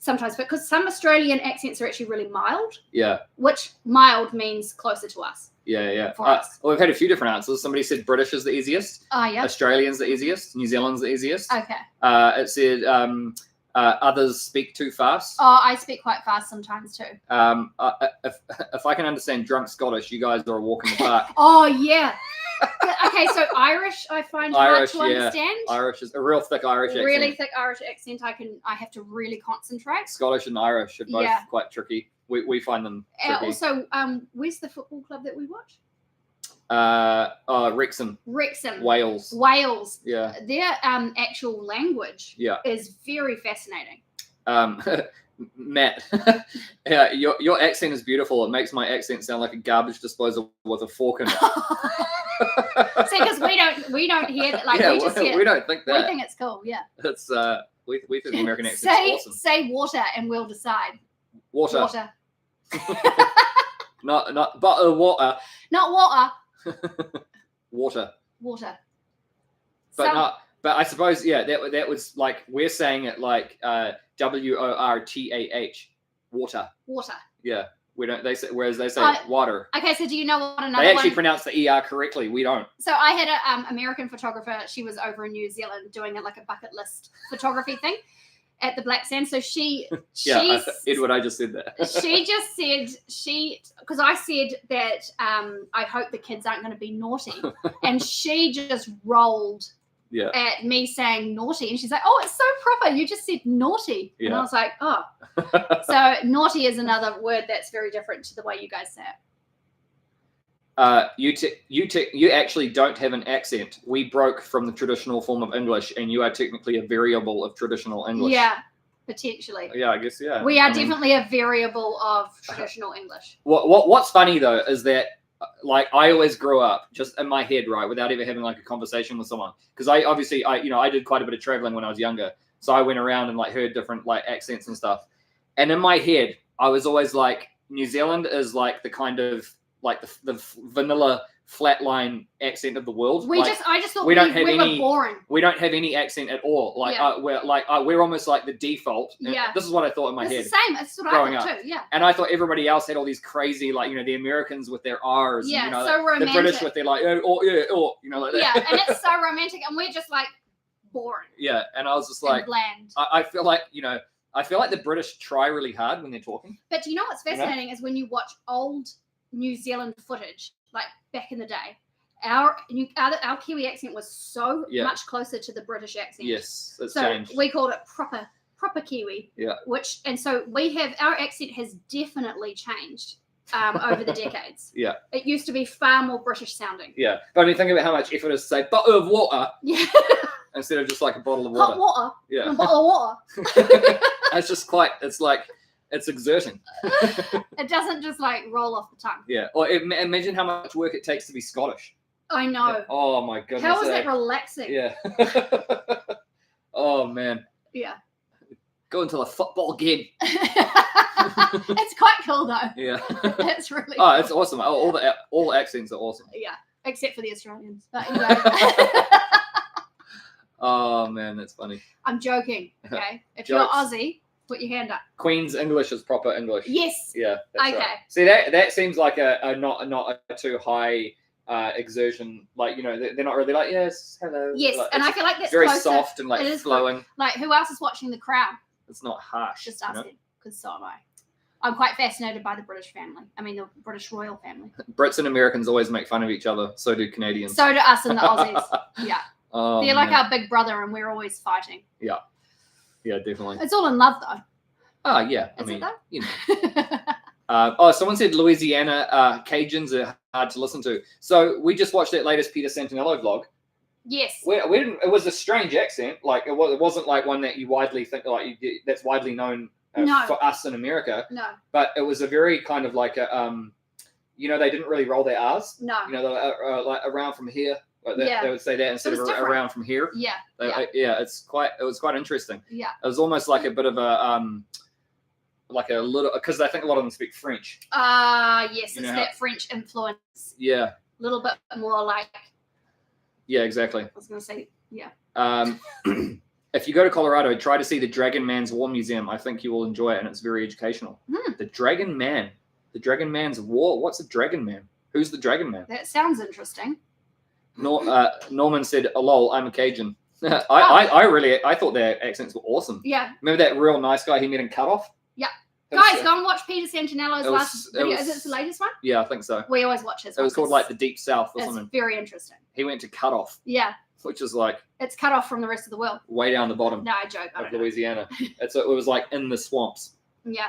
S3: Sometimes, because some Australian accents are actually really mild. Yeah. Which mild means closer to us.
S2: Yeah.
S3: For us.
S2: Well, we've had a few different answers. Somebody said British is the easiest.
S3: Oh, yeah.
S2: Australian's the easiest. New Zealand's the easiest.
S3: Okay.
S2: It said others speak too fast.
S3: Oh, I speak quite fast sometimes too.
S2: If I can understand drunk Scottish, you guys are a walk in the park.
S3: Oh, yeah. Okay, so Irish I find hard to understand.
S2: Irish is a real thick Irish accent.
S3: Really thick Irish accent. I have to really concentrate.
S2: Scottish and Irish are both quite tricky. We find them tricky.
S3: Also, where's the football club that we watch?
S2: Wrexham.
S3: Wales.
S2: Yeah.
S3: Their actual language is very fascinating.
S2: Matt, yeah, your accent is beautiful. It makes my accent sound like a garbage disposal with a fork in it.
S3: See, because we don't hear that. Like we just hear.
S2: We don't think that.
S3: We think it's cool. Yeah.
S2: It's We think the American accent's awesome.
S3: Say water and we'll decide.
S2: Water.
S3: Water.
S2: Not butter water.
S3: Not water.
S2: Water.
S3: Water.
S2: But I suppose that was like we're saying it like WORTAH. Water.
S3: Water.
S2: Yeah. We don't whereas they say water.
S3: Okay, so do you know what another
S2: They actually
S3: one?
S2: pronounce the ER correctly. We don't.
S3: So I had an American photographer. She was over in New Zealand doing like a bucket list photography thing at the Black Sand. So
S2: Edward, I just said that.
S3: she just said because I said that I hope the kids aren't going to be naughty, and she just rolled at me saying naughty, and she's like, "Oh, it's so proper. You just said naughty," and I was like, "Oh." So naughty is another word that's very different to the way you guys say it.
S2: You actually don't have an accent. We broke from the traditional form of English, and you are technically a variable of traditional English.
S3: Yeah, potentially.
S2: Yeah, I guess. Yeah.
S3: We are definitely a variable of traditional English.
S2: What's funny though is that like I always grew up just in my head, right, without ever having like a conversation with someone. Because I did quite a bit of traveling when I was younger, so I went around and like heard different like accents and stuff. And in my head, I was always like, New Zealand is like the kind of like the vanilla flatline accent of the world.
S3: I just thought
S2: we
S3: were boring.
S2: We don't have any accent at all. Like we're almost like the default.
S3: Yeah.
S2: This is what I thought in my head.
S3: It's the same. It's what
S2: growing
S3: I thought
S2: up.
S3: too. Yeah.
S2: And I thought everybody else had all these crazy, like, the Americans with their R's.
S3: Yeah,
S2: and,
S3: so romantic.
S2: The British with their like, like that.
S3: Yeah, and it's so romantic, and we're just like boring.
S2: Yeah, and I was just like,
S3: bland.
S2: I feel like, the British try really hard when they're talking.
S3: But do you know what's fascinating is when you watch old New Zealand footage, like back in the day, our Kiwi accent was so much closer to the British accent.
S2: Yes, it's changed.
S3: We called it proper Kiwi.
S2: Yeah.
S3: So our accent has definitely changed over the decades.
S2: Yeah.
S3: It used to be far more British sounding.
S2: Yeah. But I mean, think about how much effort it is to say bottle of water.
S3: Yeah.
S2: Instead of just like a bottle of water.
S3: Hot water.
S2: Yeah.
S3: A bottle of water.
S2: It's exerting.
S3: It doesn't just like roll off the tongue.
S2: Yeah. Or imagine how much work it takes to be Scottish.
S3: I know.
S2: Yeah. Oh my goodness.
S3: How is that relaxing?
S2: Yeah. Oh man.
S3: Yeah.
S2: Going to the football game.
S3: It's quite cool though.
S2: Yeah.
S3: It's really
S2: cool.
S3: It's
S2: awesome. All accents are awesome.
S3: Yeah. Except for the Australians. But anyway.
S2: Oh man, that's funny.
S3: I'm joking. Okay. If you're Aussie, put your hand up.
S2: Queen's English is proper English.
S3: Yes.
S2: Yeah. That's
S3: okay.
S2: Right. See that seems like a not a too high exertion. Like they're not really like yes, hello.
S3: Yes,
S2: like,
S3: and I feel like that's
S2: very
S3: closer.
S2: soft and like flowing.
S3: Like who else is watching The Crown?
S2: It's not harsh.
S3: Just asking, because so am I. I'm quite fascinated by the British family. I mean, the British royal family.
S2: Brits and Americans always make fun of each other. So do Canadians.
S3: So do us and the Aussies. Yeah.
S2: Oh,
S3: they're like our big brother, and we're always fighting.
S2: Yeah. Yeah, definitely.
S3: It's all in love, though.
S2: Oh, yeah.
S3: Is it though?
S2: Someone said Louisiana Cajuns are hard to listen to. So we just watched that latest Peter Santinello vlog.
S3: Yes.
S2: We didn't. It was a strange accent. Like it wasn't like one that you widely think that's widely known for us in America.
S3: No.
S2: But it was a very kind of like a they didn't really roll their R's.
S3: No.
S2: They're like around from here. Like that, they would say that instead of around from here.
S3: Yeah.
S2: It was quite interesting.
S3: Yeah.
S2: It was almost like a bit of a like a little, because I think a lot of them speak French.
S3: Yes, it's that French influence.
S2: Yeah.
S3: A little bit more like.
S2: Yeah, exactly.
S3: I was going to say, yeah.
S2: If you go to Colorado, try to see the Dragon Man's War Museum. I think you will enjoy it, and it's very educational. The Dragon Man. The Dragon Man's War. What's a Dragon Man? Who's the Dragon Man?
S3: That sounds interesting.
S2: Norman said, lol, I'm a Cajun. I thought their accents were awesome.
S3: Yeah.
S2: Remember that real nice guy he met in Cutoff?
S3: Yeah. Guys, go and watch Peter Santinello's last video. Is it the latest one?
S2: Yeah, I think so.
S3: We always watch his.
S2: It was called like the Deep South or
S3: it's
S2: something.
S3: Very interesting.
S2: He went to Cutoff.
S3: Yeah.
S2: Which is like.
S3: It's cut off from the rest of the world.
S2: Way down the bottom.
S3: No, I joke.
S2: Of Louisiana. It was like in the swamps.
S3: Yeah.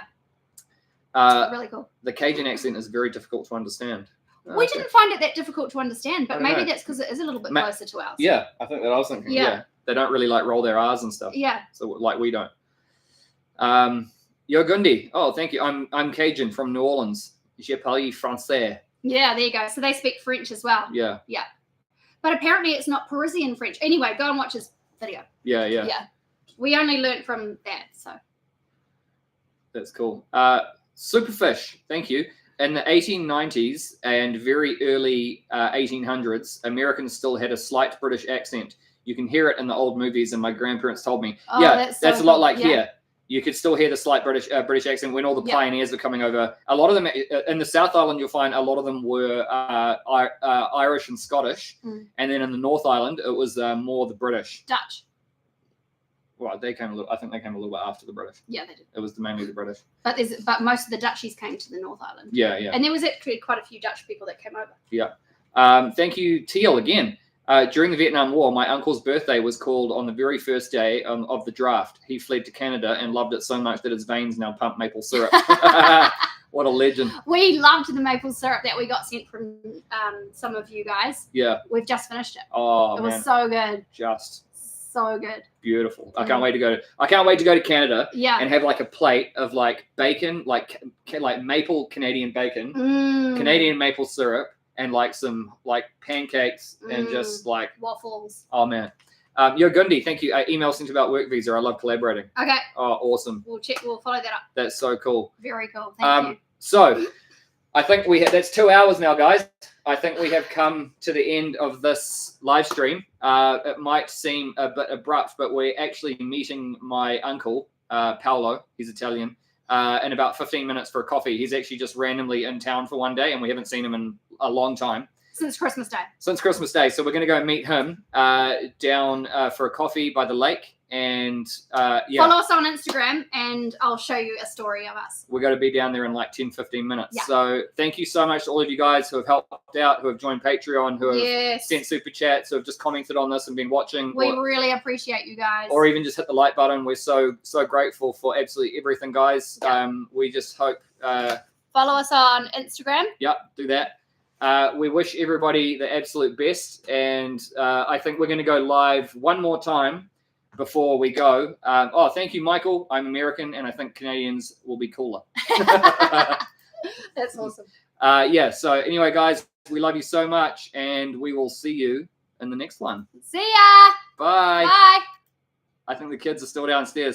S3: Really cool.
S2: The Cajun accent is very difficult to understand.
S3: We didn't find it that difficult to understand, but maybe that's because it is a little bit closer to ours.
S2: Yeah, I think that I was thinking. Yeah. They don't really like roll their R's and stuff.
S3: Yeah.
S2: So like we don't. Yo Gundi. Oh, thank you. I'm Cajun from New Orleans. Je parle français.
S3: Yeah, there you go. So they speak French as well.
S2: Yeah.
S3: Yeah. But apparently it's not Parisian French. Anyway, go and watch his video.
S2: Yeah.
S3: Yeah. We only learnt from that, so.
S2: That's cool. Superfish, thank you. In the 1890s and very early 1800s, Americans still had a slight British accent. You can hear it in the old movies, and my grandparents told me.
S3: Oh,
S2: yeah,
S3: that's
S2: that's
S3: so
S2: a lot
S3: cool.
S2: like
S3: Yeah.
S2: here. You could still hear the slight British accent when all the
S3: Yeah.
S2: pioneers were coming over. A lot of them in the South Island, you'll find a lot of them were Irish and Scottish, and then in the North Island, it was more the British.
S3: Dutch.
S2: Well, they came a little. I think they came a little bit after the British.
S3: Yeah, they did.
S2: It was mainly the British.
S3: But most of the Dutchies came to the North Island.
S2: Yeah, yeah.
S3: And there was actually quite a few Dutch people that came over.
S2: Yeah. Thank you, Teal, again. During the Vietnam War, my uncle's birthday was called on the very first day of the draft. He fled to Canada and loved it so much that his veins now pump maple syrup. What a legend.
S3: We loved the maple syrup that we got sent from some of you guys.
S2: Yeah.
S3: We've just finished it.
S2: Oh,
S3: It
S2: man.
S3: was so good.
S2: Just
S3: So good.
S2: beautiful. I can't wait to go to Canada
S3: Yeah.
S2: and have like a plate of like bacon, like maple Canadian bacon,
S3: Mm.
S2: Canadian maple syrup, and like some like pancakes and just like,
S3: Waffles.
S2: oh man. Yo, Gundi, thank you. Email sent about work visa. I love collaborating.
S3: Okay.
S2: Oh, awesome.
S3: We'll follow that up.
S2: That's so cool.
S3: Very cool. Thank you.
S2: So I think that's 2 hours now, guys. I think we have come to the end of this live stream. It might seem a bit abrupt, but we're actually meeting my uncle, Paolo. He's Italian. In about 15 minutes for a coffee. He's actually just randomly in town for one day, and we haven't seen him in a long time.
S3: Since Christmas Day.
S2: Since Christmas Day. So we're going to go meet him down for a coffee by the lake. And yeah.
S3: Follow us on Instagram, and I'll show you a story of us.
S2: We're going to be down there in like 10, 15 minutes.
S3: Yeah.
S2: So thank you so much to all of you guys who have helped out, who have joined Patreon, who have sent super chats, who have just commented on this and been watching.
S3: We really appreciate you guys.
S2: Or even just hit the like button. We're so grateful for absolutely everything, guys.
S3: Yeah.
S2: We just hope...
S3: follow us on Instagram.
S2: Yep, do that. We wish everybody the absolute best. And I think we're going to go live one more time before we go. Thank you, Michael. I'm American, and I think Canadians will be cooler.
S3: That's awesome.
S2: Yeah, so anyway, guys, we love you so much, and we will see you in the next one.
S3: See ya.
S2: Bye.
S3: Bye.
S2: I think the kids are still downstairs.